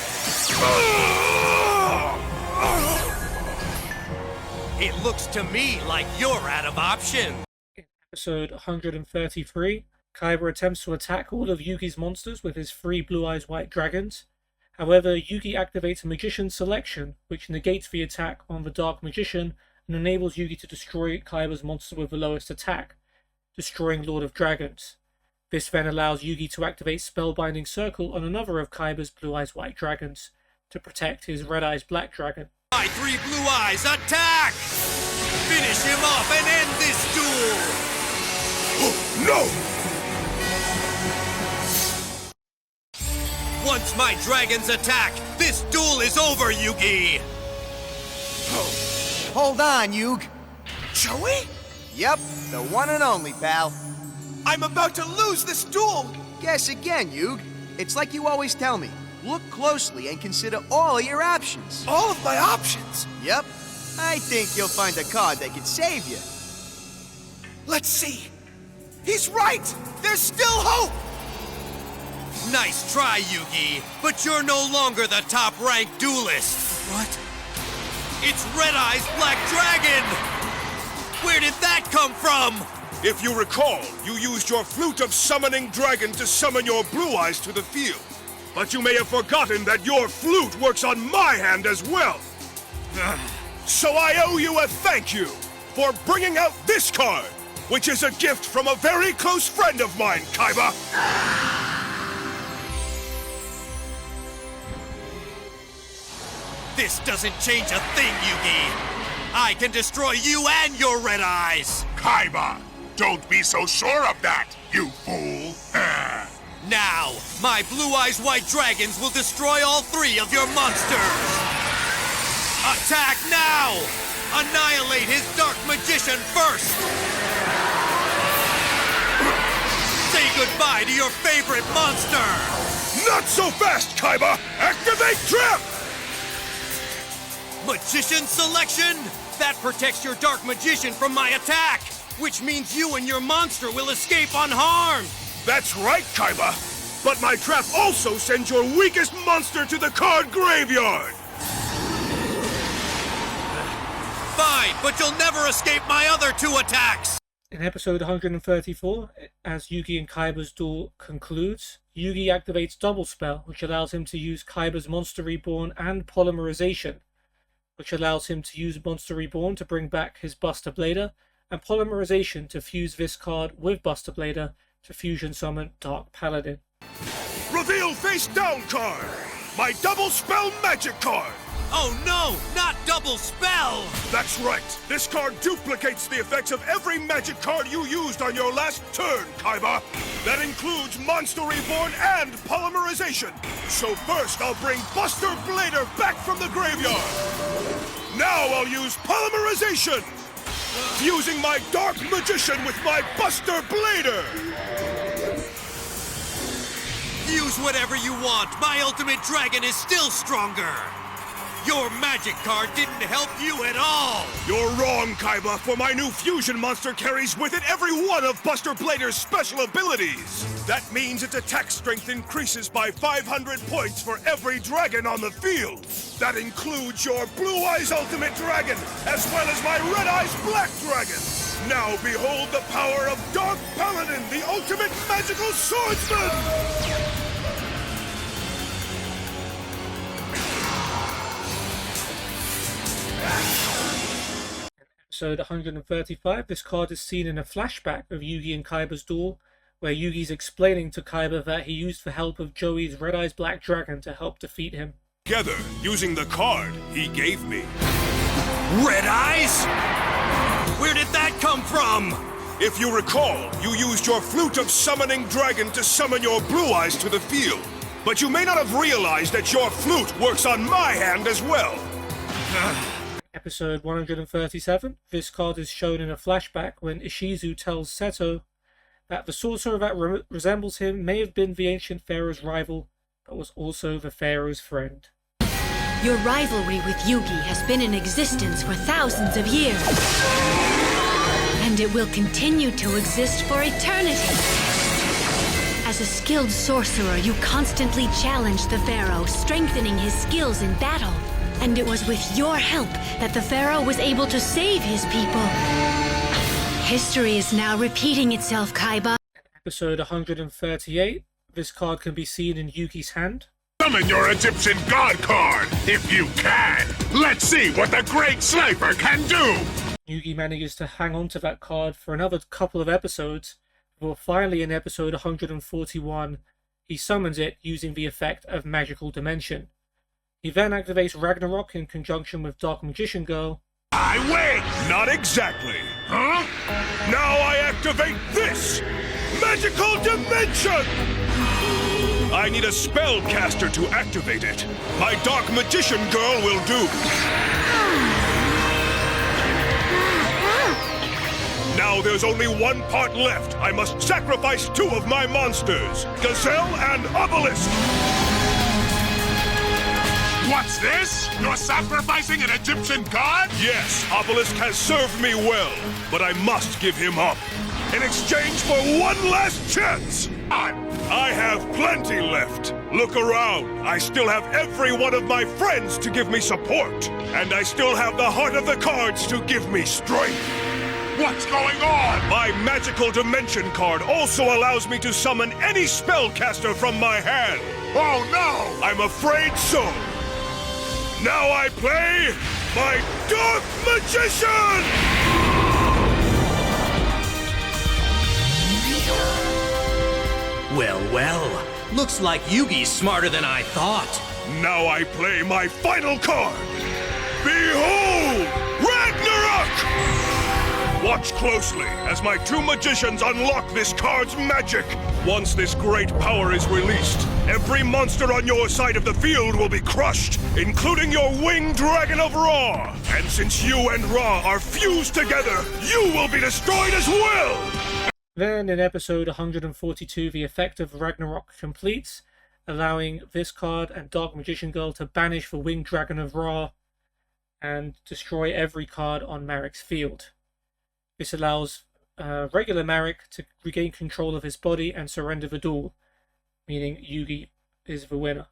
It looks to me like you're out of options. In episode 133, Kaiba attempts to attack all of Yugi's monsters with his 3 Blue Eyes White Dragons. However, Yugi activates a Magician Selection, which negates the attack on the Dark Magician and enables Yugi to destroy Kaiba's monster with the lowest attack, destroying Lord of Dragons. This then allows Yugi to activate Spellbinding Circle on another of Kaiba's Blue Eyes White Dragons to protect his Red Eyes Black Dragon. My 3 Blue Eyes, attack! Finish him off and end this duel! No! Once my dragons attack, this duel is over, Yugi! Hold on, Yug. Joey? Yep, the one and only, pal. I'm about to lose this duel! Guess again, Yug. It's like you always tell me. Look closely and consider all your options. All of my options? Yep. I think you'll find a card that could save you. Let's see. He's right! There's still hope! Nice try, Yugi, but you're no longer the top-ranked duelist. What? It's Red Eyes Black Dragon! Where did that come from? If you recall, you used your Flute of Summoning Dragon to summon your Blue Eyes to the field. But you may have forgotten that your flute works on my hand as well. So I owe you a thank you for bringing out this card, which is a gift from a very close friend of mine, Kaiba. This doesn't change a thing, Yugi. I can destroy you and your red eyes! Kaiba, don't be so sure of that, you fool! Now, my Blue Eyes White Dragons will destroy all 3 of your monsters! Attack now! Annihilate his Dark Magician first! Say goodbye to your favorite monster! Not so fast, Kaiba! Activate Trap! Magician selection? That protects your Dark Magician from my attack! Which means you and your monster will escape unharmed! That's right, Kaiba! But my trap also sends your weakest monster to the card graveyard! Fine, but you'll never escape my other 2 attacks! In episode 134, as Yugi and Kaiba's duel concludes, Yugi activates Double Spell, which allows him to use Kaiba's Monster Reborn and Polymerization, which allows him to use Monster Reborn to bring back his Buster Blader, and Polymerization to fuse this card with Buster Blader to fusion summon Dark Paladin. Reveal face down card! My Double Spell Magic card! Oh no, not Double Spell! That's right. This card duplicates the effects of every magic card you used on your last turn, Kaiba. That includes Monster Reborn and Polymerization. So first I'll bring Buster Blader back from the graveyard. Now I'll use Polymerization, fusing my Dark Magician with my Buster Blader. Use whatever you want. My Ultimate Dragon is still stronger. Your magic card didn't help you at all! You're wrong, Kaiba, for my new fusion monster carries with it every one of Buster Blader's special abilities! That means its attack strength increases by 500 points for every dragon on the field! That includes your Blue Eyes Ultimate Dragon, as well as my Red Eyes Black Dragon! Now behold the power of Dark Paladin, the ultimate magical swordsman! Episode 135, this card is seen in a flashback of Yugi and Kaiba's duel, where Yugi's explaining to Kaiba that he used the help of Joey's Red Eyes Black Dragon to help defeat him. Together, using the card he gave me. Red Eyes? Where did that come from? If you recall, you used your Flute of Summoning Dragon to summon your Blue Eyes to the field. But you may not have realized that your flute works on my hand as well. Episode 137, this card is shown in a flashback when Ishizu tells Seto that the sorcerer that resembles him may have been the ancient pharaoh's rival, but was also the pharaoh's friend. Your rivalry with Yugi has been in existence for thousands of years. And it will continue to exist for eternity. As a skilled sorcerer, you constantly challenged the pharaoh, strengthening his skills in battle. And it was with your help that the pharaoh was able to save his people. History is now repeating itself, Kaiba. Episode 138, this card can be seen in Yugi's hand. Summon your Egyptian god card, if you can! Let's see what the Great Sniper can do! Yugi manages to hang on to that card for another couple of episodes, before finally in episode 141, he summons it using the effect of Magical Dimension. He then activates Ragnarok in conjunction with Dark Magician Girl. I win! Not exactly. Huh? Now I activate this! Magical Dimension! I need a spellcaster to activate it. My Dark Magician Girl will do. Now there's only one part left. I must sacrifice 2 of my monsters, Gazelle and Obelisk. What's this? You're sacrificing an Egyptian god? Yes, Obelisk has served me well, but I must give him up. In exchange for one last chance! I have plenty left. Look around. I still have every one of my friends to give me support. And I still have the Heart of the Cards to give me strength. What's going on? My Magical Dimension card also allows me to summon any spellcaster from my hand. Oh no! I'm afraid so. Now I play my Dark Magician! Well, well. Looks like Yugi's smarter than I thought. Now I play my final card. Behold, Ragnarok! Watch closely as my two magicians unlock this card's magic. Once this great power is released, every monster on your side of the field will be crushed, including your winged dragon of Ra. And since you and Ra are fused together, you will be destroyed as well! Then in episode 142, the effect of Ragnarok completes, allowing this card and Dark Magician Girl to banish the winged dragon of Ra and destroy every card on Marik's field. This allows regular Marik to regain control of his body and surrender the duel, meaning Yugi is the winner.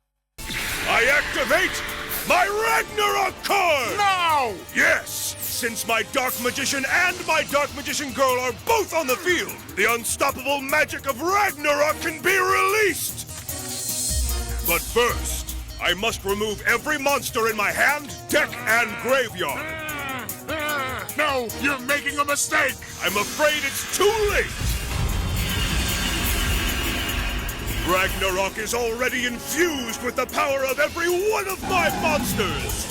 I activate my Ragnarok card! No! Yes! Since my Dark Magician and my Dark Magician Girl are both on the field, the unstoppable magic of Ragnarok can be released! But first, I must remove every monster in my hand, deck, and graveyard. No, you're making a mistake! I'm afraid it's too late! Ragnarok is already infused with the power of every one of my monsters!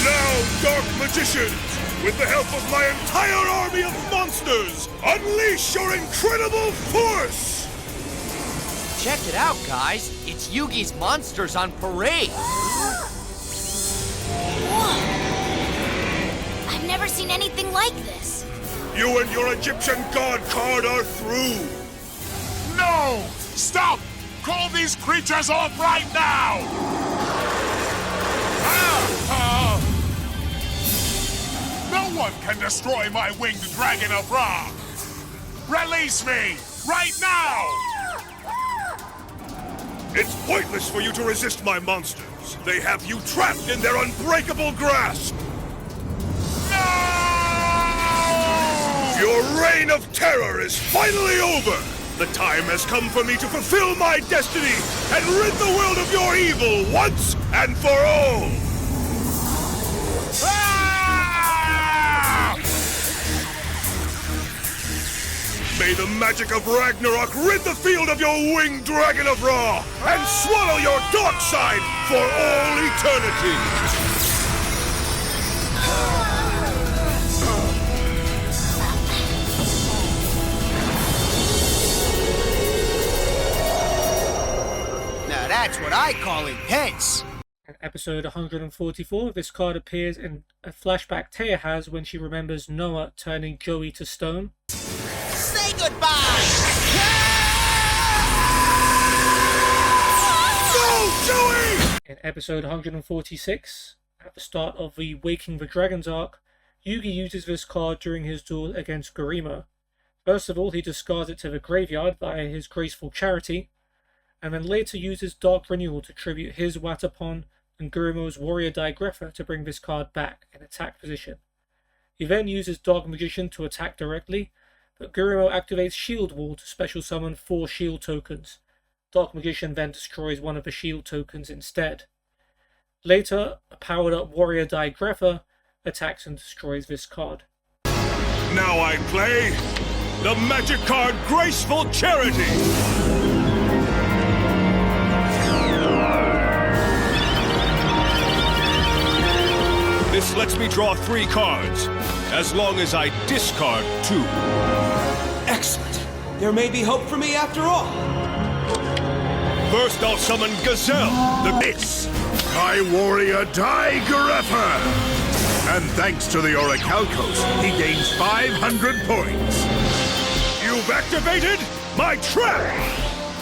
Now, Dark Magicians, with the help of my entire army of monsters, unleash your incredible force! Check it out, guys. It's Yugi's monsters on parade. I've never seen anything like this. You and your Egyptian god card are through. No! Stop! Call these creatures off right now! No one can destroy my winged dragon of Ra! Release me! Right now! It's pointless for you to resist my monsters. They have you trapped in their unbreakable grasp. No! Your reign of terror is finally over. The time has come for me to fulfill my destiny and rid the world of your evil once and for all. May the magic of Ragnarok rid the field of your winged dragon of Ra and swallow your dark side for all eternity! Now that's what I call intense. In episode 144, this card appears in a flashback Taya has when she remembers Noah turning Joey to stone. Say goodbye! No, Joey! In episode 146, at the start of the Waking the Dragons arc, Yugi uses this card during his duel against Garima. First of all, he discards it to the graveyard via his Graceful Charity, and then later uses Dark Renewal to tribute his Watapon and Gurima's Warrior Digrapher to bring this card back in attack position. He then uses Dark Magician to attack directly, but Gurimo activates Shield Wall to special summon 4 shield tokens. Dark Magician then destroys one of the shield tokens instead. Later, a powered up Warrior Digrapher attacks and destroys this card. Now I play the magic card Graceful Charity! This lets me draw 3 cards, as long as I discard 2. Excellent. There may be hope for me after all. First, I'll summon Gazelle, the It's Sky Warrior Digrapher! And thanks to the Orichalcos, he gains 500 points. You've activated my trap!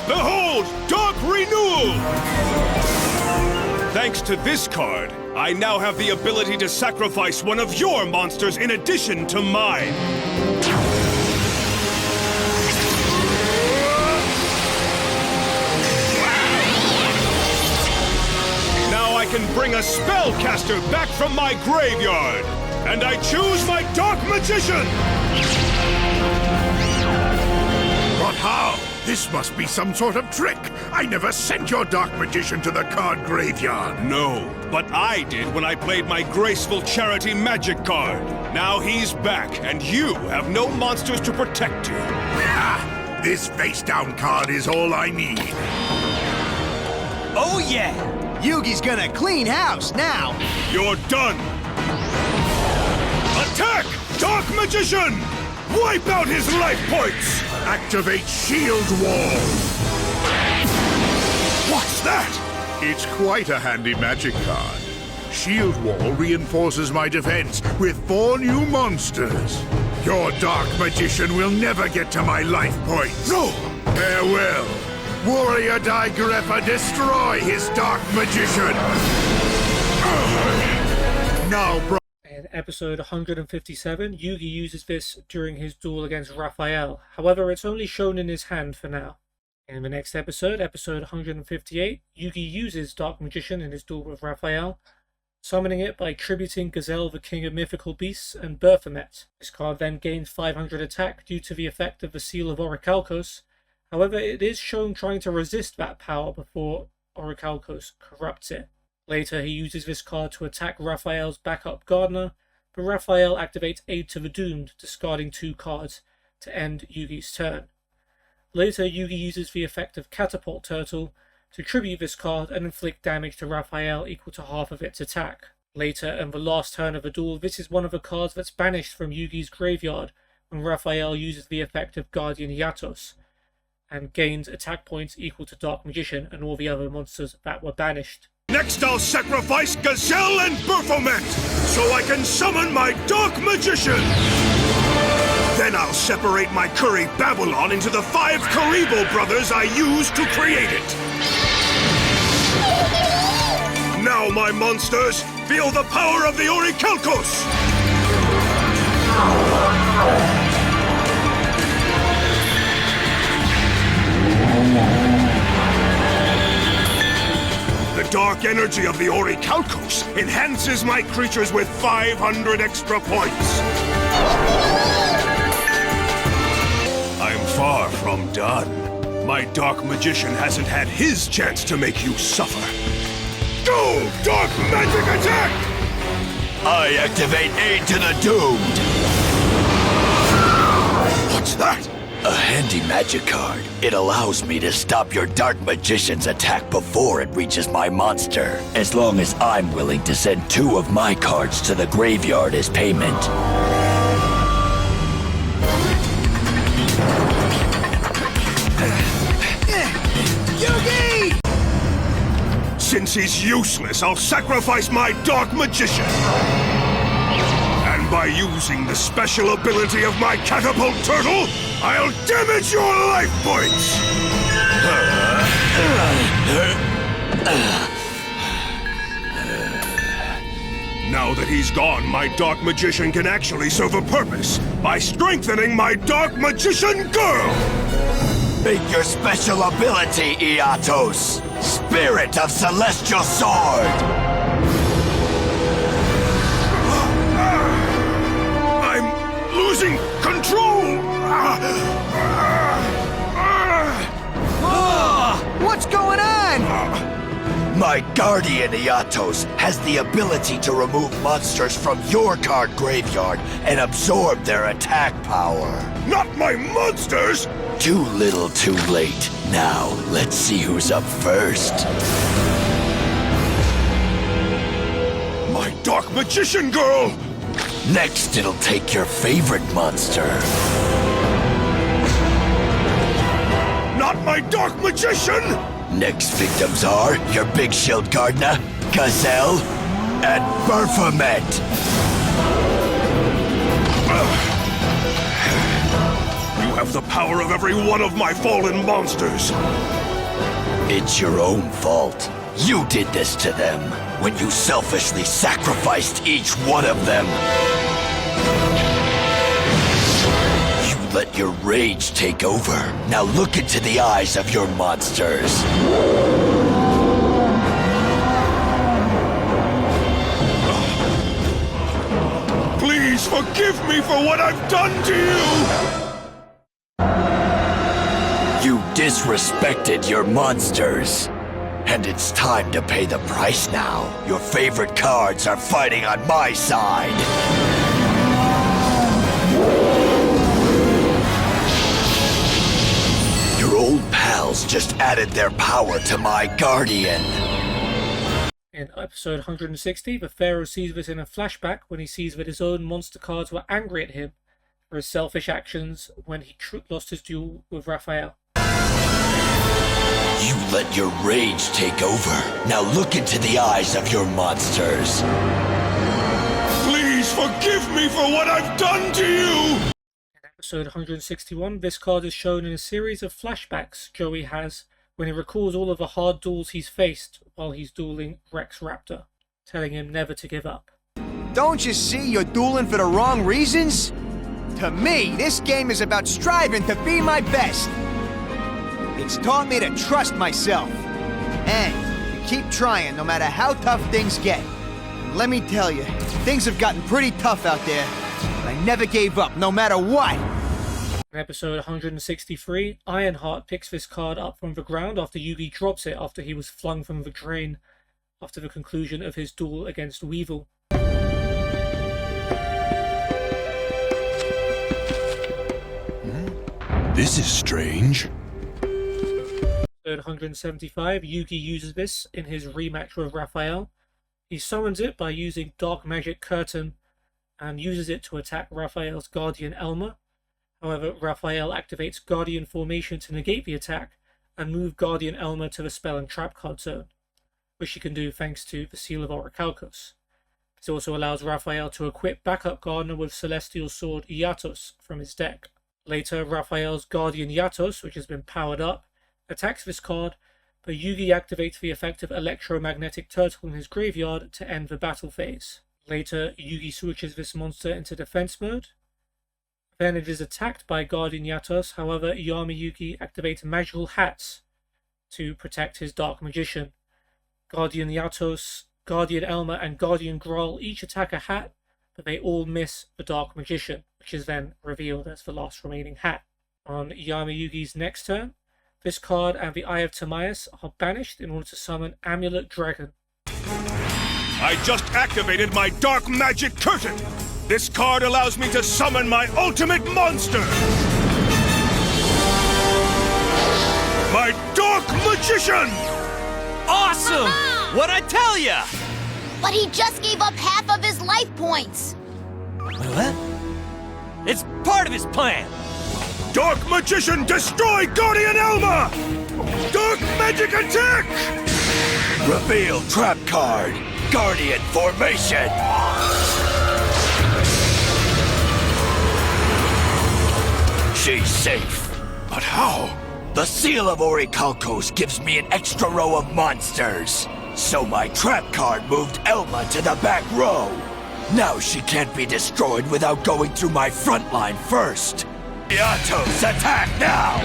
Behold, Dark Renewal! Thanks to this card, I now have the ability to sacrifice one of your monsters in addition to mine. Now I can bring a spellcaster back from my graveyard, and I choose my Dark Magician! But how? This must be some sort of trick. I never sent your Dark Magician to the card graveyard. No, but I did when I played my Graceful Charity magic card. Now he's back, and you have no monsters to protect you. Ah, this face-down card is all I need. Oh yeah! Yugi's gonna clean house now! You're done! Attack! Dark Magician! Wipe out his life points! Activate Shield Wall! What's that? It's quite a handy magic card. Shield Wall reinforces my defense with 4 new monsters. Your Dark Magician will never get to my life points. No! Farewell. Warrior Digreffer, destroy his Dark Magician! Now, bro. In episode 157, Yugi uses this during his duel against Raphael. However, it's only shown in his hand for now. In the next episode, episode 158, Yugi uses Dark Magician in his duel with Raphael, summoning it by tributing Gazelle, the king of mythical beasts, and Baphomet. This card then gains 500 attack due to the effect of the Seal of Orichalcos. However, it is shown trying to resist that power before Orichalcos corrupts it. Later, he uses this card to attack Raphael's backup Gardener, but Raphael activates Aid to the Doomed, discarding 2 cards to end Yugi's turn. Later, Yugi uses the effect of Catapult Turtle to tribute this card and inflict damage to Raphael equal to half of its attack. Later, in the last turn of the duel, this is one of the cards that's banished from Yugi's graveyard when Raphael uses the effect of Guardian Yatos, and gains attack points equal to Dark Magician and all the other monsters that were banished. Next I'll sacrifice Gazelle and Baphomet, so I can summon my Dark Magician! Then I'll separate my curry Babylon into the 5 Karibo brothers I used to create it! Now, my monsters, feel the power of the Orichalcos! The dark energy of the Orichalcos enhances my creatures with 500 extra points. I'm far from done. My Dark Magician hasn't had his chance to make you suffer. Go, Dark Magic Attack! I activate Aid to the Doomed! What's that? A handy magic card. It allows me to stop your Dark Magician's attack before it reaches my monster, as long as I'm willing to send 2 of my cards to the graveyard as payment. Yugi! Since he's useless, I'll sacrifice my Dark Magician. And by using the special ability of my Catapult Turtle, I'll damage your life points! Now that he's gone, my Dark Magician can actually serve a purpose by strengthening my Dark Magician Girl! Make your special ability, Iatos! Spirit of Celestial Sword! I'm losing control! What's going on? My Guardian Iatos has the ability to remove monsters from your card graveyard and absorb their attack power. Not my monsters! Too little, too late. Now, let's see who's up first. My Dark Magician Girl! Next, it'll take your favorite monster. Not my Dark Magician! Next victims are your Big Shield Gardener, Gazelle, and Baphomet. You have the power of every one of my fallen monsters. It's your own fault. You did this to them when you selfishly sacrificed each one of them. You let your rage take over. Now look into the eyes of your monsters. Please forgive me for what I've done to you! You disrespected your monsters. And it's time to pay the price now. Your favorite cards are fighting on my side. Your old pal Duels just added their power to my Guardian. In episode 160, the Pharaoh sees this in a flashback when he sees that his own monster cards were angry at him for his selfish actions when he lost his duel with Raphael. You let your rage take over. Now look into the eyes of your monsters. Please forgive me for what I've done to you! In episode 161, this card is shown in a series of flashbacks Joey has when he recalls all of the hard duels he's faced while he's dueling Rex Raptor, telling him never to give up. Don't you see you're dueling for the wrong reasons? To me, this game is about striving to be my best. It's taught me to trust myself. And to keep trying no matter how tough things get. And let me tell you, things have gotten pretty tough out there. But I never gave up, no matter what. In episode 163, Ironheart picks this card up from the ground after Yugi drops it after he was flung from the drain after the conclusion of his duel against Weevil. This is strange. Episode 175, Yugi uses this in his rematch with Raphael. He summons it by using Dark Magic Curtain and uses it to attack Raphael's Guardian Elmer. However, Raphael activates Guardian Formation to negate the attack and move Guardian Elmer to the Spell and Trap card zone, which he can do thanks to the Seal of Orichalcos. This also allows Raphael to equip backup Gardener with Celestial Sword Iatos from his deck. Later, Raphael's Guardian Iatos, which has been powered up, attacks this card, but Yugi activates the effect of Electromagnetic Turtle in his graveyard to end the battle phase. Later, Yugi switches this monster into defense mode. Then it is attacked by Guardian Iatos, however, Yami Yugi activates Magical Hats to protect his Dark Magician. Guardian Iatos, Guardian Elmer, and Guardian Groll each attack a hat, but they all miss the Dark Magician, which is then revealed as the last remaining hat. On Yami Yugi's next turn, this card and the Eye of Timaeus are banished in order to summon Amulet Dragon. I just activated my Dark Magic Curtain! This card allows me to summon my ultimate monster! My Dark Magician! Awesome! What'd I tell ya? But he just gave up half of his life points. What? It's part of his plan. Dark Magician, destroy Guardian Elma! Dark Magic Attack! Reveal Trap Card, Guardian Formation! She's safe. But how? The Seal of Orichalcos gives me an extra row of monsters. So my trap card moved Elma to the back row. Now she can't be destroyed without going through my front line first. Iatos, attack now!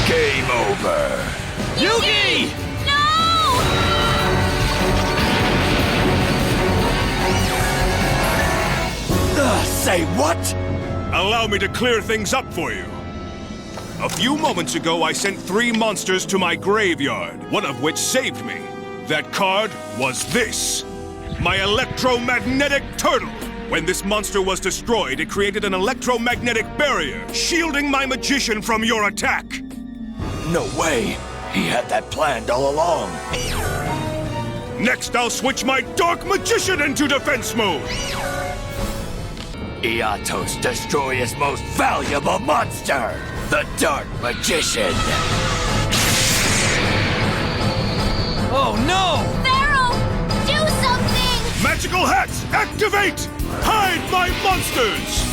Game over. Yugi! Say what? Allow me to clear things up for you. A few moments ago, I sent 3 monsters to my graveyard, one of which saved me. That card was this. My Electromagnetic Turtle. When this monster was destroyed, it created an electromagnetic barrier, shielding my magician from your attack. No way. He had that planned all along. Next, I'll switch my Dark Magician into defense mode. Iatos, destroy his most valuable monster, the Dark Magician. Oh no! Pharaoh, do something! Magical hats, activate! Hide my monsters!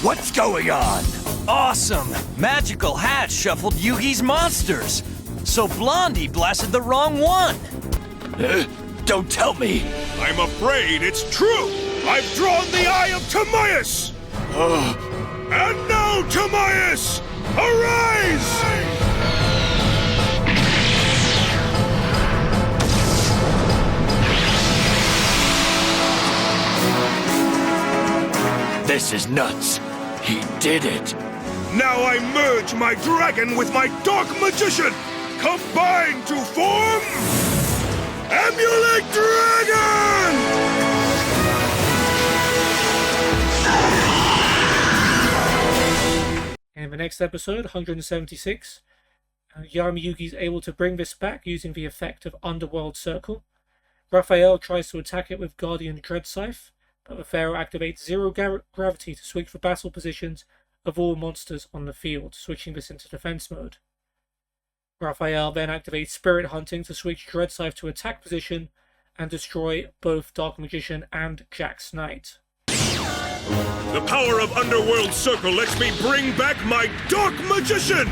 What's going on? Awesome! Magical Hat shuffled Yugi's monsters. So Blondie blasted the wrong one. Don't tell me. I'm afraid it's true. I've drawn the Eye of Timaeus. And now, Timaeus, arise! This is nuts. He did it. Now I merge my dragon with my Dark Magician, combine to form Amulet Dragon! In the next episode, 176, Yami Yugi is able to bring this back using the effect of Underworld Circle. Raphael tries to attack it with Guardian Dread Scythe, but the Pharaoh activates Zero Gravity to switch the battle positions of all monsters on the field, switching this into defense mode. Raphael then activates Spirit Hunting to switch Dread Scythe to attack position and destroy both Dark Magician and Jack's Knight. The power of Underworld Circle lets me bring back my Dark Magician!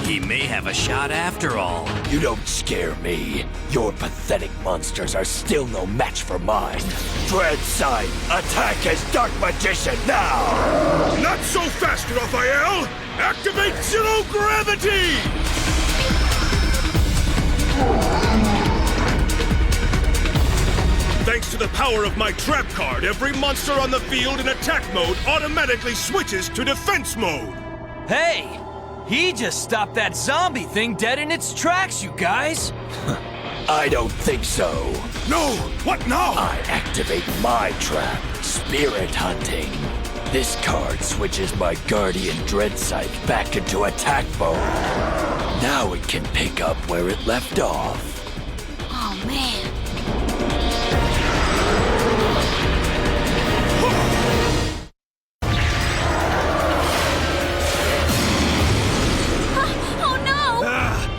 He may have a shot after all. You don't scare me. Your pathetic monsters are still no match for mine. Dread Scythe, attack as Dark Magician now! Not so fast, Raphael! Activate Zero Gravity! Thanks to the power of my trap card, every monster on the field in attack mode automatically switches to defense mode. Hey! He just stopped that zombie thing dead in its tracks, you guys! I don't think so. No! What now? I activate my trap, Spirit Hunting. This card switches my Guardian Dread Scythe back into attack mode. Now it can pick up where it left off. Oh, man.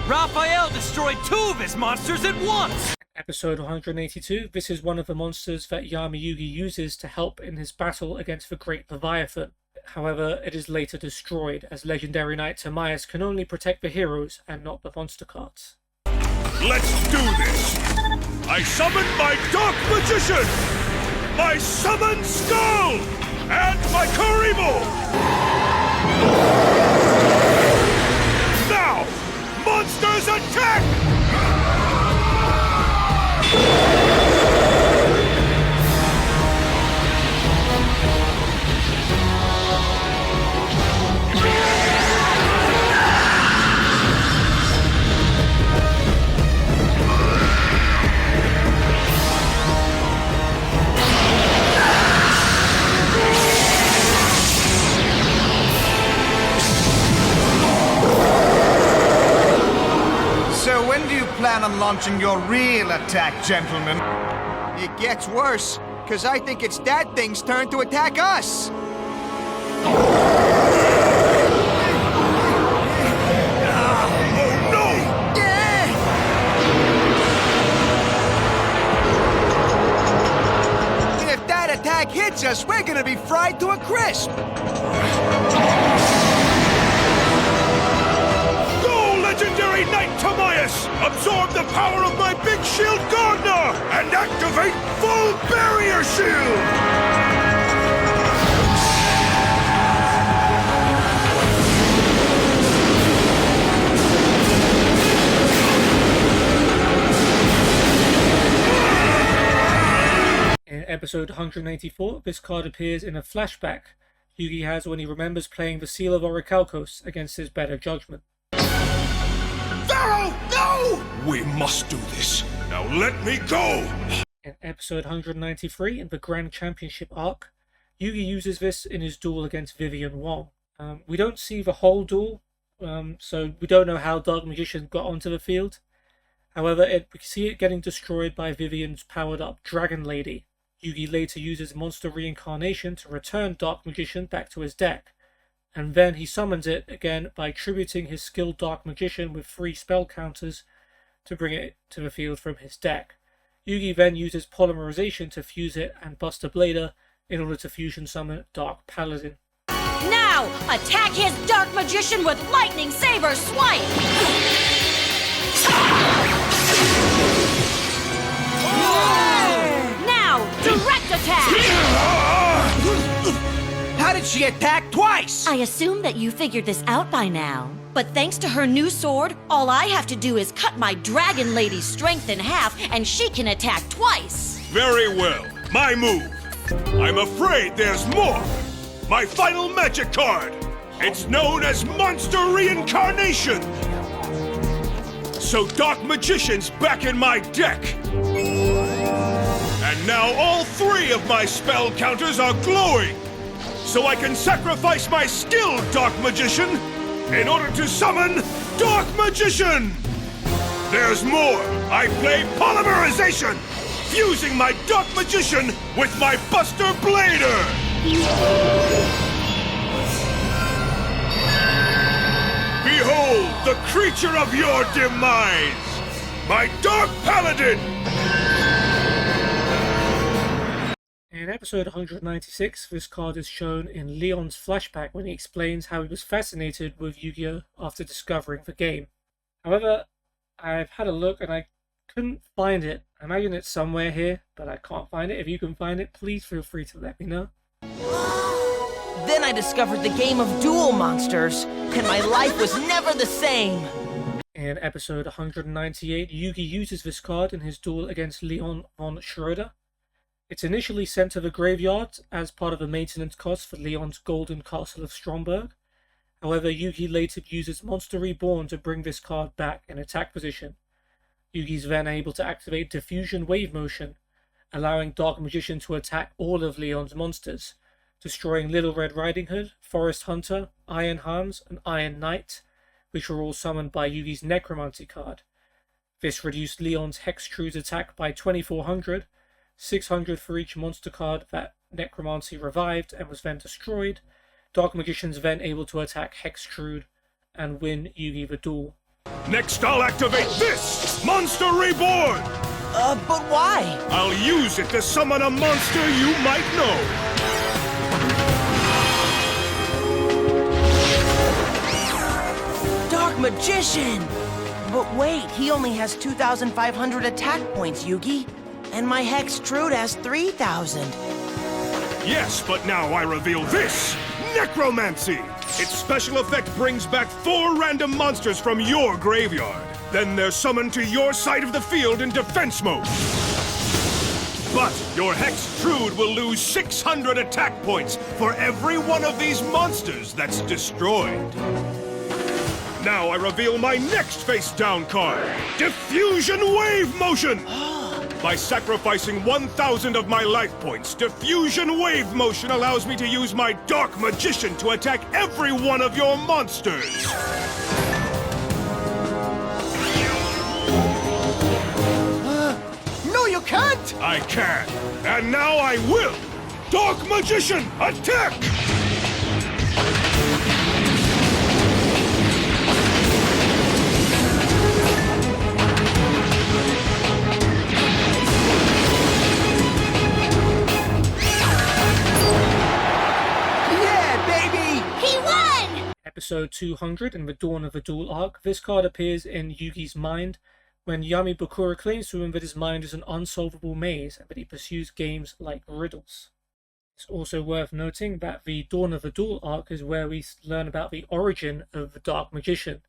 Raphael destroyed 2 of his monsters at once! Episode 182, this is one of the monsters that Yami Yugi uses to help in his battle against the Great Leviathan. However, it is later destroyed, as legendary knight Timaeus can only protect the heroes and not the monster cards. Let's do this! I summon my Dark Magician! My Summon Skull! And my Karibo! Now! Monsters attack! So when do you plan on launching your real attack, gentlemen? It gets worse, because I think it's that thing's turn to attack us! And if that attack hits us, we're gonna be fried to a crisp! Legendary Knight Timaeus! Absorb the power of my Big Shield Gardener! And activate Full Barrier Shield! In episode 184, this card appears in a flashback Yugi has when he remembers playing the Seal of Orichalcos against his better judgment. Pharaoh, no! We must do this. Now let me go! In episode 193, in the Grand Championship arc, Yugi uses this in his duel against Vivian Wong. We don't see the whole duel, so we don't know how Dark Magician got onto the field. However, we see it getting destroyed by Vivian's powered-up Dragon Lady. Yugi later uses Monster Reincarnation to return Dark Magician back to his deck, and then he summons it again by tributing his skilled Dark Magician with 3 spell counters to bring it to the field from his deck. Yugi then uses Polymerization to fuse it and Buster Blader in order to fusion summon Dark Paladin. Now, attack his Dark Magician with Lightning Saber Swipe! Now, direct attack! How did she attack twice? I assume that you figured this out by now. But thanks to her new sword, all I have to do is cut my Dragon Lady's strength in half, and she can attack twice. Very well. My move. I'm afraid there's more. My final magic card. It's known as Monster Reincarnation. So Dark Magician's back in my deck. And now all 3 of my spell counters are glowing. so I can sacrifice my skill, Dark Magician, in order to summon Dark Magician! There's more! I play Polymerization, fusing my Dark Magician with my Buster Blader! Behold the creature of your demise! My Dark Paladin! In episode 196, this card is shown in Leon's flashback when he explains how he was fascinated with Yu-Gi-Oh! After discovering the game. However, I've had a look and I couldn't find it. I imagine it's somewhere here, but I can't find it. If you can find it, please feel free to let me know. Then I discovered the game of Duel Monsters, and my life was never the same. In episode 198, Yugi uses this card in his duel against Leon von Schroeder. It's initially sent to the graveyard as part of a maintenance cost for Leon's Golden Castle of Stromberg. However, Yugi later uses Monster Reborn to bring this card back in attack position. Yugi's then able to activate Diffusion Wave Motion, allowing Dark Magician to attack all of Leon's monsters, destroying Little Red Riding Hood, Forest Hunter, Iron Hans, and Iron Knight, which were all summoned by Yugi's Necromancy card. This reduced Leon's Hextrude's attack by 2400, 600 for each monster card that Necromancy revived and was then destroyed. Dark Magician's then able to attack Hextrude and win Yugi the duel. Next I'll activate this! Monster Reborn! But why? I'll use it to summon a monster you might know! Dark Magician! But wait, he only has 2,500 attack points, Yugi. And my Hextrude has 3,000. Yes, but now I reveal this! Necromancy! Its special effect brings back 4 random monsters from your graveyard. Then they're summoned to your side of the field in defense mode. But your Hextrude will lose 600 attack points for every one of these monsters that's destroyed. Now I reveal my next face-down card, Diffusion Wave Motion! By sacrificing 1,000 of my life points, Diffusion Wave Motion allows me to use my Dark Magician to attack every one of your monsters! No, you can't! I can, and now I will! Dark Magician, attack! Episode 200 in the Dawn of the Duel arc, this card appears in Yugi's mind when Yami Bakura claims to him that his mind is an unsolvable maze and that he pursues games like riddles. It's also worth noting that the Dawn of the Duel arc is where we learn about the origin of the Dark Magician,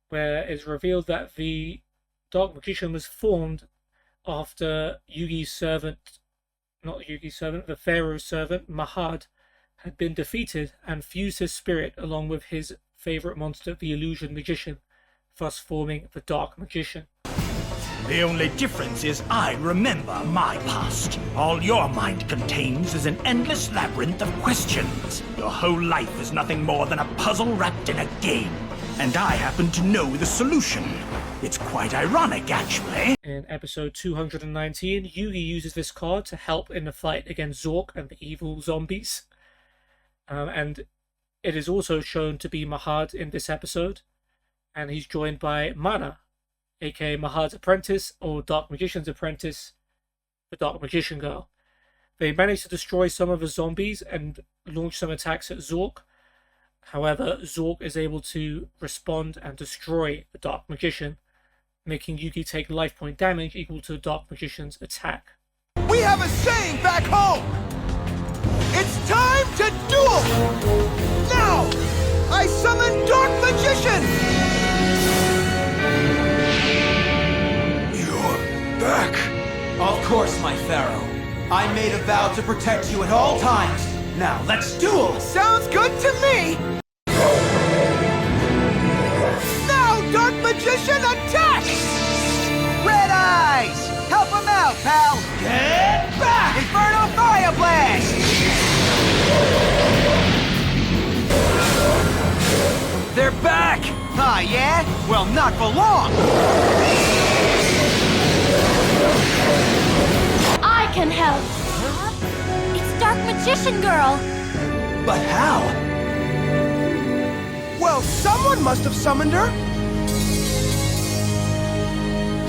where it's revealed that the Dark Magician was formed after the Pharaoh's servant, Mahad, had been defeated and fused his spirit along with his favorite monster, the Illusion Magician, thus forming the Dark Magician. The only difference is I remember my past. All your mind contains is an endless labyrinth of questions. Your whole life is nothing more than a puzzle wrapped in a game. And I happen to know the solution. It's quite ironic, actually. In episode 219, Yugi uses this card to help in the fight against Zork and the evil zombies. And it is also shown to be Mahad in this episode, and he's joined by Mana, aka Mahad's apprentice or Dark Magician's apprentice, the Dark Magician Girl. They manage to destroy some of the zombies and launch some attacks at Zork. However, Zork is able to respond and destroy the Dark Magician, making Yugi take life point damage equal to the Dark Magician's attack. We have a saying back home! It's time to duel! Now, I summon Dark Magician! You're back! Of course, my Pharaoh. I made a vow to protect you at all times. Now, let's duel! Sounds good to me! Now, Dark Magician, attack! Red Eyes! Help him out, pal! Get back! Inferno Fire Blast! They're back! Ah, yeah? Well, not for long! I can help! It's Dark Magician Girl! But how? Well, someone must have summoned her!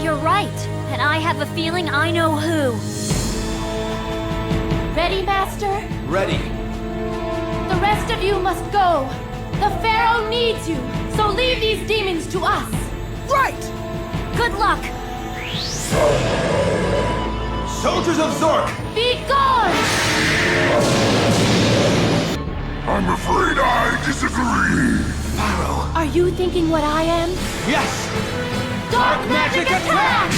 You're right, and I have a feeling I know who. Ready, Master? Ready. The rest of you must go. The Pharaoh needs you, so leave these demons to us. Right! Good luck! Soldiers of Zork! Be gone! I'm afraid I disagree. Pharaoh. Are you thinking what I am? Yes! Dark Magic Attack!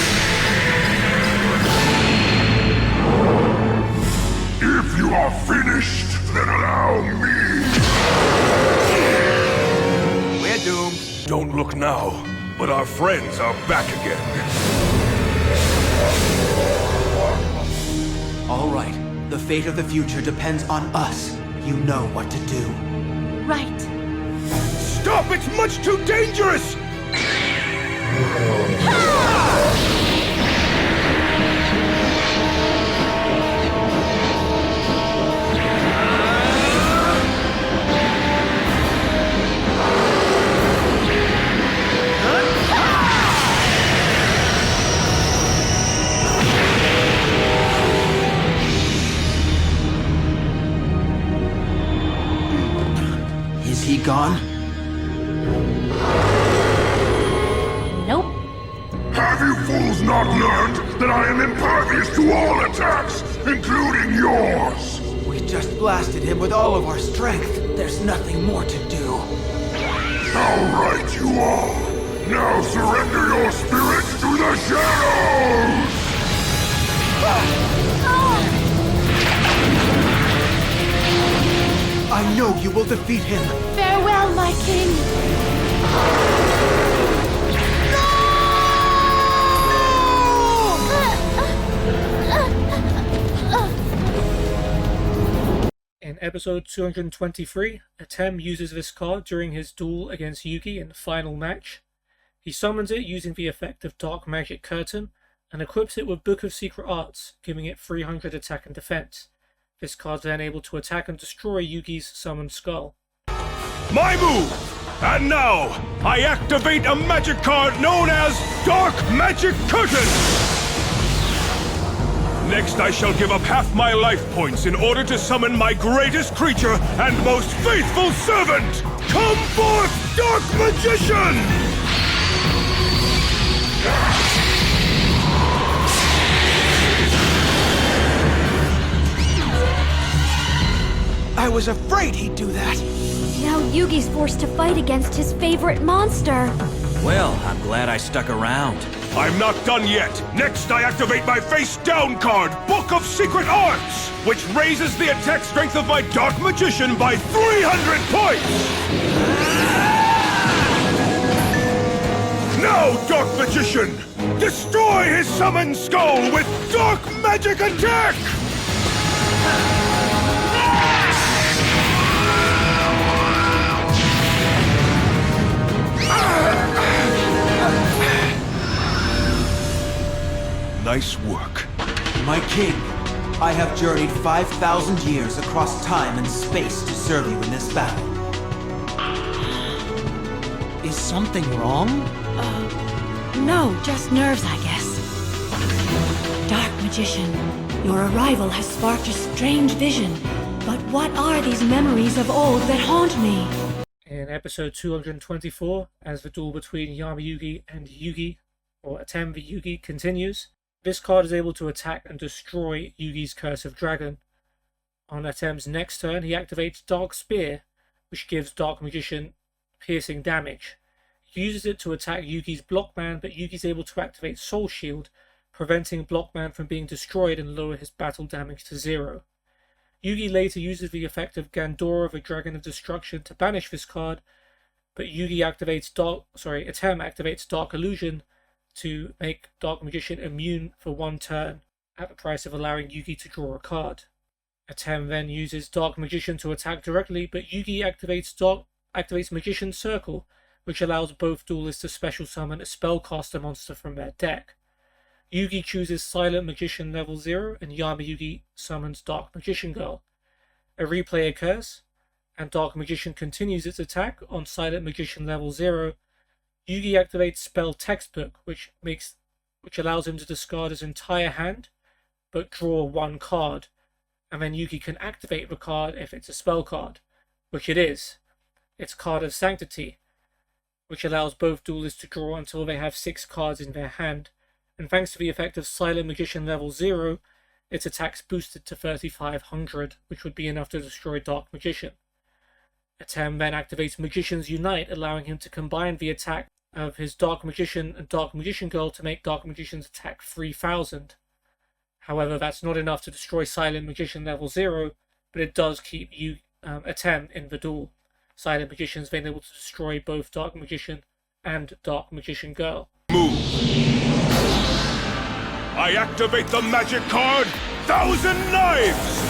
If you are finished, then allow me. We're doomed. Don't look now, but our friends are back again. All right. The fate of the future depends on us. You know what to do. Right. Stop! It's much too dangerous! Is he gone? Nope. Have you fools not learned that I am impervious to all attacks, including yours? We just blasted him with all of our strength. There's nothing more to do. How right you are! Now surrender your spirits to the shadows! I know you will defeat him. Farewell, my king. In episode 223, Atem uses this card during his duel against Yugi in the final match. He summons it using the effect of Dark Magic Curtain and equips it with Book of Secret Arts, giving it 300 attack and defense. This card is then able to attack and destroy Yugi's summoned skull. My move! And now, I activate a magic card known as Dark Magic Curtain! Next, I shall give up half my life points in order to summon my greatest creature and most faithful servant! Come forth, Dark Magician! I was afraid he'd do that. Now Yugi's forced to fight against his favorite monster. Well, I'm glad I stuck around. I'm not done yet. Next, I activate my face-down card, Book of Secret Arts, which raises the attack strength of my Dark Magician by 300 points! Now, Dark Magician, destroy his summoned skull with Dark Magic Attack! Nice work. My king, I have journeyed 5,000 years across time and space to serve you in this battle. Is something wrong? No, just nerves, I guess. Dark Magician, your arrival has sparked a strange vision. But what are these memories of old that haunt me? In episode 224, as the duel between Yama-Yugi and Yugi, or Atem v Yugi, continues, this card is able to attack and destroy Yugi's Curse of Dragon. On Atem's next turn, he activates Dark Spear, which gives Dark Magician piercing damage. He uses it to attack Yugi's Blockman, but Yugi's able to activate Soul Shield, preventing Blockman from being destroyed and lower his battle damage to 0. Yugi later uses the effect of Gandora, the Dragon of Destruction, to banish this card, but Atem activates Dark Illusion to make Dark Magician immune for 1 turn, at the price of allowing Yugi to draw a card. Atem then uses Dark Magician to attack directly, but Yugi activates activates Magician's Circle, which allows both duelists to special summon a spellcaster monster from their deck. Yugi chooses Silent Magician level 0, and Yugi summons Dark Magician Girl. A replay occurs, and Dark Magician continues its attack on Silent Magician level 0. Yugi activates Spell Textbook, which allows him to discard his entire hand, but draw one card, and then Yugi can activate the card if it's a spell card, which it is. It's Card of Sanctity, which allows both duelists to draw until they have 6 cards in their hand, and thanks to the effect of Silent Magician level 0, its attack's boosted to 3500, which would be enough to destroy Dark Magician. Atem then activates Magician's Unite, allowing him to combine the attack of his Dark Magician and Dark Magician Girl to make Dark Magician's attack 3000. However, that's not enough to destroy Silent Magician level 0, but it does keep Atem in the duel. Silent Magician's then able to destroy both Dark Magician and Dark Magician Girl. Move! I activate the magic card, Thousand Knives!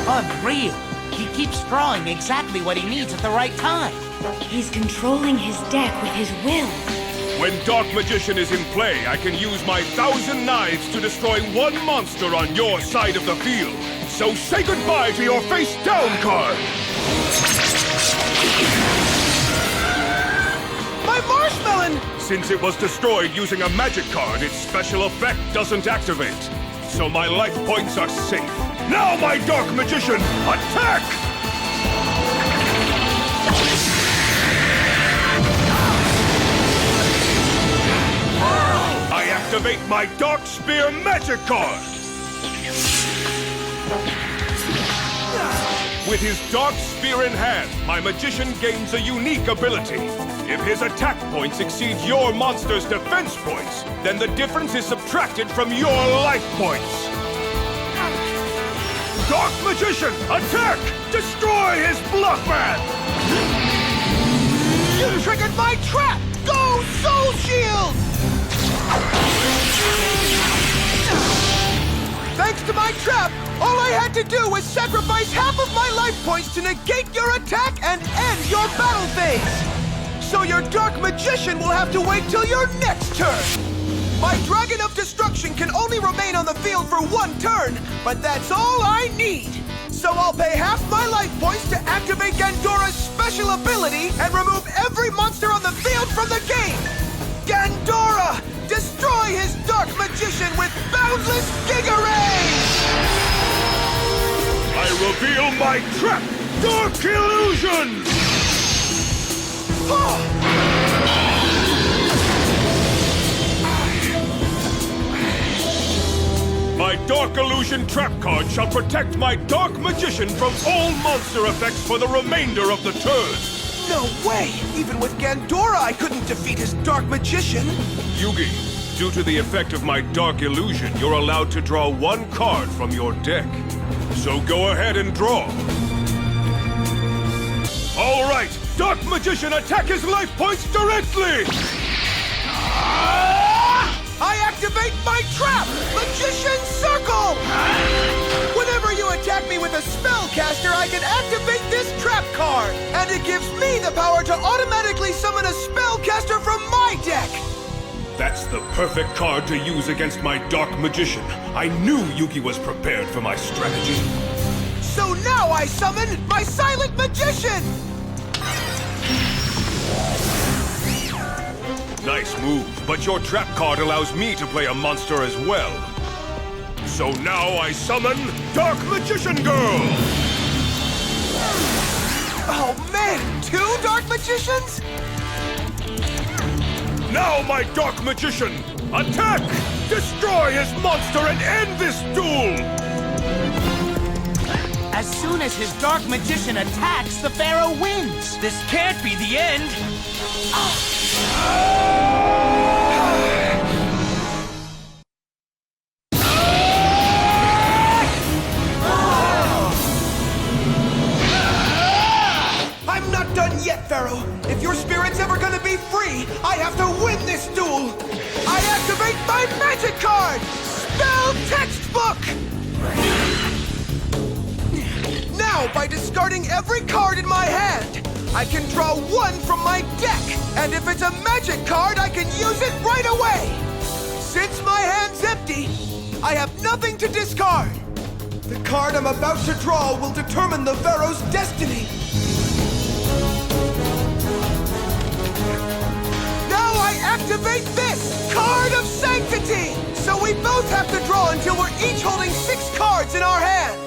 Unreal! He keeps drawing exactly what he needs at the right time. He's controlling his deck with his will. When Dark Magician is in play, I can use my 1000 Knives to destroy one monster on your side of the field. So say goodbye to your face down card! My marshmallow! Since it was destroyed using a magic card, its special effect doesn't activate. So my life points are safe. Now, my Dark Magician, attack! I activate my Dark Spear magic card! With his Dark Spear in hand, my magician gains a unique ability. If his attack points exceed your monster's defense points, then the difference is subtracted from your life points. Dark Magician, attack! Destroy his Bluffman! You triggered my trap! Go, Soul Shield! Thanks to my trap, all I had to do was sacrifice half of my life points to negate your attack and end your battle phase. So your Dark Magician will have to wait till your next turn. My Dragon of Destruction can only remain on the field for one turn, but that's all I need. So I'll pay half my life points to activate Gandora's special ability and remove every monster on the field from the game. Gandora! Destroy his Dark Magician with Boundless Giga Ray! I reveal my trap, Dark Illusion! My Dark Illusion trap card shall protect my Dark Magician from all monster effects for the remainder of the turn. No way! Even with Gandora, I couldn't defeat his Dark Magician! Yugi, due to the effect of my Dark Illusion, you're allowed to draw one card from your deck. So go ahead and draw. All right, Dark Magician, attack his life points directly! I activate my trap, Magician's Circle! Whenever you attack me with a spellcaster, I can activate this trap card, and it gives me the power to automatically summon a spellcaster from my deck! That's the perfect card to use against my Dark Magician. I knew Yugi was prepared for my strategy. So now I summon my Silent Magician! Nice move, but your trap card allows me to play a monster as well. So now I summon Dark Magician Girl! Oh man, 2 Dark Magicians? Now my Dark Magician, attack! Destroy his monster and end this duel! As soon as his Dark Magician attacks, the Pharaoh wins! This can't be the end! I'm not done yet, Pharaoh! If your spirit's ever gonna be free, I have to win this duel! I activate my magic card! Spell Textbook! Now, by discarding every card in my hand, I can draw one from my deck. And if it's a magic card, I can use it right away. Since my hand's empty, I have nothing to discard. The card I'm about to draw will determine the Pharaoh's destiny. Now I activate this Card of Sanctity! So we both have to draw until we're each holding 6 cards in our hand.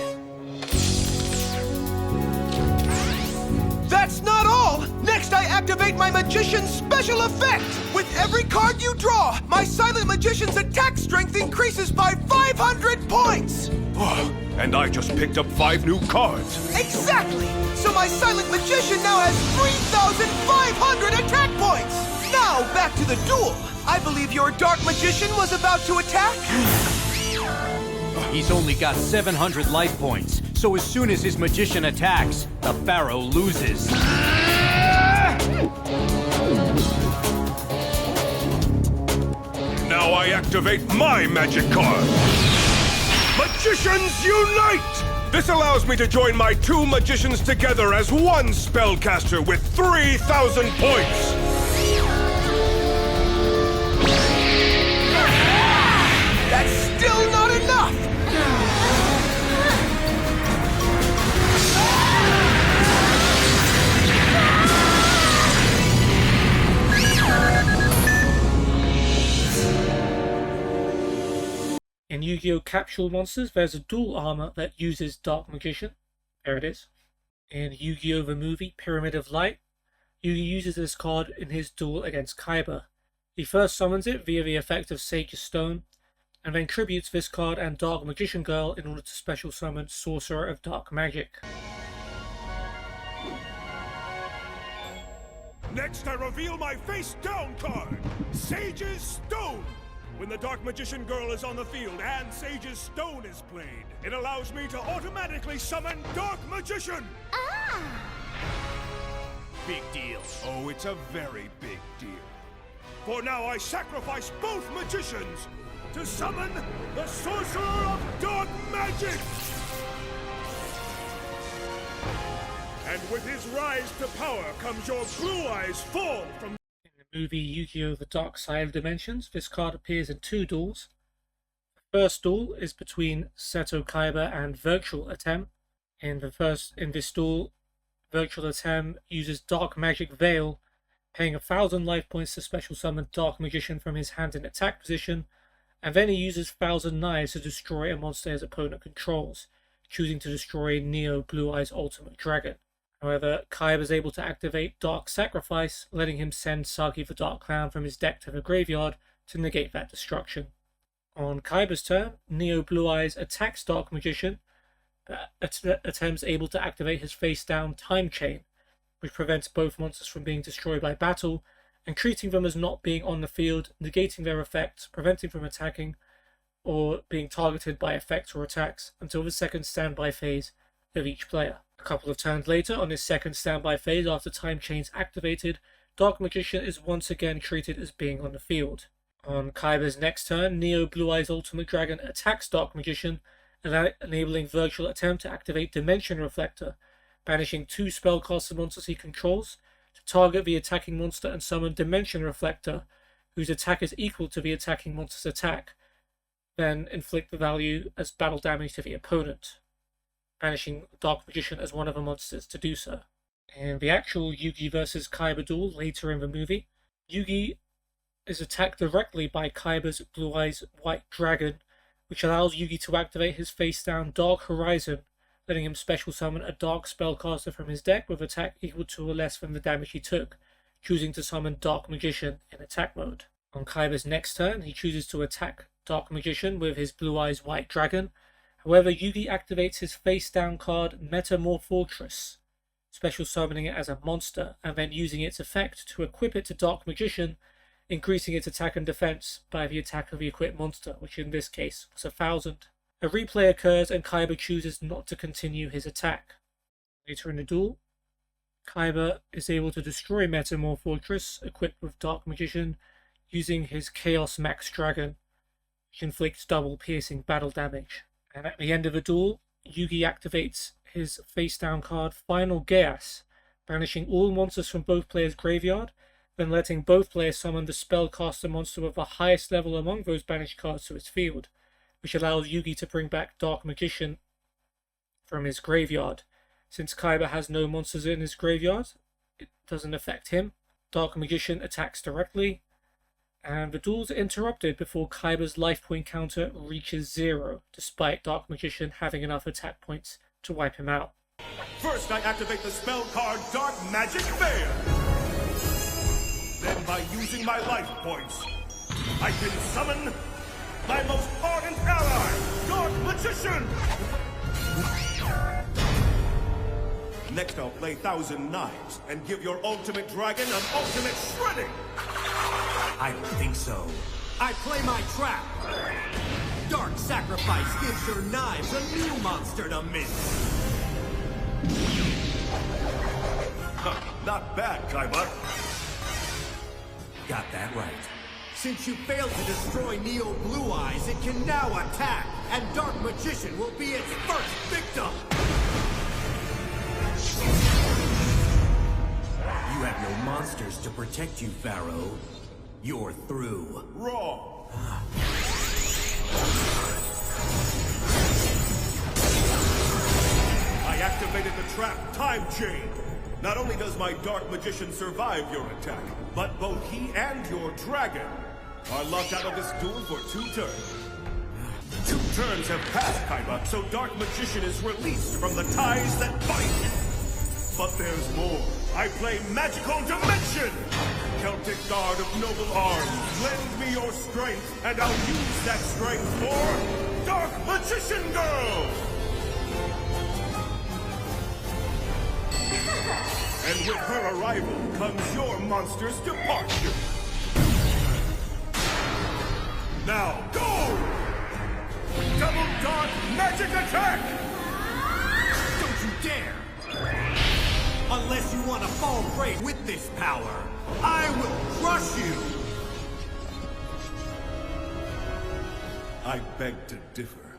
That's not all! Next, I activate my Magician's special effect! With every card you draw, my Silent Magician's attack strength increases by 500 points! Oh, and I just picked up 5 new cards. Exactly! So my Silent Magician now has 3,500 attack points! Now, back to the duel! I believe your Dark Magician was about to attack? He's only got 700 life points, so as soon as his magician attacks, the Pharaoh loses. Now I activate my magic card. Magicians Unite! This allows me to join my 2 magicians together as one spellcaster with 3,000 points. That's still not enough! In Yu-Gi-Oh! Capsule Monsters, there's a dual armor that uses Dark Magician. There it is. In Yu-Gi-Oh! The Movie, Pyramid of Light, Yugi uses this card in his duel against Kaiba. He first summons it via the effect of Sage's Stone, and then tributes this card and Dark Magician Girl in order to special summon Sorcerer of Dark Magic. Next, I reveal my face-down card, Sage's Stone! When the Dark Magician Girl is on the field and Sage's Stone is played, it allows me to automatically summon Dark Magician! Ah! Big deal. Oh, it's a very big deal. For now I sacrifice both magicians to summon the Sorcerer of Dark Magic! And with his rise to power comes your blue eyes fall from Movie Yu-Gi-Oh! The Dark Side of Dimensions, this card appears in 2 duels. The first duel is between Seto Kaiba and Virtual Atem. In this duel, Virtual Atem uses Dark Magic Veil, paying 1,000 life points to special summon Dark Magician from his hand in attack position, and then he uses 1,000 knives to destroy a monster his opponent controls, choosing to destroy Neo Blue Eye's Ultimate Dragon. However, Kaiba is able to activate Dark Sacrifice, letting him send Sagi the Dark Clown from his deck to the graveyard to negate that destruction. On Kaiba's turn, Neo Blue Eyes attacks Dark Magician, but Atem's able to activate his face-down Time Chain, which prevents both monsters from being destroyed by battle, and treating them as not being on the field, negating their effects, preventing from attacking, or being targeted by effects or attacks until the second standby phase of each player. A couple of turns later, on his second standby phase after Time Chain's activated, Dark Magician is once again treated as being on the field. On Kaiba's next turn, Neo Blue Eye's Ultimate Dragon attacks Dark Magician, enabling Virtual Atem to activate Dimension Reflector, banishing 2 spellcaster monsters he controls, to target the attacking monster and summon Dimension Reflector, whose attack is equal to the attacking monster's attack, then inflict the value as battle damage to the opponent, banishing Dark Magician as one of the monsters to do so. In the actual Yugi vs Kaiba duel later in the movie, Yugi is attacked directly by Kaiba's Blue Eyes White Dragon, which allows Yugi to activate his face-down Dark Horizon, letting him special summon a Dark Spellcaster from his deck with attack equal to or less than the damage he took, choosing to summon Dark Magician in attack mode. On Kaiba's next turn, he chooses to attack Dark Magician with his Blue Eyes White Dragon. However, Yugi activates his face-down card Metamorphosis, special summoning it as a monster, and then using its effect to equip it to Dark Magician, increasing its attack and defense by the attack of the equipped monster, which in this case was 1,000. A replay occurs and Kaiba chooses not to continue his attack. Later in the duel, Kaiba is able to destroy Metamorphosis, equipped with Dark Magician, using his Chaos Max Dragon, which inflicts double piercing battle damage. And at the end of the duel, Yugi activates his face-down card Final Geas, banishing all monsters from both players' graveyard, then letting both players summon the spellcaster monster with the highest level among those banished cards to its field, which allows Yugi to bring back Dark Magician from his graveyard. Since Kaiba has no monsters in his graveyard, it doesn't affect him. Dark Magician attacks directly, and the duels are interrupted before Kaiba's life point counter reaches 0, despite Dark Magician having enough attack points to wipe him out. First, I activate the spell card Dark Magic Veil. Then, by using my life points, I can summon my most ardent ally, Dark Magician! Next, I'll play Thousand Knives and give your ultimate dragon an ultimate shredding! I don't think so. I play my trap. Dark Sacrifice gives your knives a new monster to mince. Not bad, Kaiba. Got that right. Since you failed to destroy Neo Blue Eyes, it can now attack, and Dark Magician will be its first victim! You have no monsters to protect you, Pharaoh. You're through. Wrong. I activated the trap Time Chain. Not only does my Dark Magician survive your attack, but both he and your dragon are locked out of this duel for 2 turns. 2 turns have passed, Kaiba, so Dark Magician is released from the ties that bind. But there's more. I play Magical Dimension! Celtic Guard of Noble Arms, lend me your strength, and I'll use that strength for Dark Magician Girl! And with her arrival comes your monster's departure. Now, go! Double Dark Magic Attack! Don't you dare! Unless you want to fall prey with this power, I will crush you! I beg to differ.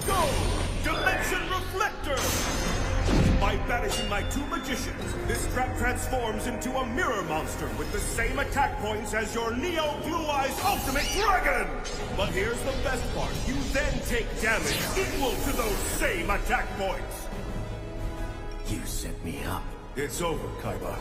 Go! Dimension Reflector! By banishing my 2 magicians, this trap transforms into a mirror monster with the same attack points as your Neo Blue Eyes Ultimate Dragon! But here's the best part. You then take damage equal to those same attack points. You set me up. It's over, Kaiba.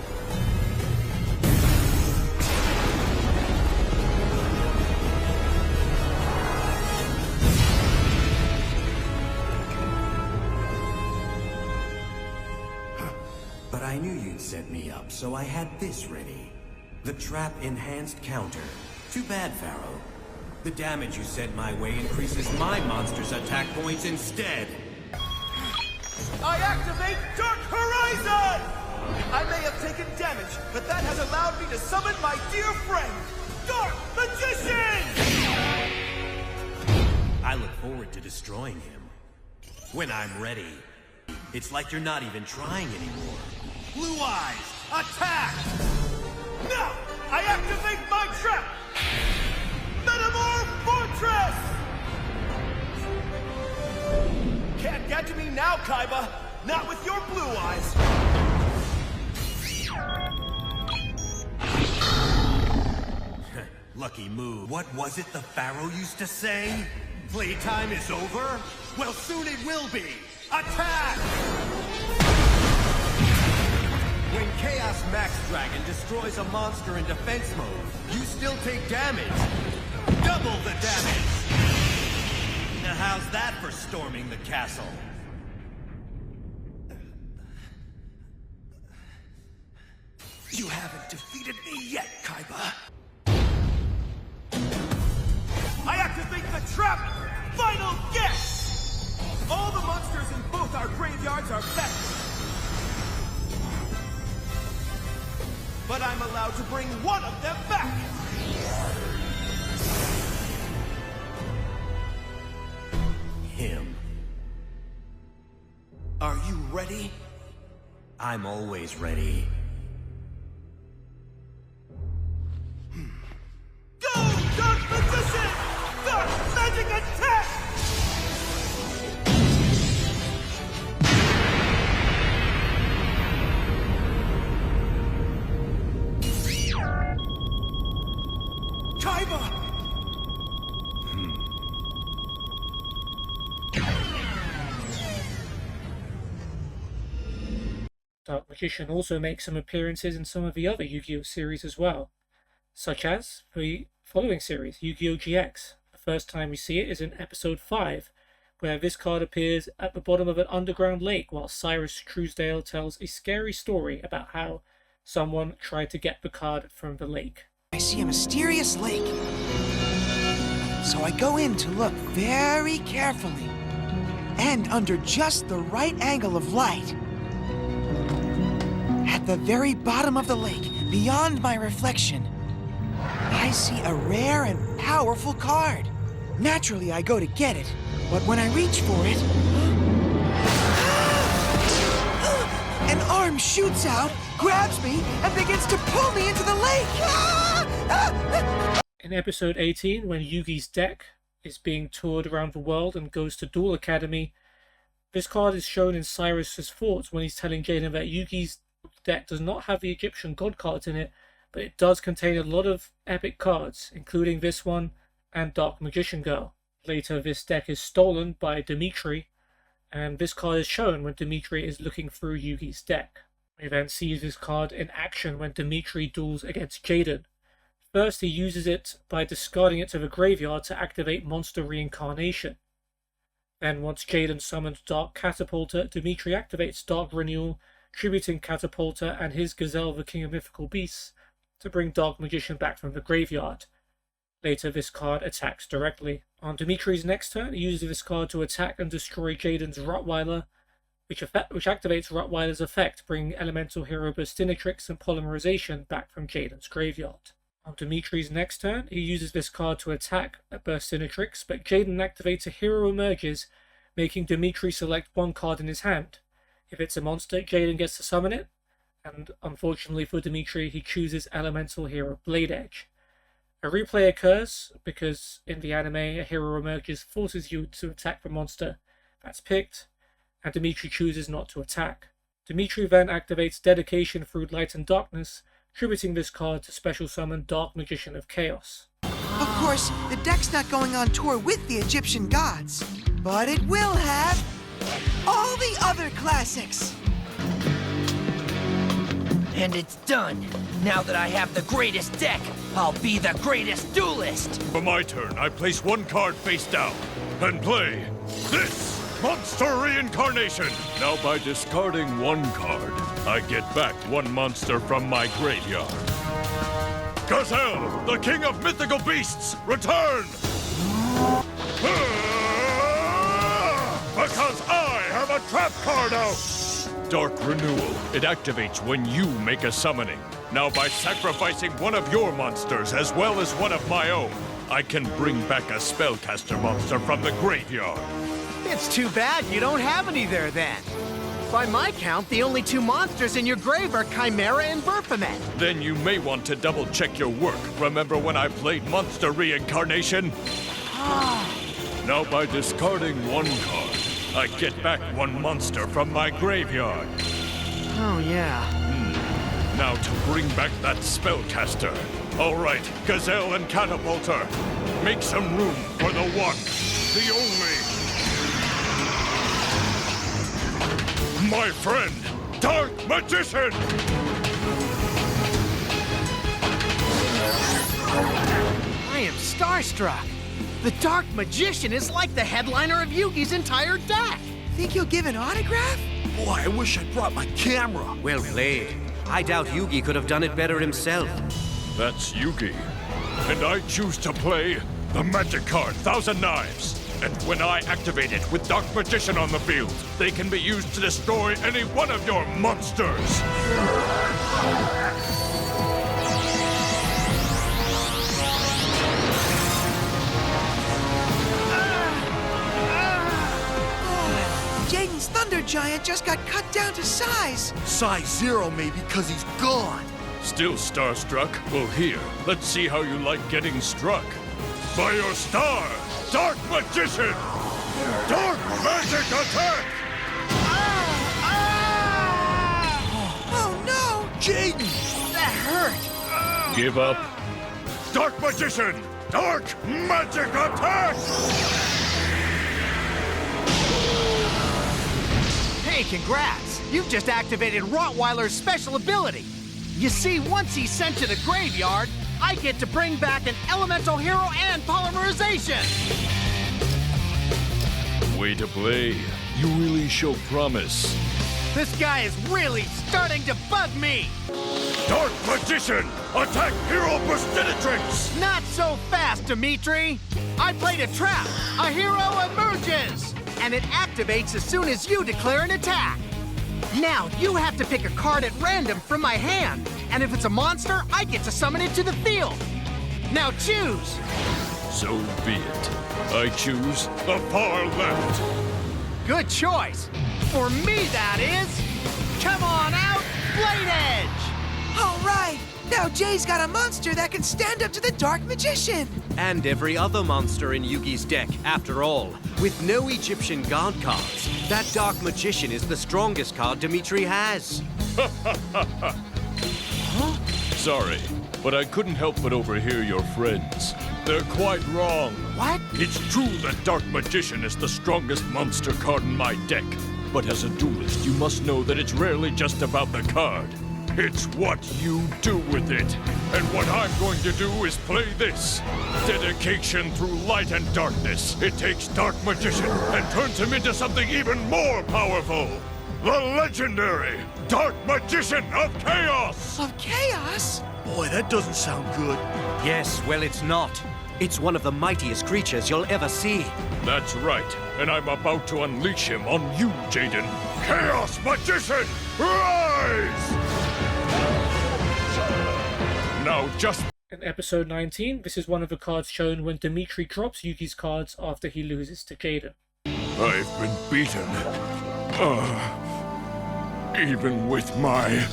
But I knew you'd set me up, so I had this ready. The trap enhanced counter. Too bad, Pharaoh. The damage you sent my way increases my monster's attack points instead. I activate Dark Horizon! I may have taken damage, but that has allowed me to summon my dear friend, Dark Magician! I look forward to destroying him. When I'm ready. It's like you're not even trying anymore. Blue Eyes, attack! Now, I activate my trap! Metamorph Fortress! Can't get to me now, Kaiba! Not with your blue eyes! Lucky move. What was it the Pharaoh used to say? Playtime is over? Well, soon it will be! Attack! When Chaos Max Dragon destroys a monster in defense mode, you still take damage. Double the damage! Now how's that for storming the castle? You haven't defeated me yet, Kaiba. I activate the trap! Final guess! All the monsters in both our graveyards are back. But I'm allowed to bring one of them back! Him. Are you ready? I'm always ready. Go, Dark Magician! Dark Magic Attack! Magician also makes some appearances in some of the other Yu-Gi-Oh! Series as well, such as the following series, Yu-Gi-Oh! GX. The first time we see it is in episode 5, where this card appears at the bottom of an underground lake while Cyrus Truesdale tells a scary story about how someone tried to get the card from the lake. I see a mysterious lake. So I go in to look very carefully. And under just the right angle of light, at the very bottom of the lake, beyond my reflection, I see a rare and powerful card. Naturally, I go to get it, but when I reach for it, an arm shoots out, grabs me, and begins to pull me into the lake. In episode 18, when Yugi's deck is being toured around the world and goes to Duel Academy, this card is shown in Cyrus's thoughts when he's telling Jaden that Yugi's deck does not have the Egyptian god cards in it, but it does contain a lot of epic cards, including this one and Dark Magician Girl. Later, this deck is stolen by Dimitri, and this card is shown when Dimitri is looking through Yugi's deck. We then see this card in action when Dimitri duels against Jaden. First, he uses it by discarding it to the graveyard to activate monster reincarnation. Then, once Jaden summons Dark Catapulta, Dimitri activates Dark Renewal, tributing Catapulta and his Gazelle, the King of Mythical Beasts, to bring Dark Magician back from the graveyard. Later, this card attacks directly. On Dimitri's next turn, he uses this card to attack and destroy Jaden's Rottweiler, which activates Rottweiler's effect, bringing Elemental Hero Burstinatrix and Polymerization back from Jaden's graveyard. On Dimitri's next turn, he uses this card to attack Burstinatrix, but Jaden activates a Hero Emerges, making Dimitri select one card in his hand. If it's a monster, Jaden gets to summon it, and unfortunately for Dimitri, he chooses Elemental Hero Blade Edge. A replay occurs because in the anime, a Hero Emerges forces you to attack the monster that's picked, and Dimitri chooses not to attack. Dimitri then activates Dedication through Light and Darkness, tributing this card to special summon Dark Magician of Chaos. Of course, the deck's not going on tour with the Egyptian gods, but it will have all the other classics. And it's done. Now that I have the greatest deck, I'll be the greatest duelist. For my turn, I place one card face down and play this Monster Reincarnation. Now by discarding one card, I get back one monster from my graveyard. Gazelle, the King of Mythical Beasts, return! Because I have a trap card out! Dark Renewal. It activates when you make a summoning. Now by sacrificing one of your monsters as well as one of my own, I can bring back a spellcaster monster from the graveyard. It's too bad you don't have any there then. By my count, the only two monsters in your grave are Chimera and Baphomet. Then you may want to double-check your work. Remember when I played Monster Reincarnation? Now by discarding one card, I get back one monster from my graveyard. Oh, yeah. Now to bring back that spellcaster. All right, Gazelle and Catapulta, make some room for the one, the only... my friend, Dark Magician! I am starstruck. The Dark Magician is like the headliner of Yugi's entire deck. Think you'll give an autograph? Boy, I wish I'd brought my camera. Well played. I doubt Yugi could have done it better himself. That's Yugi. And I choose to play the magic card, Thousand Knives. And when I activate it with Dark Magician on the field, they can be used to destroy any one of your monsters. Jaden's Thunder Giant just got cut down to size. Size 0 maybe because he's gone. Still starstruck? Well, here, let's see how you like getting struck. By your star, Dark Magician! Dark Magic Attack! Oh no! Jaden! That hurt! Give up. Dark Magician! Dark Magic Attack! Hey, congrats! You've just activated Rottweiler's special ability. You see, once he's sent to the graveyard, I get to bring back an elemental hero and polymerization. Way to play. You really show promise. This guy is really starting to bug me. Dark Magician! Attack Hero Prestigitrix! Not so fast, Dimitri. I played a trap. A hero emerges, and it activates as soon as you declare an attack. Now you have to pick a card at random from my hand, and if it's a monster, I get to summon it to the field. Now choose. So be it. I choose the far left. Good choice. For me, that is. Come on out, Blade Edge! All right! Now Jay's got a monster that can stand up to the Dark Magician! And every other monster in Yugi's deck, after all. With no Egyptian guard cards, that Dark Magician is the strongest card Dimitri has. Sorry, but I couldn't help but overhear your friends. They're quite wrong. What? It's true that Dark Magician is the strongest monster card in my deck. But as a duelist, you must know that it's rarely just about the card. It's what you do with it. And what I'm going to do is play this. Dedication through light and darkness. It takes Dark Magician and turns him into something even more powerful. The legendary Dark Magician of Chaos! Of Chaos? Boy, that doesn't sound good. Yes, well, it's not. It's one of the mightiest creatures you'll ever see. That's right, and I'm about to unleash him on you, Jaden. Chaos Magician, rise! Now just... In episode 19, this is one of the cards shown when Dimitri drops Yugi's cards after he loses to Jaden. I've been beaten. Even with my...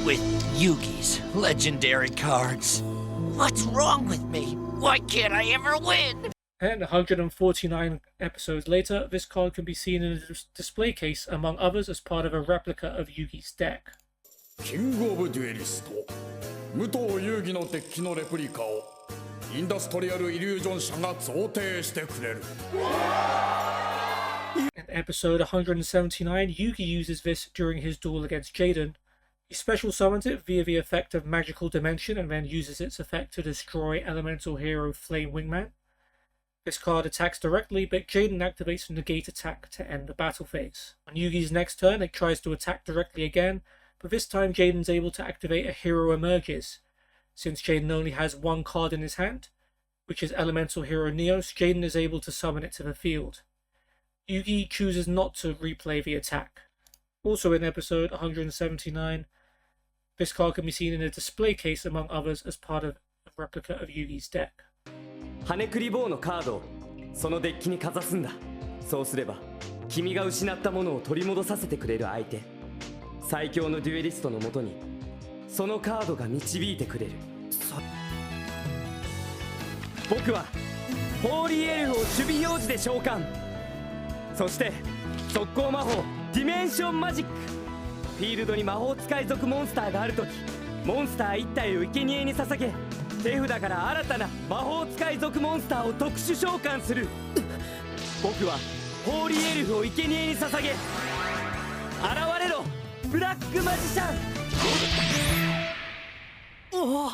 With Yugi's legendary cards. What's wrong with me? Why can't I ever win? And 149 episodes later, this card can be seen in a display case, among others, as part of a replica of Yugi's deck. King of Duelist 武藤遊戯のデッキのレプリカをインダストリアルイリュージョン社が贈呈してくれる。 In episode 179, Yugi uses this during his duel against Jaden. He special summons it via the effect of Magical Dimension and then uses its effect to destroy elemental hero Flame Wingman. This card attacks directly, but Jaden activates a negate attack to end the battle phase. On Yugi's next turn, it tries to attack directly again, but this time Jaden's able to activate a Hero Emerges. Since Jaden only has one card in his hand, which is Elemental Hero Neos, Jaden is able to summon it to the field. Yugi chooses not to replay the attack. Also in episode 179, this card can be seen in a display case among others as part of a replica of Yugi's deck. 羽根クリボーのカードをそのデッキにかざすんだ。そうすれば君が失ったものを取り戻させてくれる相手、最強のデュエリストのもとにそのカードが導いてくれる。僕はホーリーエルフを守備表示で召喚。そして速攻魔法ディメンションマジック。フィールドに魔法使い族モンスターがあるとき、モンスター1体を生贄に捧げ、手札から新たな魔法使い族モンスターを特殊召喚する。僕はホーリーエルフを生贄に捧げ、現れろブラックマジシャン。おお、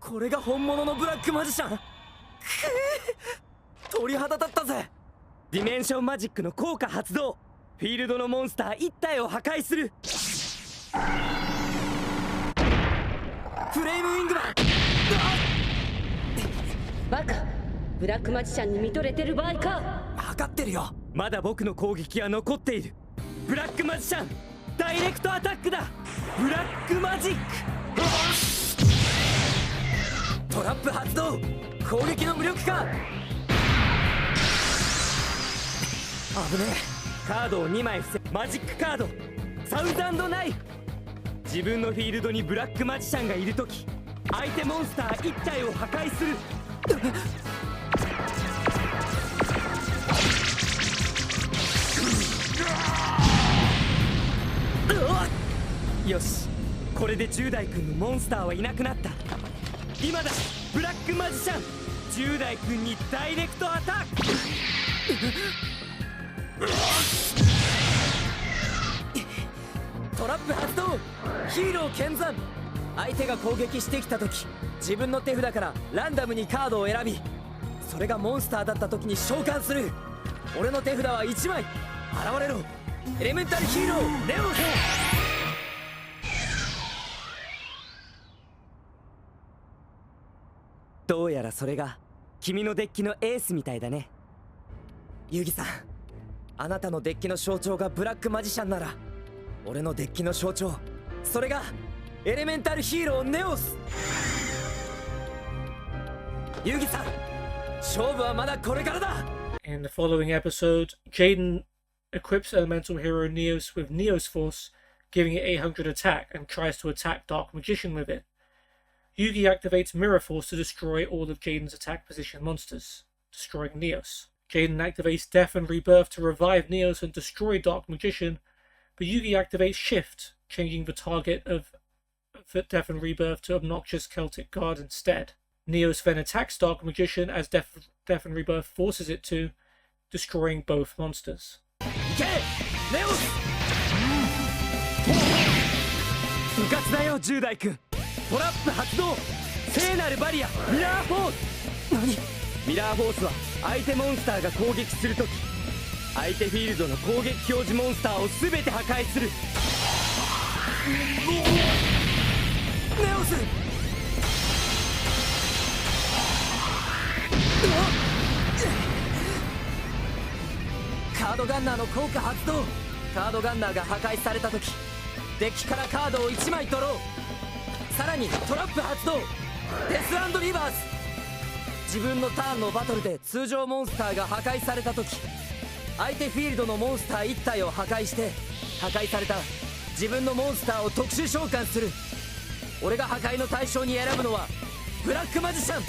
これが本物のブラックマジシャン。鳥肌立ったぜ。ディメンションマジックの効果発動。フィールドのモンスター1体を破壊する。フレームウィングマン。バカ、ブラックマジシャンに見とれてる場合か。分かってるよ。まだ僕の攻撃は残っている。ブラックマジシャンダイレクトアタックだ。ブラックマジック。トラップ発動。攻撃の無力化。危ねえ。カードを2枚伏せ、マジックカードサウザンドナイフ。自分のフィールドにブラックマジシャンがいるとき、相手モンスター1体を破壊する。よし、これで10代君のモンスターはいなくなった。今だ、ブラックマジシャン10代君にダイレクトアタック。トラップ発動。ヒーロー剣山。相手が攻撃してきた時、自分の手札からランダムにカードを選び、それがモンスターだった時に召喚する。俺の手札は1枚。現れろ、エレメンタルヒーローネオス。どうやらそれが君のデッキのエースみたいだね。ユギさん、あなたのデッキの象徴がブラックマジシャンなら、俺のデッキの象徴、それがエレメンタルヒーローネオス。ユギさん、勝負はまだこれからだ。 In the following episode, Jaden equips Elemental Hero Neos with Neos Force, giving it 800 attack, and tries to attack Dark Magician with it. Yugi activates Mirror Force to destroy all of Jaden's attack position monsters, destroying Neos. Jaden activates Death and Rebirth to revive Neos and destroy Dark Magician, but Yugi activates Shift, changing the target of Death and Rebirth to Obnoxious Celtic God instead. Neos then attacks Dark Magician as Death and Rebirth forces it to, destroying both monsters. ネオス。部活だよ10代くん。トラップ発動。聖なるバリアミラーフォース。何？ミラーフォースは相手モンスターが攻撃するとき、相手フィールドの攻撃表示モンスターを全て破壊する。ネオス。カードガンナーの効果発動。カードガンナーが破壊されたとき、デッキからカードを1枚取ろう。さらにトラップ発動。デス&リバース。自分のターンのバトルで通常モンスターが破壊されたとき、相手フィールドのモンスター1体を破壊して、破壊された自分のモンスターを特殊召喚する。俺が破壊の対象に選ぶのはブラックマジシャン。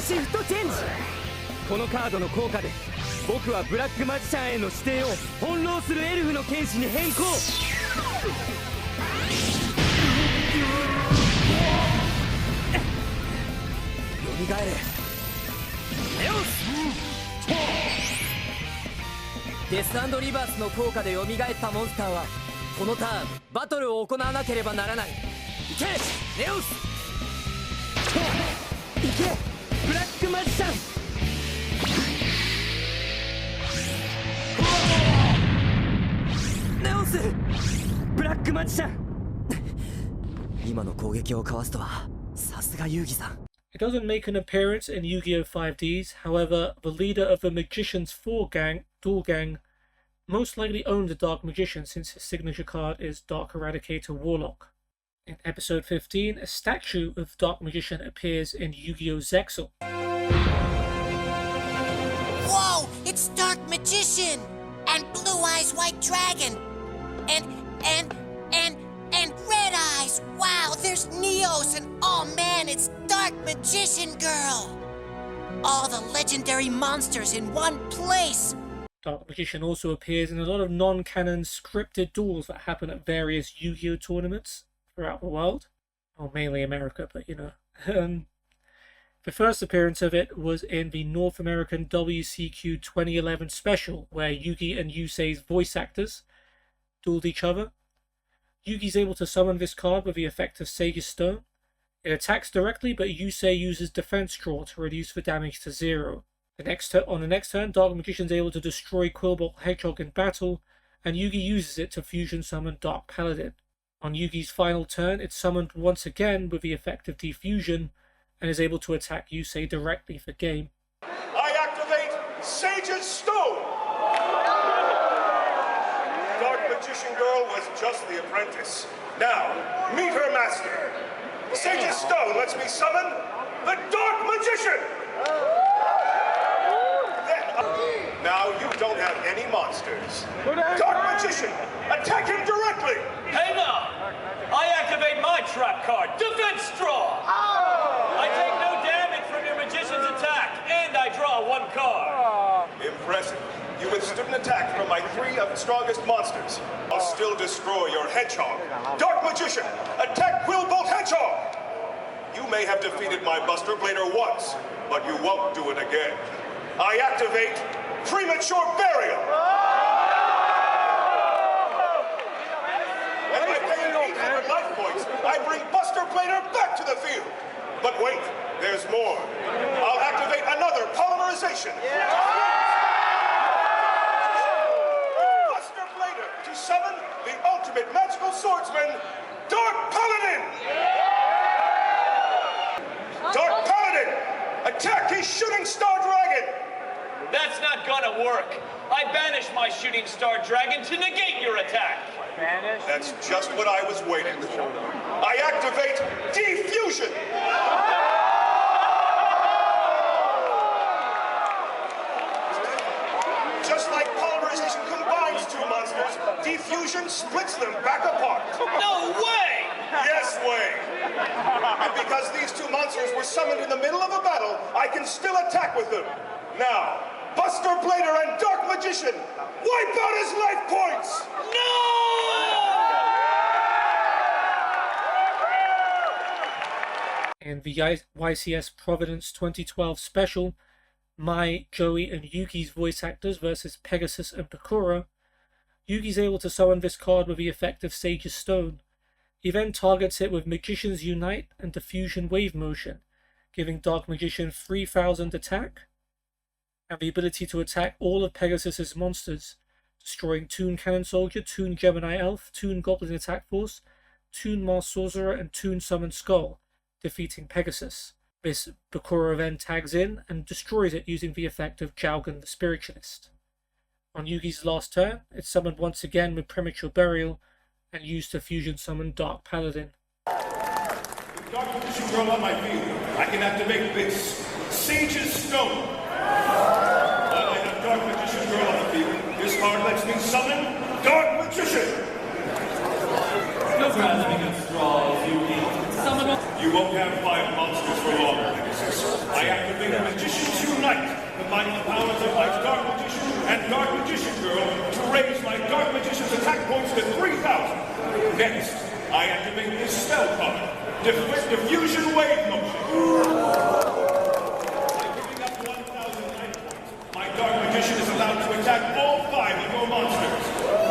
シフトチェンジ。このカードの効果で僕はブラックマジシャンへの指定を翻弄するエルフの剣士に変更。蘇れネオス。デス&リバースの効果で蘇ったモンスターはこのターンバトルを行わなければならない。行けネオス。行けブラックマジシャン。ネオスブラックマジシャン。今の攻撃をかわすとはさすが遊戯さん。It doesn't make an appearance in Yu-Gi-Oh! 5Ds, however, the leader of the Magician's Duel Gang, most likely owns the Dark Magician since his signature card is Dark Eradicator Warlock. In episode 15, a statue of Dark Magician appears in Yu-Gi-Oh! Zexal. Whoa! It's Dark Magician! And Blue Eyes White Dragon! And Red Eyes! Wow, there's Neos and oh man, it's Dark Magician Girl! All the legendary monsters in one place! Dark Magician also appears in a lot of non-canon scripted duels that happen at various Yu-Gi-Oh! Tournaments throughout the world. Well, mainly America, but you know. The first appearance of it was in the North American WCQ 2011 special, where Yugi and Yusei's voice actors dueled each other. Yugi's able to summon this card with the effect of Sega's Stone. It attacks directly, but Yusei uses Defense Draw to reduce the damage to 0. On the next turn, Dark Magician's able to destroy Quillbolt Hedgehog in battle, and Yugi uses it to fusion summon Dark Paladin. On Yugi's final turn, it's summoned once again with the effect of Defusion, and is able to attack Yusei directly for game. I activate Sage's Stone! Dark Magician Girl was just the apprentice. Now, meet her master. Sage's Stone lets me summon the Dark Magician! Now you don't have any monsters. Dark Magician, attack him directly! Hang on! I activate my trap card, Defense Draw! I take no damage from your magician's attack, and I draw one card. Impressive. You withstood an attack from my 3 of the strongest monsters. I'll still destroy your hedgehog. Dark Magician, attack Quillbolt Hedgehog! You may have defeated my Buster Blader once, but you won't do it again. I activate premature burial. And by paying 800 life points, I bring Buster Blader back to the field. But wait, there's more. I'll activate another polymerization. Buster Blader to summon the ultimate magical swordsman, Dark Paladin! Dark Paladin! Attack his shooting star dragon! That's not gonna work. I banish my shooting star dragon to negate your attack. Banish? That's just what I was waiting for. I activate Defusion! Just like polymerization combines two monsters, Defusion splits them back apart. No way! Yes way! And because these two monsters were summoned in the middle of a battle, I can still attack with them. Now, Buster Blader and Dark Magician, wipe out his life points! In the YCS Providence 2012 special, Mai, Joey, and Yugi's voice actors versus Pegasus and Bakura, Yugi's able to summon this card with the effect of Sage's Stone. He then targets it with Magician's Unite and Diffusion Wave Motion, giving Dark Magician 3000 attack, and the ability to attack all of Pegasus's monsters, destroying Toon Cannon Soldier, Toon Gemini Elf, Toon Goblin Attack Force, Toon Masked Sorcerer, and Toon Summon Skull, defeating Pegasus. This Bakura then tags in and destroys it using the effect of Jowgen the Spiritualist. On Yugi's last turn, it's summoned once again with Premature Burial and used to fusion summon Dark Paladin. With Dark Magician Girl on my field, I can activate this Sage's Stone. While I have Dark Magician Girl on the field, this card lets me summon Dark Magician. No grasping at straws, Yugi. Summon up. You won't have 5 monsters for long, Pegasus. I activate a Magician's Unite, combining the powers of my Dark Magician and Dark Magician Girl to raise my Dark Magician's attack points to 3,000. Next, I activate this spell card, Diffusion Wave Motion. By picking up 1,000 life points, my Dark Magician is allowed to attack all 5 of your monsters.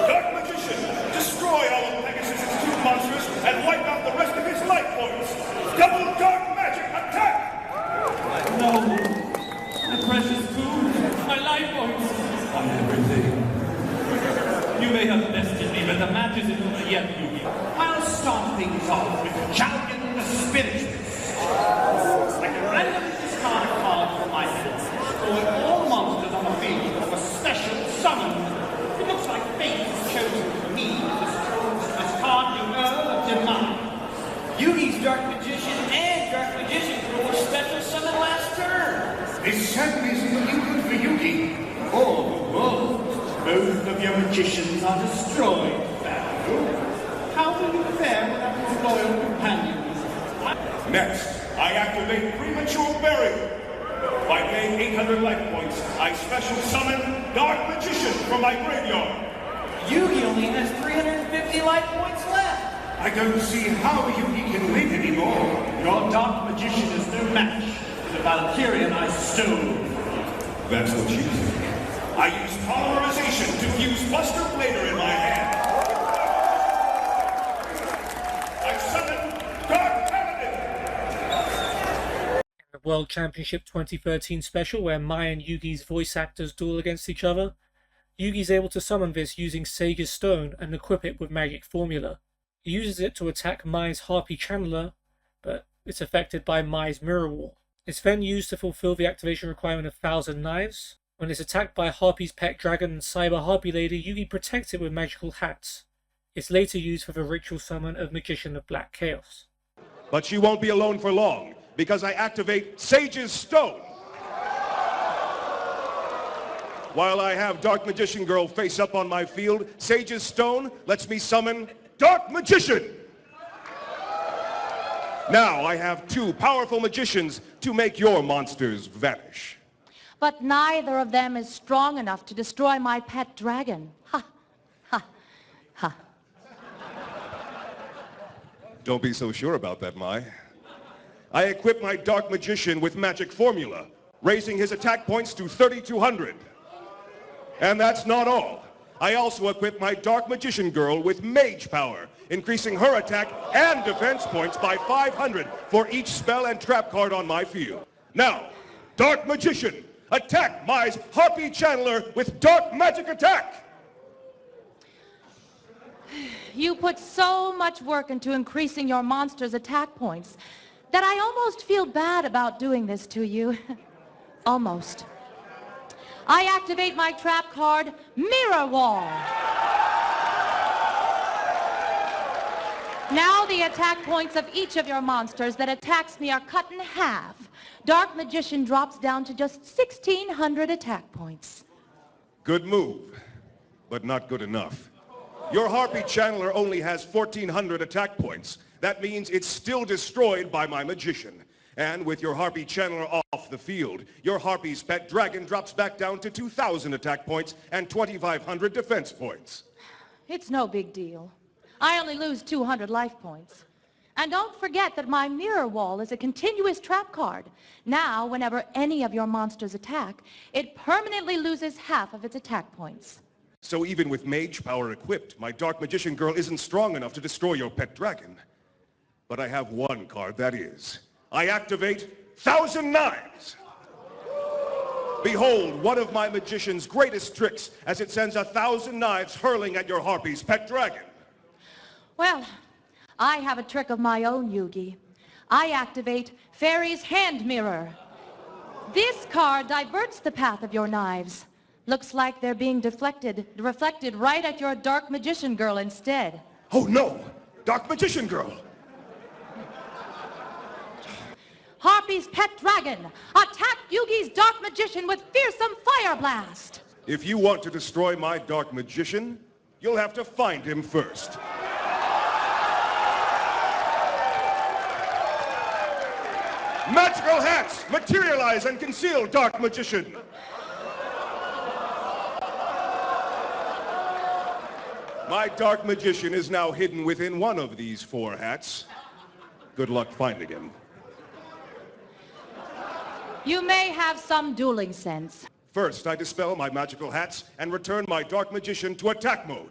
Dark Magician, destroy all of Pegasus' 2 monsters and wipe out the rest of his life points. Double Dark Magic attack! No. My precious food. My life points. On everything. You may have bested me, but the match isn't over yet, Yugi. I'll start things off with Jowgen the Spiritualist. I can randomly discard a card from my hand, throwing all monsters on the field of a special summon. It looks like fate has chosen for me to discard the Earl of Demand. Yugi's Dark Magician and Dark Magician Girl were special summon last turn. This certainly isn't looking good for Yugi. Or the world. Both of your magicians are destroyed, Pharaoh. How will you fare without your loyal companions? Next, I activate Premature Burial. By paying 800 life points, I special summon Dark Magician from my graveyard. Yugi only has 350 life points left. I don't see how Yugi can win anymore. Your Dark Magician is no match for the Valkyrian I stole. That's what you think. I use polymerization to fuse Buster Blader in my hand. I summon Dark Paladin! In the World Championship 2013 special, where Mai and Yugi's voice actors duel against each other, Yugi's able to summon this using Sage's Stone and equip it with Magic Formula. He uses it to attack Mai's Harpy Channeler, but it's affected by Mai's Mirror Wall. It's then used to fulfill the activation requirement of 1,000 Knives. When it's attacked by Harpy's pet dragon and Cyber Harpy Lady, Yugi protects it with magical hats. It's later used for the ritual summon of Magician of Black Chaos. But she won't be alone for long, because I activate Sage's Stone. While I have Dark Magician Girl face up on my field, Sage's Stone lets me summon Dark Magician! Now I have 2 powerful magicians to make your monsters vanish. But neither of them is strong enough to destroy my pet dragon. Ha, ha, ha. Don't be so sure about that, Mai. I equip my Dark Magician with Magic Formula, raising his attack points to 3,200. And that's not all. I also equip my Dark Magician Girl with Mage Power, increasing her attack and defense points by 500 for each spell and trap card on my field. Now, Dark Magician, attack my Harpy Channeler with Dark Magic Attack! You put so much work into increasing your monster's attack points that I almost feel bad about doing this to you. Almost. I activate my trap card, Mirror Wall. Now the attack points of each of your monsters that attacks me are cut in half. Dark Magician drops down to just 1,600 attack points. Good move, but not good enough. Your Harpy Channeler only has 1,400 attack points. That means it's still destroyed by my Magician. And with your Harpy Channeler off the field, your Harpy's pet dragon drops back down to 2,000 attack points and 2,500 defense points. It's no big deal. I only lose 200 life points. And don't forget that my Mirror Wall is a continuous trap card. Now, whenever any of your monsters attack, it permanently loses half of its attack points. So even with Mage Power equipped, my Dark Magician Girl isn't strong enough to destroy your pet dragon. But I have one card that is. I activate Thousand Knives. Behold, one of my magician's greatest tricks as it sends 1,000 knives hurling at your Harpy's pet dragon. Well, I have a trick of my own, Yugi. I activate Fairy's Hand Mirror. This card diverts the path of your knives. Looks like they're being reflected right at your Dark Magician Girl instead. Oh no! Dark Magician Girl! Harpy's pet dragon, attack Yugi's Dark Magician with fearsome fire blast! If you want to destroy my Dark Magician, you'll have to find him first. Magical hats! Materialize and conceal, Dark Magician! My Dark Magician is now hidden within one of these 4 hats. Good luck finding him. You may have some dueling sense. First, I dispel my magical hats and return my Dark Magician to attack mode.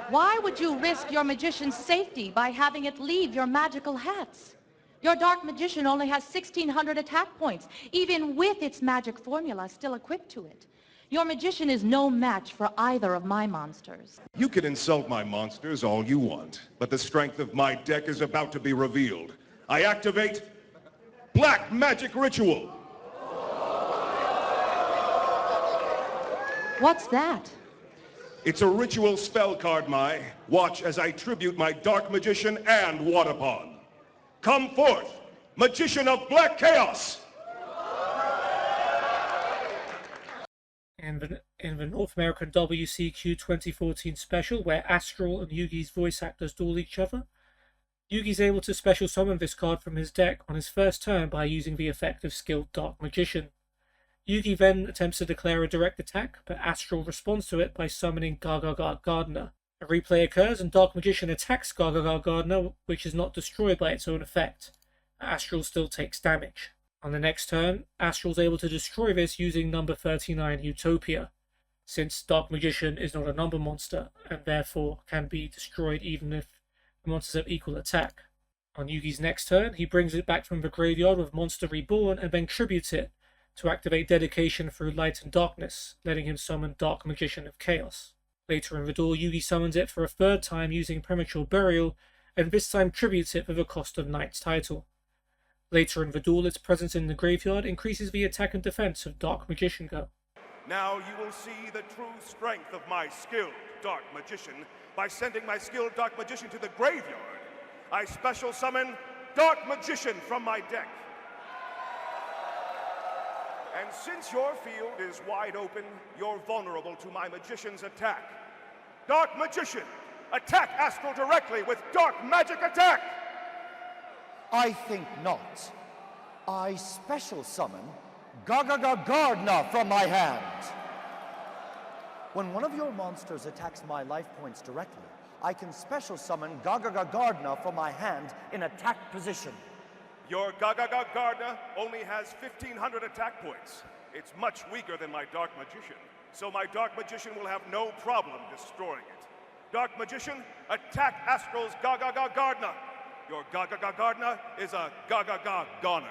Why would you risk your magician's safety by having it leave your magical hats? Your Dark Magician only has 1,600 attack points, even with its magic formula still equipped to it. Your magician is no match for either of my monsters. You can insult my monsters all you want, but the strength of my deck is about to be revealed. I activate Black Magic Ritual. What's that? It's a ritual spell card, Mai. Watch as I tribute my Dark Magician and Waterpawn. Come forth, Magician of Black Chaos! In the North American WCQ 2014 special, where Astral and Yugi's voice actors duel each other, Yugi's able to special summon this card from his deck on his first turn by using the effect of Skilled Dark Magician. Yugi then attempts to declare a direct attack, but Astral responds to it by summoning Gargagar Gardener. A replay occurs and Dark Magician attacks Gargagar Gardener, which is not destroyed by its own effect. Astral still takes damage. On the next turn, Astral's able to destroy this using number 39 Utopia, since Dark Magician is not a number monster, and therefore can be destroyed even if the monsters have equal attack. On Yugi's next turn, he brings it back from the graveyard with Monster Reborn and then tributes it to activate Dedication through Light and Darkness, letting him summon Dark Magician of Chaos. Later in the duel, Yugi summons it for a third time using Premature Burial, and this time tributes it for the cost of Knight's title. Later in the duel, its presence in the graveyard increases the attack and defense of Dark Magician Girl. Now you will see the true strength of my skilled Dark Magician by sending my skilled Dark Magician to the graveyard. I special summon Dark Magician from my deck. And since your field is wide open, you're vulnerable to my Magician's attack. Dark Magician, attack Astral directly with Dark Magic Attack! I think not. I special summon Gargagar Gardener from my hand. When one of your monsters attacks my life points directly, I can special summon Gargagar Gardener from my hand in attack position. Your Gagaga Gardna only has 1,500 attack points. It's much weaker than my Dark Magician, so my Dark Magician will have no problem destroying it. Dark Magician, attack Astral's Gagaga Gardna. Your Gagaga Gardna is a Gagaga Goner.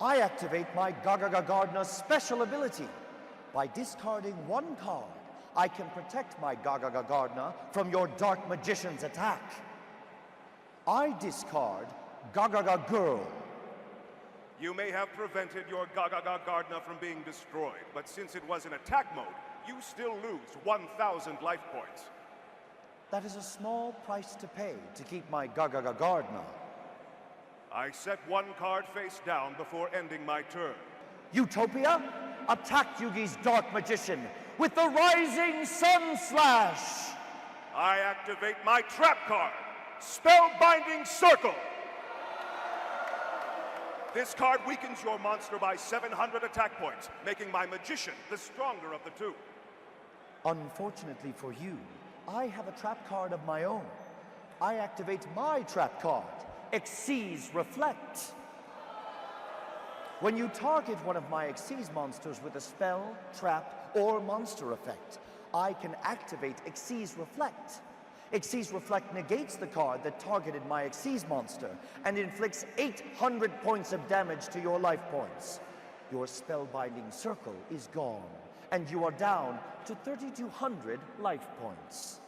I activate my Gagaga Gardna's special ability. By discarding one card, I can protect my Gagaga Gardna from your Dark Magician's attack. I discard Gagaga Girl. You may have prevented your Gagaga Gardna from being destroyed, but since it was in attack mode, you still lose 1,000 life points. That is a small price to pay to keep my Gagaga Gardna. I set one card face down before ending my turn. Utopia, attack Yugi's Dark Magician with the Rising Sun Slash! I activate my trap card, Spellbinding Circle. This card weakens your monster by 700 attack points, making my magician the stronger of the two. Unfortunately for you, I have a trap card of my own. I activate my trap card, Xyz Reflect. When you target one of my Xyz monsters with a spell, trap, or monster effect, I can activate Xyz Reflect. Xyz Reflect negates the card that targeted my Xyz monster and inflicts 800 points of damage to your life points. Your Spellbinding Circle is gone, and you are down to 3,200 life points.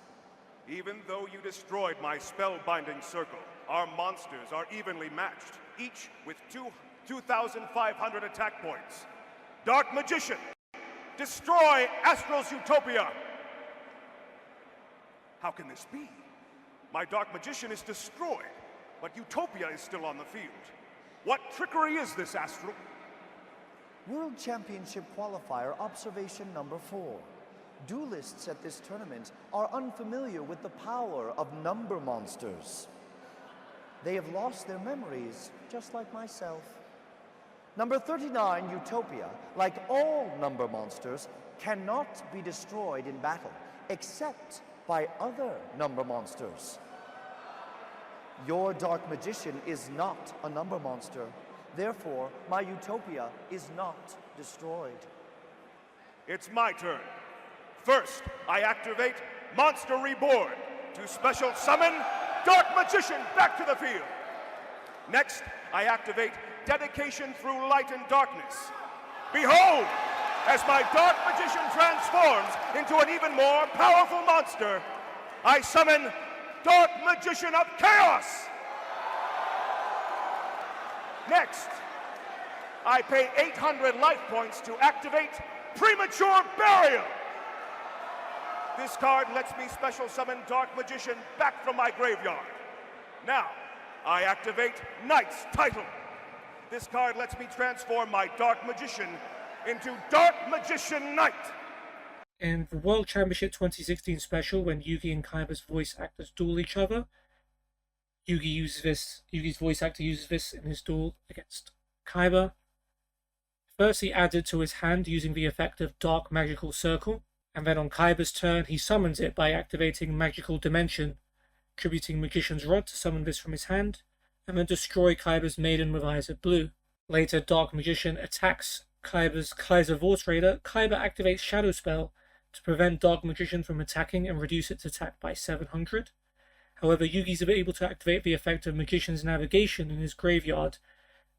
Even though you destroyed my Spellbinding Circle, our monsters are evenly matched, each with 2,500 attack points. Dark Magician, destroy Astral's Utopia! How can this be? My Dark Magician is destroyed, but Utopia is still on the field. What trickery is this, Astral? World Championship Qualifier Observation Number 4. Duelists at this tournament are unfamiliar with the power of number monsters. They have lost their memories, just like myself. Number 39, Utopia, like all number monsters, cannot be destroyed in battle, except by other number monsters. Your Dark Magician is not a number monster. Therefore, my Utopia is not destroyed. It's my turn. First, I activate Monster Reborn to special summon Dark Magician back to the field. Next, I activate Dedication Through Light and Darkness. Behold, as my Dark Magician transforms into an even more powerful monster, I summon Dark Magician of Chaos! Next, I pay 800 life points to activate Premature Burial! This card lets me special summon Dark Magician back from my graveyard. Now, I activate Knight's Title. This card lets me transform my Dark Magician into Dark Magician Knight. In the World Championship 2016 special, when Yugi and Kaiba's voice actors duel each other, Yugi's voice actor uses this in his duel against Kaiba. First, he adds it to his hand using the effect of Dark Magical Circle, and then on Kaiba's turn, he summons it by activating Magical Dimension, attributing Magician's Rod to summon this from his hand, and then destroy Kaiba's Maiden with Eyes of Blue. Later, Dark Magician attacks Kaiba's Kaiser Vorse Raider. Kaiba activates Shadow Spell to prevent Dark Magician from attacking and reduce its attack by 700. However, Yugi's able to activate the effect of Magician's Navigation in his graveyard,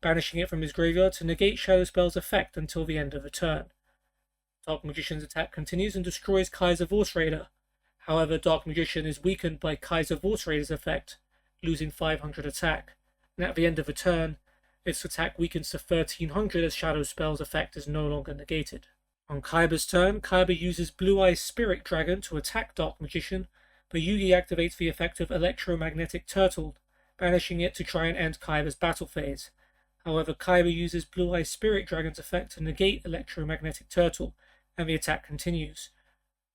banishing it from his graveyard to negate Shadow Spell's effect until the end of the turn. Dark Magician's attack continues and destroys Kaiser Vorse Raider. However, Dark Magician is weakened by Kaiser Vorse Raider's effect, losing 500 attack, and at the end of the turn, its attack weakens to 1300 as Shadow Spell's effect is no longer negated. On Kaiba's turn, Kaiba uses Blue Eyes Spirit Dragon to attack Dark Magician, but Yugi activates the effect of Electromagnetic Turtle, banishing it to try and end Kaiba's battle phase. However, Kaiba uses Blue Eyes Spirit Dragon's effect to negate Electromagnetic Turtle, and the attack continues.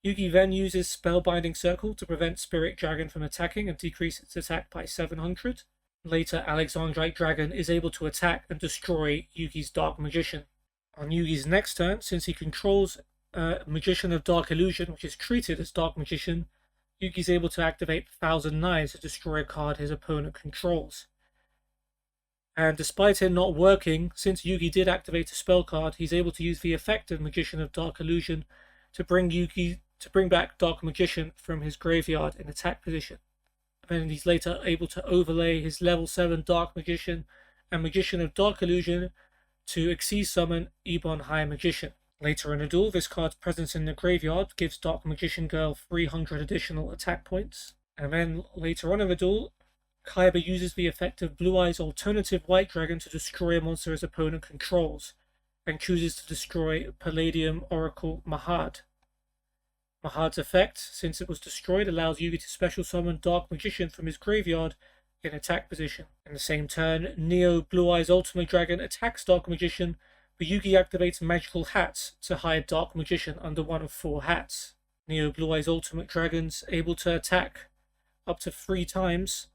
Yugi then uses Spellbinding Circle to prevent Spirit Dragon from attacking and decrease its attack by 700. Later, Alexandrite Dragon is able to attack and destroy Yugi's Dark Magician. On Yugi's next turn, since he controls Magician of Dark Illusion, which is treated as Dark Magician, Yugi's able to activate 1,000 Knives to destroy a card his opponent controls. And despite it not working, since Yugi did activate a spell card, he's able to use the effect of Magician of Dark Illusion to bring back Dark Magician from his graveyard in attack position. And then he's later able to overlay his level 7 Dark Magician and Magician of Dark Illusion to Xyz summon Ebon High Magician. Later in the duel, this card's presence in the graveyard gives Dark Magician Girl 300 additional attack points. And then later on in the duel, Kaiba uses the effect of Blue Eye's alternative White Dragon to destroy a monster his opponent controls, and chooses to destroy Palladium Oracle Mahad. Mahad's effect, since it was destroyed, allows Yugi to special summon Dark Magician from his graveyard in attack position. In the same turn, Neo Blue Eye's Ultimate Dragon attacks Dark Magician, but Yugi activates Magical Hats to hide Dark Magician under one of 4 hats. Neo Blue Eye's Ultimate Dragon's able to attack up to 3 times,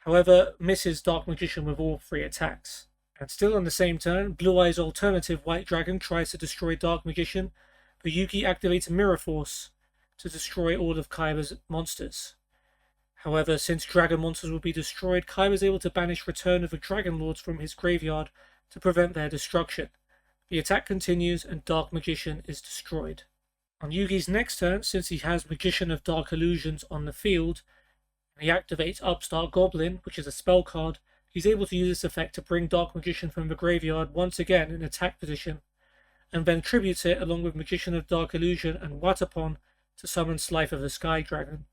however misses Dark Magician with all 3 attacks. And still on the same turn, Blue Eye's alternative White Dragon tries to destroy Dark Magician, but Yugi activates Mirror Force to destroy all of Kaiba's monsters. However, since dragon monsters will be destroyed, Kaiba is able to banish Return of the Dragon Lords from his graveyard to prevent their destruction. The attack continues and Dark Magician is destroyed. On Yugi's next turn, since he has Magician of Dark Illusions on the field, and he activates Upstart Goblin, which is a spell card, he's able to use this effect to bring Dark Magician from the graveyard once again in attack position, and then tributes it along with Magician of Dark Illusion and Watapon to summon Slife of the Sky Dragon.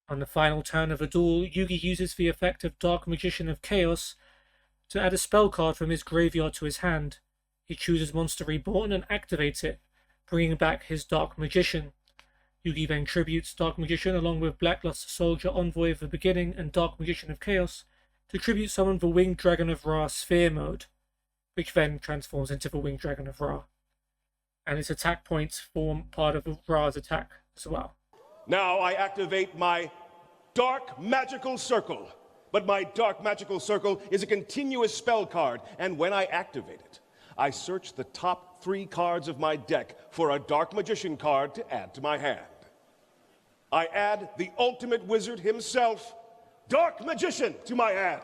On the final turn of the duel, Yugi uses the effect of Dark Magician of Chaos to add a spell card from his graveyard to his hand. He chooses Monster Reborn and activates it, bringing back his Dark Magician. Yugi then tributes Dark Magician along with Blackluster Soldier, Envoy of the Beginning, and Dark Magician of Chaos to tribute summon the Winged Dragon of Ra Sphere mode, which then transforms into the Winged Dragon of Ra. And its attack points form part of Ra's attack as well. Now I activate my Dark Magical Circle. But my Dark Magical Circle is a continuous spell card, and when I activate it, I search the top 3 cards of my deck for a Dark Magician card to add to my hand. I add the Ultimate Wizard himself, Dark Magician, to my hand.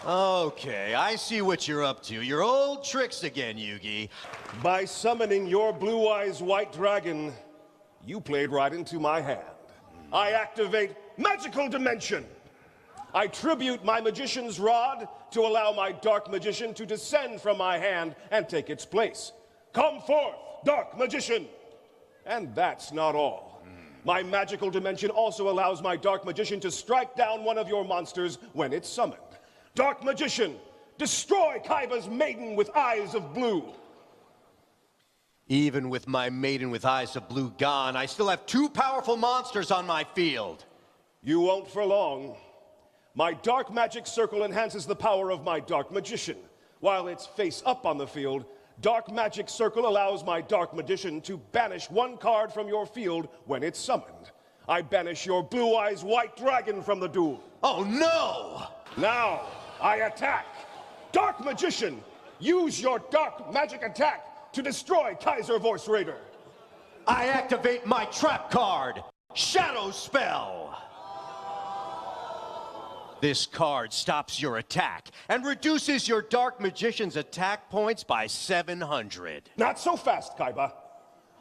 Okay, I see what you're up to. Your old tricks again, Yugi. By summoning your Blue Eyes White Dragon, you played right into my hand. I activate Magical Dimension. I tribute my Magician's Rod to allow my Dark Magician to descend from my hand and take its place. Come forth, Dark Magician! And that's not all. My Magical Dimension also allows my Dark Magician to strike down one of your monsters when it's summoned. Dark Magician, destroy Kaiba's Maiden with Eyes of Blue. Even with my Maiden with Eyes of Blue gone, I still have 2 powerful monsters on my field. You won't for long. My Dark Magic Circle enhances the power of my Dark Magician. While it's face up on the field, Dark Magic Circle allows my Dark Magician to banish 1 card from your field when it's summoned. I banish your Blue Eyes White Dragon from the duel. Oh no! Now, I attack. Dark Magician, use your Dark Magic attack to destroy Kaiser Voice Raider. I activate my trap card, Shadow Spell. This card stops your attack and reduces your Dark Magician's attack points by 700. Not so fast, Kaiba.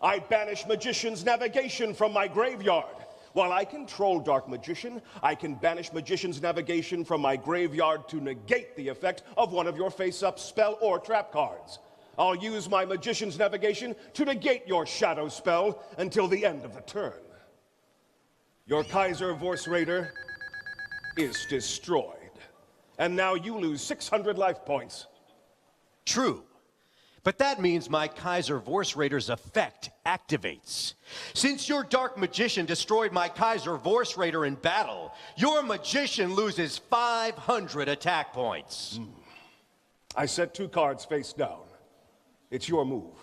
I banish Magician's Navigation from my graveyard. While I control Dark Magician, I can banish Magician's Navigation from my graveyard to negate the effect of one of your face-up spell or trap cards. I'll use my Magician's Navigation to negate your Shadow Spell until the end of the turn. Your Kaiser Voice Raider is destroyed. And now you lose 600 life points. True. But that means my Kaiser Voice Raider's effect activates. Since your Dark Magician destroyed my Kaiser Voice Raider in battle, your Magician loses 500 attack points. I set 2 cards face down. It's your move.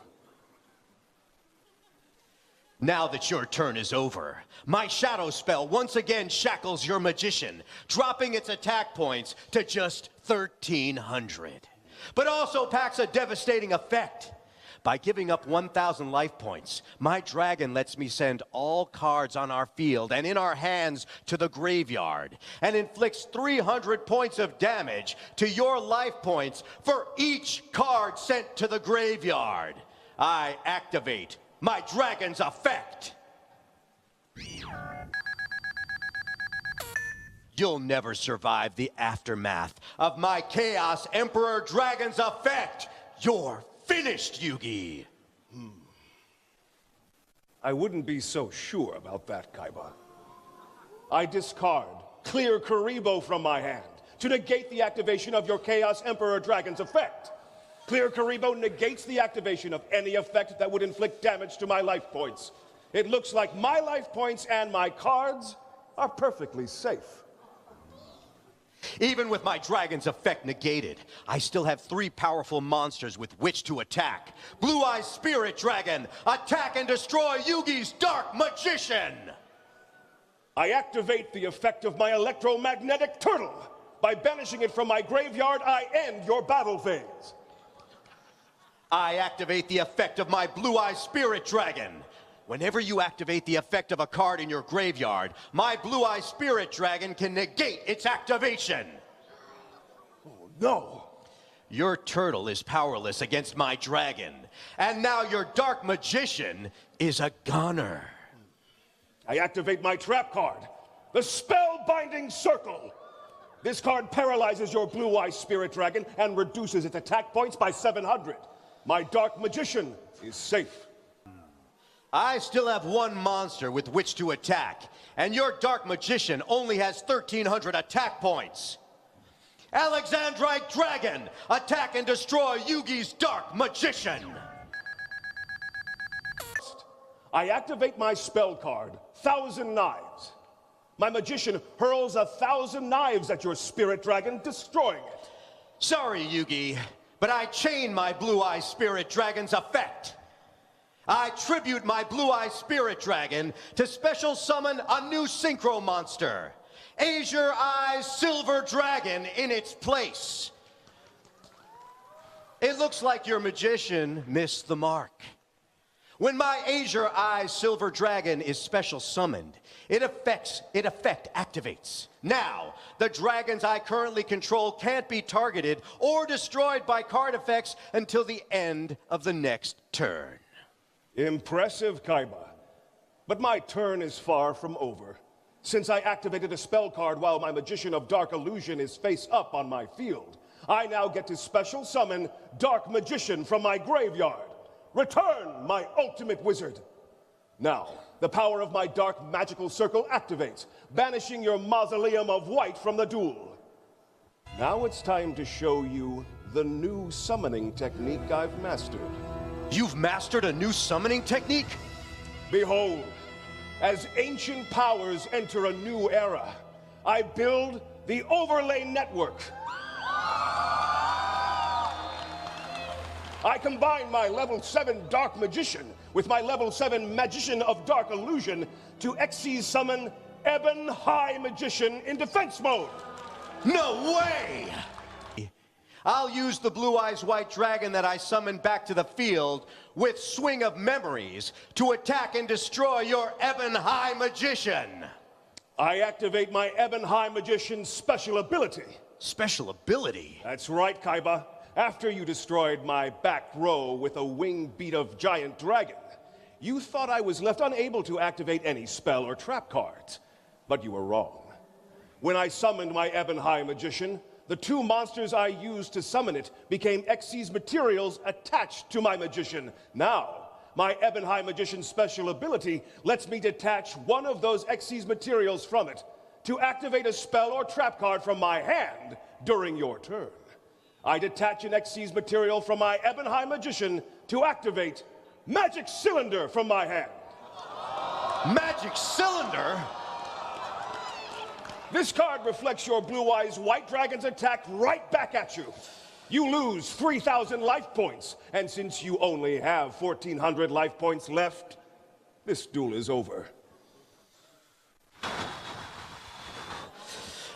Now that your turn is over, my Shadow Spell once again shackles your Magician, dropping its attack points to just 1,300. But also packs a devastating effect. By giving up 1,000 life points, my dragon lets me send all cards on our field and in our hands to the graveyard, and inflicts 300 points of damage to your life points for each card sent to the graveyard. I activate my dragon's effect. You'll never survive the aftermath of my Chaos Emperor Dragon's effect. You're finished, Yugi. I wouldn't be so sure about that, Kaiba. I discard Clear Karibo from my hand to negate the activation of your Chaos Emperor Dragon's effect. Clear Karibo negates the activation of any effect that would inflict damage to my life points. It looks like my life points and my cards are perfectly safe. Even with my dragon's effect negated, I still have 3 powerful monsters with which to attack. Blue-Eye Spirit Dragon, attack and destroy Yugi's Dark Magician! I activate the effect of my electromagnetic turtle. By banishing it from my graveyard, I end your battle phase. I activate the effect of my Blue-Eye Spirit Dragon. Whenever you activate the effect of a card in your graveyard, my Blue-Eye Spirit Dragon can negate its activation. Oh, no. Your turtle is powerless against my dragon, and now your Dark Magician is a goner. I activate my trap card, the Spellbinding Circle. This card paralyzes your Blue-Eye Spirit Dragon and reduces its attack points by 700. My Dark Magician is safe. I still have 1 monster with which to attack, and your Dark Magician only has 1,300 attack points. Alexandrite Dragon, attack and destroy Yugi's Dark Magician! I activate my spell card, Thousand Knives. My magician hurls 1,000 knives at your Spirit Dragon, destroying it. Sorry, Yugi, but I chain my Blue-Eye Spirit Dragon's effect. I tribute my Blue-Eye Spirit Dragon to special summon a new synchro monster, Azure Eyes Silver Dragon, in its place. It looks like your magician missed the mark. When my Azure Eyes Silver Dragon is special summoned, its effect activates. Now, the dragons I currently control can't be targeted or destroyed by card effects until the end of the next turn. Impressive, Kaiba. But my turn is far from over. Since I activated a spell card while my Magician of Dark Illusion is face up on my field, I now get to special summon Dark Magician from my graveyard. Return, my ultimate wizard. Now, the power of my Dark Magical Circle activates, banishing your Mausoleum of White from the duel. Now it's time to show you the new summoning technique I've mastered. You've mastered a new summoning technique? Behold, as ancient powers enter a new era, I build the Overlay Network. I combine my level 7 Dark Magician with my level 7 Magician of Dark Illusion to Xyz summon Ebon High Magician in defense mode. No way! I'll use the Blue Eyes White Dragon that I summoned back to the field with Swing of Memories to attack and destroy your Ebon High Magician. I activate my Ebon High Magician's special ability. Special ability? That's right, Kaiba. After you destroyed my back row with a wing beat of Giant Dragon, you thought I was left unable to activate any spell or trap cards. But you were wrong. When I summoned my Ebon High Magician, the 2 monsters I used to summon it became Xyz materials attached to my magician. Now, my Ebon High Magician's special ability lets me detach one of those Xyz materials from it to activate a spell or trap card from my hand during your turn. I detach an Xyz material from my Ebon High Magician to activate Magic Cylinder from my hand. Magic Cylinder? This card reflects your Blue Eyes White Dragon's attack right back at you. You lose 3,000 life points, and since you only have 1,400 life points left, this duel is over.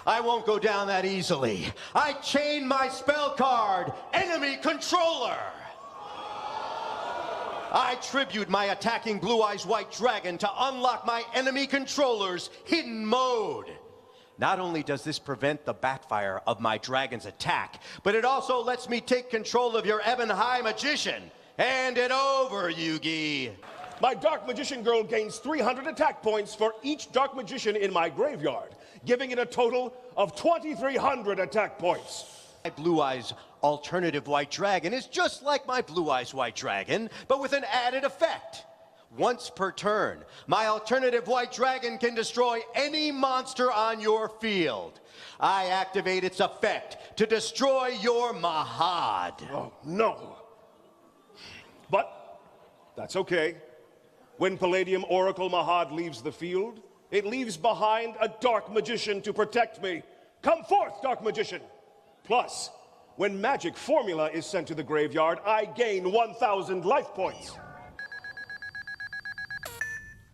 I won't go down that easily. I chain my spell card, Enemy Controller. I tribute my attacking Blue Eyes White Dragon to unlock my enemy controller's hidden mode. Not only does this prevent the backfire of my dragon's attack, but it also lets me take control of your Ebon High Magician. Hand it over, Yugi. My Dark Magician Girl gains 300 attack points for each Dark Magician in my graveyard, giving it a total of 2,300 attack points. My Blue Eyes Alternative White Dragon is just like my Blue Eyes White Dragon, but with an added effect. Once per turn, my Alternative White Dragon can destroy any monster on your field. I activate its effect to destroy your Mahad. Oh, no. But that's okay. When Palladium Oracle Mahad leaves the field, it leaves behind a Dark Magician to protect me. Come forth, Dark Magician! Plus, when Magic Formula is sent to the graveyard, I gain 1,000 life points.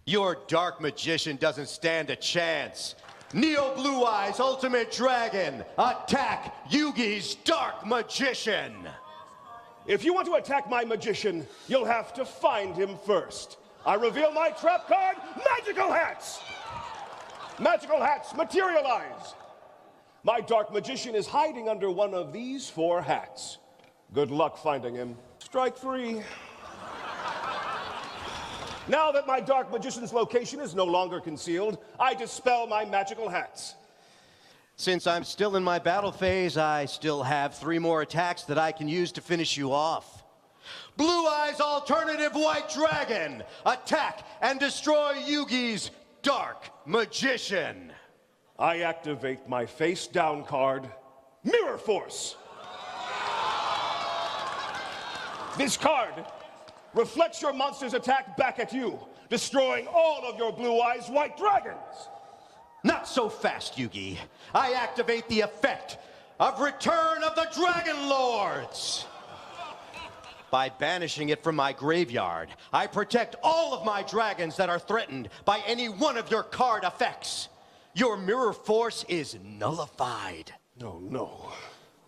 Your Dark Magician doesn't stand a chance. Neo Blue Eyes Ultimate Dragon, attack Yugi's Dark Magician! If you want to attack my magician, you'll have to find him first. I reveal my trap card, Magical Hats! Magical Hats, materialize! My Dark Magician is hiding under one of these 4 hats. Good luck finding him. Strike 3. Now that my Dark Magician's location is no longer concealed, I dispel my Magical Hats. Since I'm still in my battle phase, I still have 3 more attacks that I can use to finish you off. Blue Eyes Alternative White Dragon, attack and destroy Yugi's Dark Magician. I activate my face-down card, Mirror Force. This card reflects your monster's attack back at you, destroying all of your Blue Eyes White Dragons. Not so fast, Yugi. I activate the effect of Return of the Dragon Lords. By banishing it from my graveyard, I protect all of my dragons that are threatened by any one of your card effects. Your Mirror Force is nullified. No.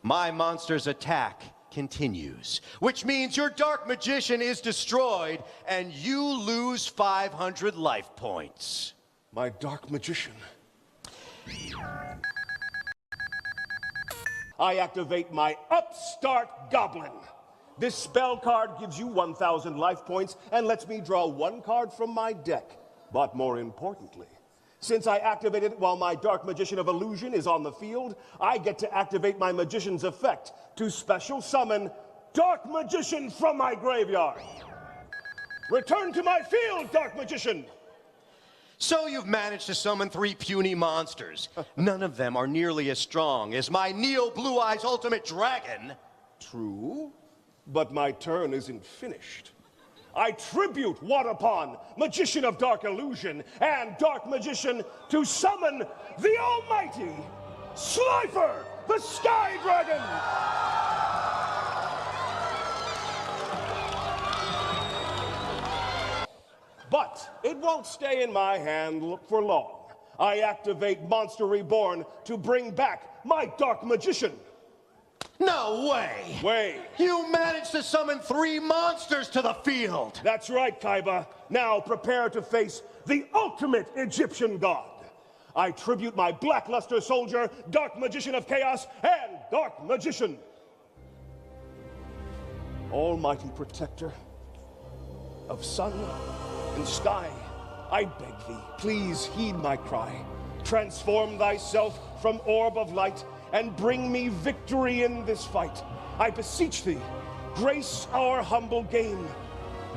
My monster's attack continues, which means your Dark Magician is destroyed and you lose 500 life points. My Dark Magician. I activate my Upstart Goblin. This spell card gives you 1,000 life points and lets me draw 1 card from my deck. But more importantly, since I activate it while my Dark Magician of Illusion is on the field, I get to activate my Magician's effect to special summon Dark Magician from my graveyard. Return to my field, Dark Magician! So you've managed to summon 3 puny monsters. None of them are nearly as strong as my Neo Blue Eyes Ultimate Dragon. True, but my turn isn't finished. I tribute Wadapon, Magician of Dark Illusion, and Dark Magician to summon the almighty Slifer, the Sky Dragon! But it won't stay in my hand for long. I activate Monster Reborn to bring back my Dark Magician. No way! Wait. You managed to summon 3 monsters to the field! That's right, Kaiba. Now prepare to face the ultimate Egyptian god. I tribute my Blackluster Soldier, Dark Magician of Chaos, and Dark Magician. Almighty Protector of sun and sky, I beg thee, please heed my cry. Transform thyself from orb of light and bring me victory in this fight. I beseech thee, grace our humble game.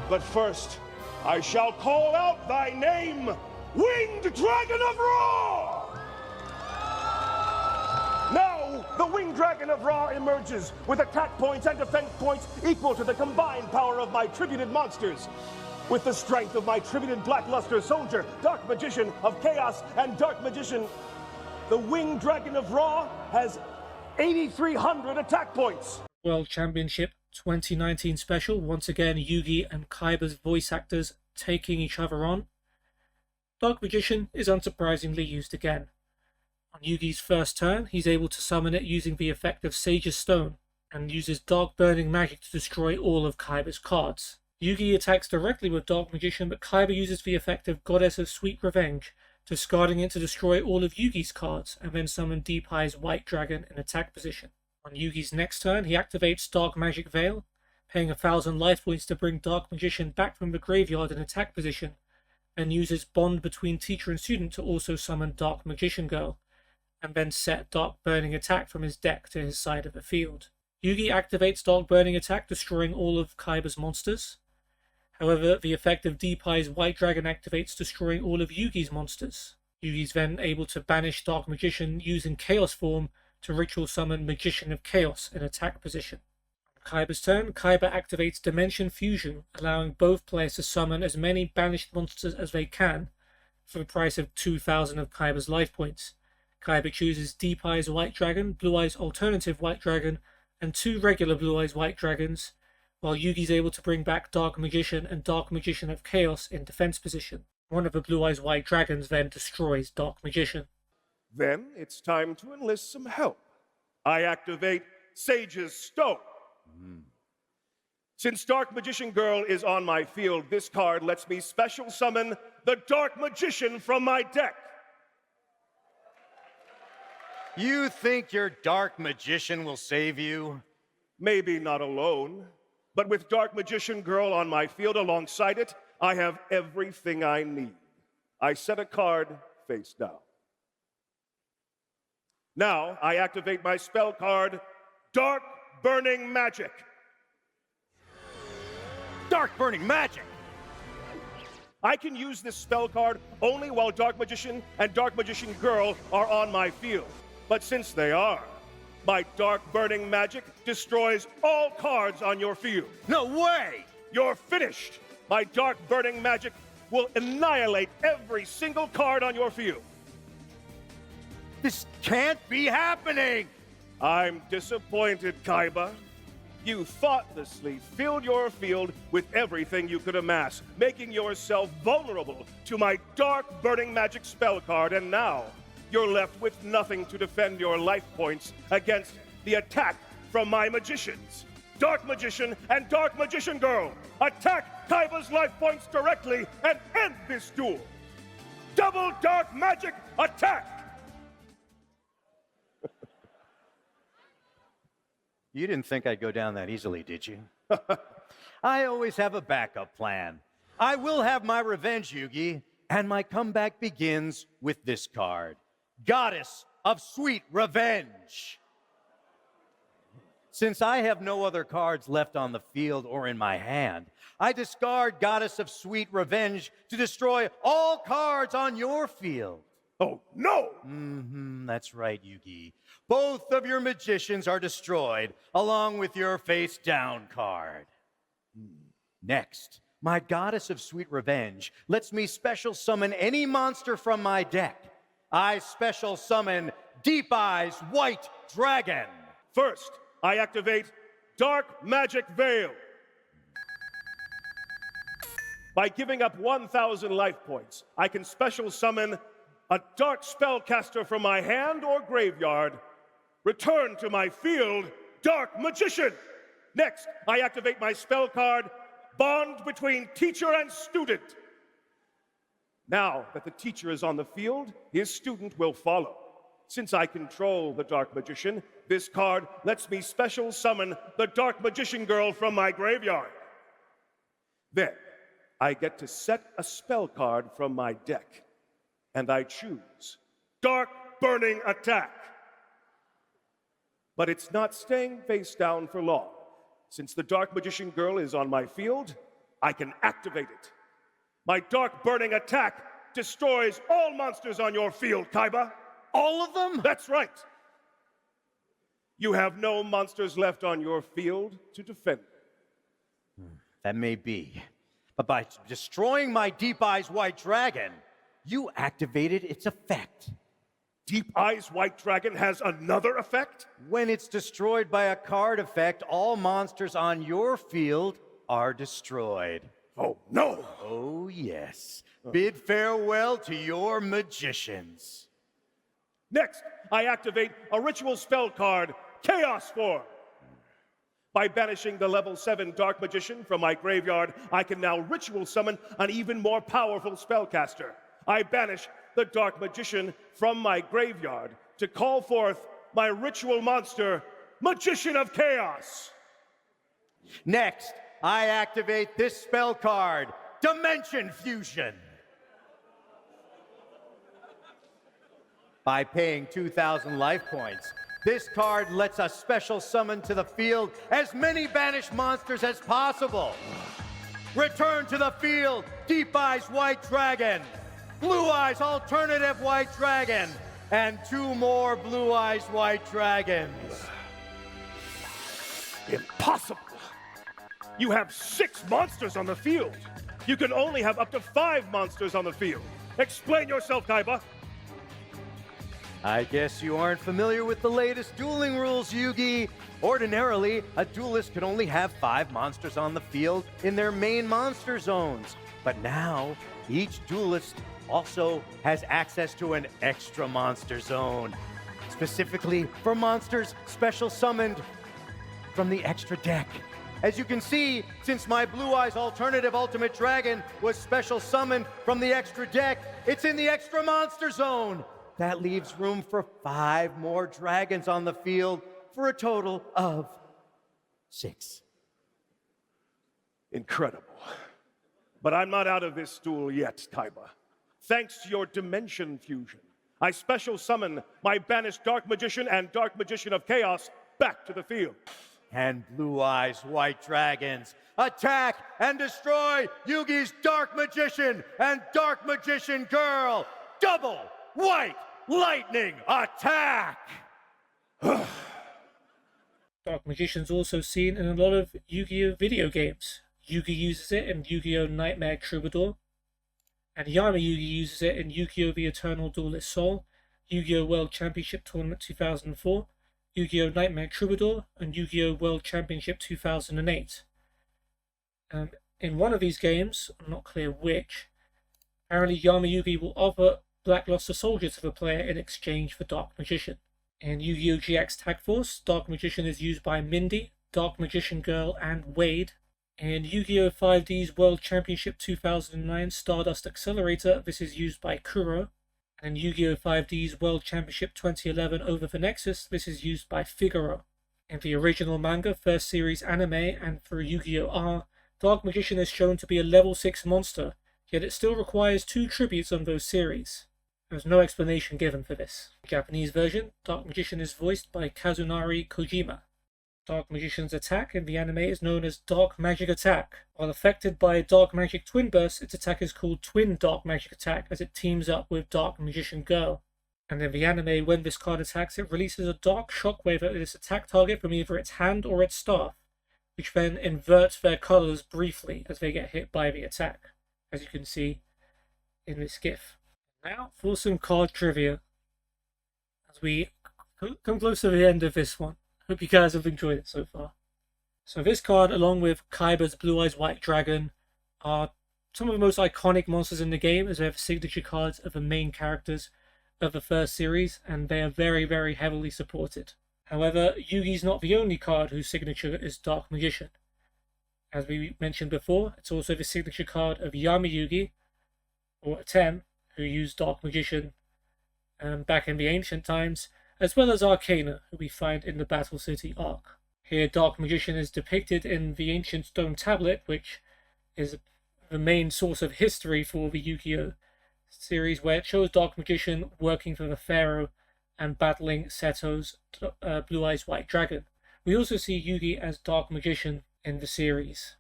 But first, I shall call out thy name, Winged Dragon of Ra! Now, the Winged Dragon of Ra emerges with attack points and defense points equal to the combined power of my tributed monsters. With the strength of my tributed Blackluster Soldier, Dark Magician of Chaos, and Dark Magician, the Winged Dragon of Ra has 8,300 attack points. World Championship 2019 special. Once again, Yugi and Kaiba's voice actors taking each other on. Dark Magician is unsurprisingly used again. On Yugi's first turn, he's able to summon it using the effect of Sage's Stone, and uses Dark Burning Magic to destroy all of Kaiba's cards. Yugi attacks directly with Dark Magician, but Kaiba uses the effect of Goddess of Sweet Revenge, discarding it to destroy all of Yugi's cards, and then summon Deep Eye's White Dragon in attack position. On Yugi's next turn, he activates Dark Magic Veil, paying 1,000 life points to bring Dark Magician back from the graveyard in attack position, and uses Bond between teacher and student to also summon Dark Magician Girl, and then set Dark Burning Attack from his deck to his side of the field. Yugi activates Dark Burning Attack, destroying all of Kaiba's monsters. However, the effect of Deep Eye's White Dragon activates, destroying all of Yugi's monsters. Yugi's then able to banish Dark Magician using Chaos form to ritual summon Magician of Chaos in attack position. On Kaiba's turn, Kaiba activates Dimension Fusion, allowing both players to summon as many banished monsters as they can for the price of 2,000 of Kaiba's life points. Kaiba chooses Deep Eye's White Dragon, Blue Eye's Alternative White Dragon, and 2 regular Blue Eye's White Dragons, while Yugi's able to bring back Dark Magician and Dark Magician of Chaos in defense position. One of the Blue Eye's White Dragons then destroys Dark Magician. Then it's time to enlist some help. I activate Sage's Stone. Since Dark Magician Girl is on my field, this card lets me special summon the Dark Magician from my deck. You think your Dark Magician will save you? Maybe not alone, but with Dark Magician Girl on my field alongside it, I have everything I need. I set a card face down. Now, I activate my spell card, Dark Burning Magic. Dark Burning Magic? I can use this spell card only while Dark Magician and Dark Magician Girl are on my field. But since they are, my Dark Burning Magic destroys all cards on your field. No way! You're finished! My Dark Burning Magic will annihilate every single card on your field. This can't be happening! I'm disappointed, Kaiba. You thoughtlessly filled your field with everything you could amass, making yourself vulnerable to my Dark Burning Magic spell card, and now you're left with nothing to defend your life points against the attack from my magicians. Dark Magician and Dark Magician Girl, attack Kaiba's life points directly and end this duel. Double Dark Magic attack! You didn't think I'd go down that easily, did you? I always have a backup plan. I will have my revenge, Yugi, and my comeback begins with this card. Goddess of Sweet Revenge. Since I have no other cards left on the field or in my hand, I discard Goddess of Sweet Revenge to destroy all cards on your field. Oh, no! That's right, Yugi. Both of your magicians are destroyed, along with your face-down card. Next, my Goddess of Sweet Revenge lets me special summon any monster from my deck. I special summon Deep Eye's White Dragon. First, I activate Dark Magic Veil. By giving up 1,000 life points, I can special summon a dark spellcaster from my hand or graveyard. Return to my field, Dark Magician. Next, I activate my spell card, Bond between teacher and student. Now that the teacher is on the field, his student will follow. Since I control the Dark Magician, this card lets me special summon the Dark Magician Girl from my graveyard. Then, I get to set a spell card from my deck, and I choose Dark Burning Attack. But it's not staying face down for long. Since the Dark Magician Girl is on my field, I can activate it. My Dark Burning Attack destroys all monsters on your field, Kaiba. All of them? That's right. You have no monsters left on your field to defend. That may be. But by destroying my Deep Eye's White Dragon, you activated its effect. Deep Eye's White Dragon has another effect? When it's destroyed by a card effect, all monsters on your field are destroyed. Oh, no! Oh, yes. Bid farewell to your magicians. Next, I activate a ritual spell card, Chaos Form. By banishing the level 7 Dark Magician from my graveyard, I can now ritual summon an even more powerful spellcaster. I banish the Dark Magician from my graveyard to call forth my ritual monster, Magician of Chaos. Next, I activate this spell card, Dimension Fusion. By paying 2,000 life points, this card lets us special summon to the field as many banished monsters as possible. Return to the field, Deep Eyes White Dragon, Blue Eyes Alternative White Dragon, and 2 more Blue Eyes White Dragons. Impossible! You have 6 monsters on the field. You can only have up to 5 monsters on the field. Explain yourself, Kaiba. I guess you aren't familiar with the latest dueling rules, Yugi. Ordinarily, a duelist could only have 5 monsters on the field in their main monster zones. But now, each duelist also has access to an extra monster zone, specifically for monsters special summoned from the extra deck. As you can see, since my Blue Eyes Alternative Ultimate Dragon was special summoned from the extra deck, it's in the extra monster zone. That leaves room for 5 more dragons on the field for a total of 6. Incredible. But I'm not out of this duel yet, Kaiba. Thanks to your Dimension Fusion, I special summon my banished Dark Magician and Dark Magician of Chaos back to the field. And Blue Eyes White Dragons, attack and destroy Yugi's Dark Magician and Dark Magician Girl. Double White Lightning attack! Dark Magician's also seen in a lot of Yu-Gi-Oh! Video games. Yugi uses it in Yu-Gi-Oh! Nightmare Troubadour, and Yama Yugi uses it in Yu-Gi-Oh! The Eternal Duelist Soul, Yu-Gi-Oh! World Championship Tournament 2004, Yu-Gi-Oh! Nightmare Troubadour, and Yu-Gi-Oh! World Championship 2008. In one of these games, I'm not clear which, apparently Yama Yugi will offer Black Luster Soldier to the player in exchange for Dark Magician. In Yu-Gi-Oh! GX Tag Force, Dark Magician is used by Mindy, Dark Magician Girl, and Wade. In Yu-Gi-Oh! 5D's World Championship 2009 Stardust Accelerator, this is used by Kuro. And in Yu-Gi-Oh! 5D's World Championship 2011 Over the Nexus, this is used by Figaro. In the original manga, first series anime, and for Yu-Gi-Oh! R, Dark Magician is shown to be a level 6 monster, yet it still requires 2 tributes on those series. There is no explanation given for this. In the Japanese version, Dark Magician is voiced by Kazunari Kojima. Dark Magician's attack in the anime is known as Dark Magic Attack. While affected by Dark Magic Twin Burst, its attack is called Twin Dark Magic Attack as it teams up with Dark Magician Girl. And in the anime, when this card attacks, it releases a dark shockwave at its attack target from either its hand or its staff, which then inverts their colors briefly as they get hit by the attack, as you can see in this GIF. Now for some card trivia, as we come close to the end of this one. Hope you guys have enjoyed it so far. So this card, along with Kaiba's Blue Eyes White Dragon, are some of the most iconic monsters in the game, as they're the signature cards of the main characters of the first series, and they are very, very heavily supported. However, Yugi's not the only card whose signature is Dark Magician. As we mentioned before, it's also the signature card of Yama Yugi, or Atem, who used Dark Magician back in the ancient times, as well as Arcana, who we find in the Battle City arc. Here, Dark Magician is depicted in the ancient stone tablet, which is the main source of history for the Yu-Gi-Oh! Series, where it shows Dark Magician working for the Pharaoh and battling Seto's Blue Eyes White Dragon. We also see Yugi as Dark Magician in the series,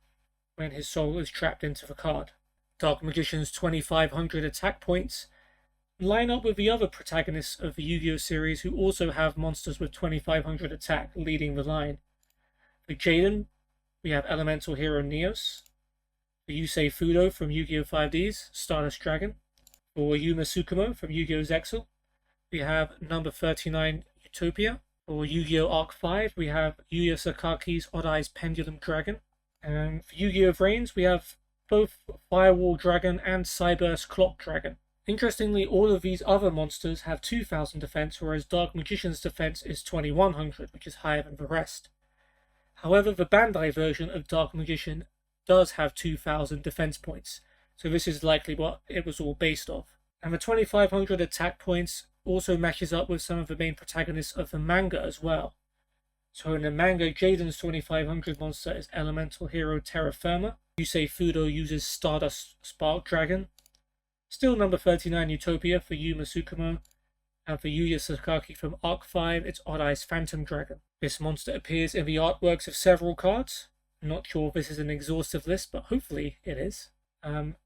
when his soul is trapped into the card. Dark Magician's 2,500 attack points line up with the other protagonists of the Yu-Gi-Oh! Series who also have monsters with 2,500 attack leading the line. For Jaden, we have Elemental Hero Neos. For Yusei Fudo from Yu-Gi-Oh! 5D's Stardust Dragon. For Yuma Tsukumo from Yu-Gi-Oh! Zexal, we have number 39 Utopia. For Yu-Gi-Oh! Arc 5, we have Yuya Sakaki's Odd Eyes Pendulum Dragon. And for Yu-Gi-Oh! Vrains, we have both Firewall Dragon and Cyburst Clock Dragon. Interestingly, all of these other monsters have 2,000 defense, whereas Dark Magician's defense is 2,100, which is higher than the rest. However, the Bandai version of Dark Magician does have 2,000 defense points, so this is likely what it was all based off. And the 2,500 attack points also matches up with some of the main protagonists of the manga as well. So in the manga, Jaden's 2,500 monster is Elemental Hero Terra Firma. Yusei Fudo uses Stardust Spark Dragon. Still number 39 Utopia for Yu Masukumo. And for Yuya Sakaki from Arc 5, it's Odd Eyes Phantom Dragon. This monster appears in the artworks of several cards. I'm not sure if this is an exhaustive list, but hopefully it is.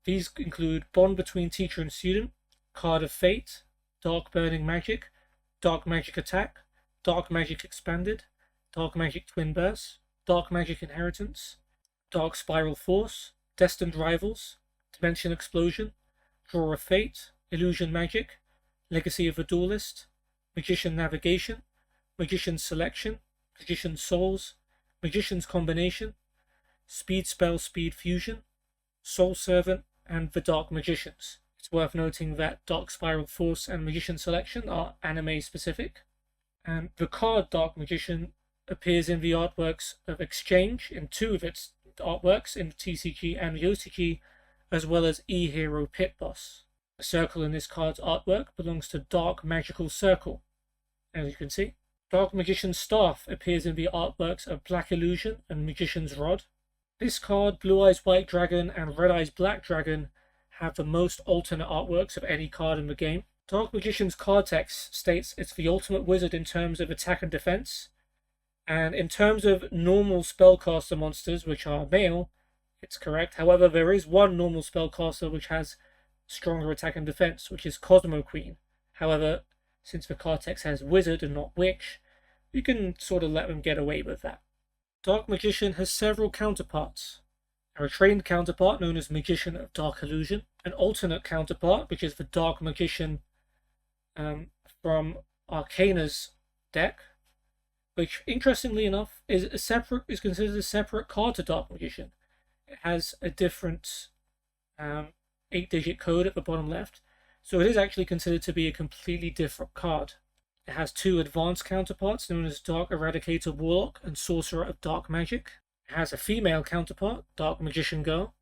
These include Bond Between Teacher and Student, Card of Fate, Dark Burning Magic, Dark Magic Attack, Dark Magic Expanded, Dark Magic Twin Burst, Dark Magic Inheritance, Dark Spiral Force, Destined Rivals, Dimension Explosion, Draw of Fate, Illusion Magic, Legacy of a Duelist, Magician Navigation, Magician's Selection, Magician's Souls, Magician's Combination, Speed Spell Speed Fusion, Soul Servant, and The Dark Magicians. It's worth noting that Dark Spiral Force and Magician Selection are anime specific, and the card Dark Magician appears in the artworks of Exchange in 2 of its artworks, in the TCG and the OCG, as well as E-Hero Pit Boss. The circle in this card's artwork belongs to Dark Magical Circle, as you can see. Dark Magician's Staff appears in the artworks of Black Illusion and Magician's Rod. This card, Blue Eyes White Dragon and Red Eyes Black Dragon, have the most alternate artworks of any card in the game. Dark Magician's card text states it's the ultimate wizard in terms of attack and defense, and in terms of normal spellcaster monsters, which are male, it's correct. However, there is one normal spellcaster which has stronger attack and defense, which is Cosmo Queen. However, since the card text has wizard and not witch, you can sort of let them get away with that. Dark Magician has several counterparts. A trained counterpart known as Magician of Dark Illusion, an alternate counterpart, which is the Dark Magician from Arcana's deck, which, interestingly enough, is considered a separate card to Dark Magician. It has a different 8-digit code at the bottom left, so it is actually considered to be a completely different card. It has 2 advanced counterparts known as Dark Eradicator Warlock and Sorcerer of Dark Magic. It has a female counterpart, Dark Magician Girl,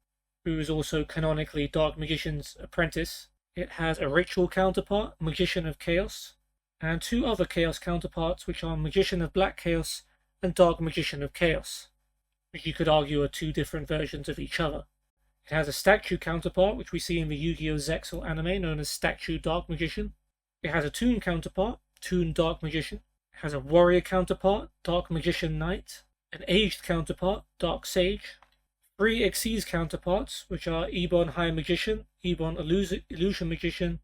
who is also canonically Dark Magician's apprentice. It has a ritual counterpart, Magician of Chaos, and 2 other Chaos counterparts, which are Magician of Black Chaos and Dark Magician of Chaos, which you could argue are 2 different versions of each other. It has a statue counterpart, which we see in the Yu-Gi-Oh! Zexal anime, known as Statue Dark Magician. It has a Toon counterpart, Toon Dark Magician. It has a warrior counterpart, Dark Magician Knight. An aged counterpart, Dark Sage. 3 Xyz counterparts, which are Ebon High Magician, Ebon Illusion Magician,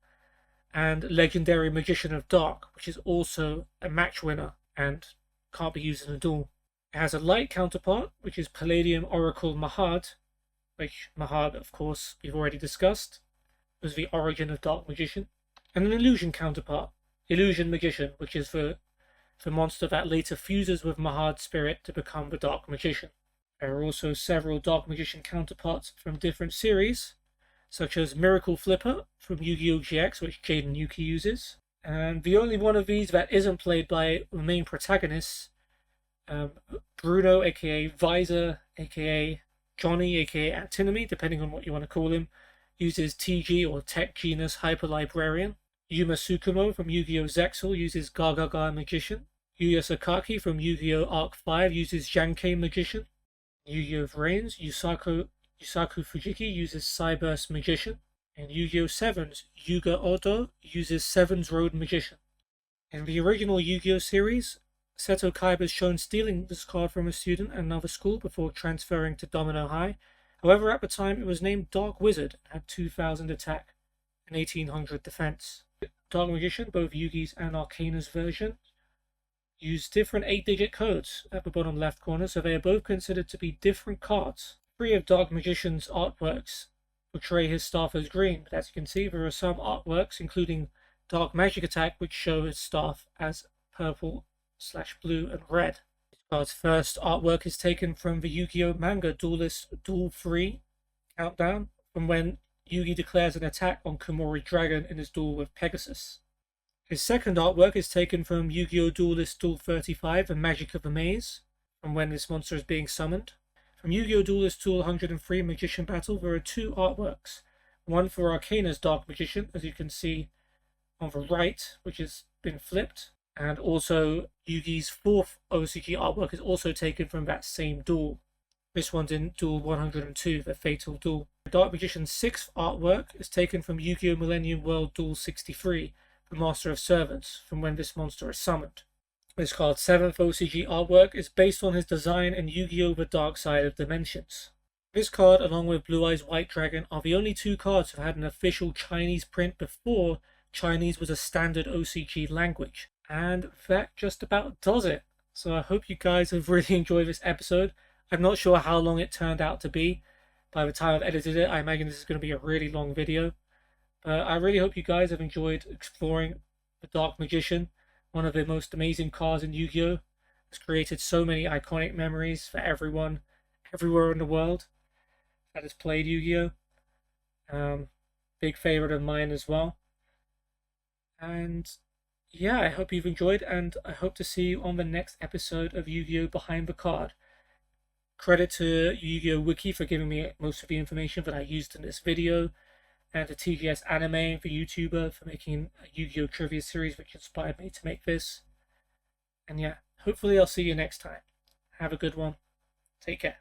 and Legendary Magician of Dark, which is also a match winner and can't be used in a duel. It has a light counterpart, which is Palladium Oracle Mahad, which Mahad, of course, we've already discussed, was the origin of Dark Magician. And an illusion counterpart, Illusion Magician, which is the monster that later fuses with Mahad's spirit to become the Dark Magician. There are also several Dark Magician counterparts from different series, such as Miracle Flipper from Yu-Gi-Oh! GX, which Jaden Yuki uses. And the only one of these that isn't played by the main protagonists, Bruno, aka Visor, aka Johnny, aka Antinomy, depending on what you want to call him, uses TG or Tech Genus Hyper Librarian. Yuma Tsukumo from Yu-Gi-Oh! Zexal uses Gaga Magician. Yuya Sakaki from Yu-Gi-Oh! Arc 5 uses Jankei Magician. Yu-Gi-Oh! Vrains, Yusaku Fujiki uses Cyburst Magician. And Yu-Gi-Oh! 7's Yuga Odo uses Seven's Road Magician. In the original Yu-Gi-Oh! Series, Seto Kaiba is shown stealing this card from a student at another school before transferring to Domino High. However, at the time it was named Dark Wizard and had 2,000 attack and 1,800 defense. Dark Magician, both Yugi's and Arcana's version, use different 8-digit codes at the bottom left corner, so they are both considered to be different cards. 3 of Dark Magician's artworks portray his staff as green, but as you can see, there are some artworks, including Dark Magic Attack, which show his staff as purple/blue and red. This card's first artwork is taken from the Yu-Gi-Oh! Manga Duelist Duel 3 countdown, from when Yugi declares an attack on Komori Dragon in his duel with Pegasus. His second artwork is taken from Yu-Gi-Oh! Duelist Duel 35, The Magic of the Maze, from when this monster is being summoned. From Yu-Gi-Oh! Duelist Duel 103 Magician Battle, there are two artworks. One for Arcana's Dark Magician, as you can see on the right, which has been flipped. And also, Yugi's fourth OCG artwork is also taken from that same duel. This one's in Duel 102, the Fatal Duel. The Dark Magician's sixth artwork is taken from Yu-Gi-Oh! Millennium World Duel 63, the Master of Servants, from when this monster is summoned. This card's seventh OCG artwork is based on his design in Yu-Gi-Oh! The Dark Side of Dimensions. This card, along with Blue Eyes White Dragon, are the only two cards to have had an official Chinese print before Chinese was a standard OCG language. And that just about does it. So I hope you guys have really enjoyed this episode. I'm not sure how long it turned out to be. By the time I've edited it, I imagine this is going to be a really long video. But I really hope you guys have enjoyed exploring the Dark Magician, one of the most amazing cards in Yu-Gi-Oh! Has created so many iconic memories for everyone, everywhere in the world that has played Yu-Gi-Oh! Big favorite of mine as well. And yeah, I hope you've enjoyed, and I hope to see you on the next episode of Yu-Gi-Oh! Behind the Card. Credit to Yu-Gi-Oh! Wiki for giving me most of the information that I used in this video, and to TGS Anime, the YouTuber, for making a Yu-Gi-Oh! Trivia series which inspired me to make this. And yeah, hopefully I'll see you next time. Have a good one. Take care.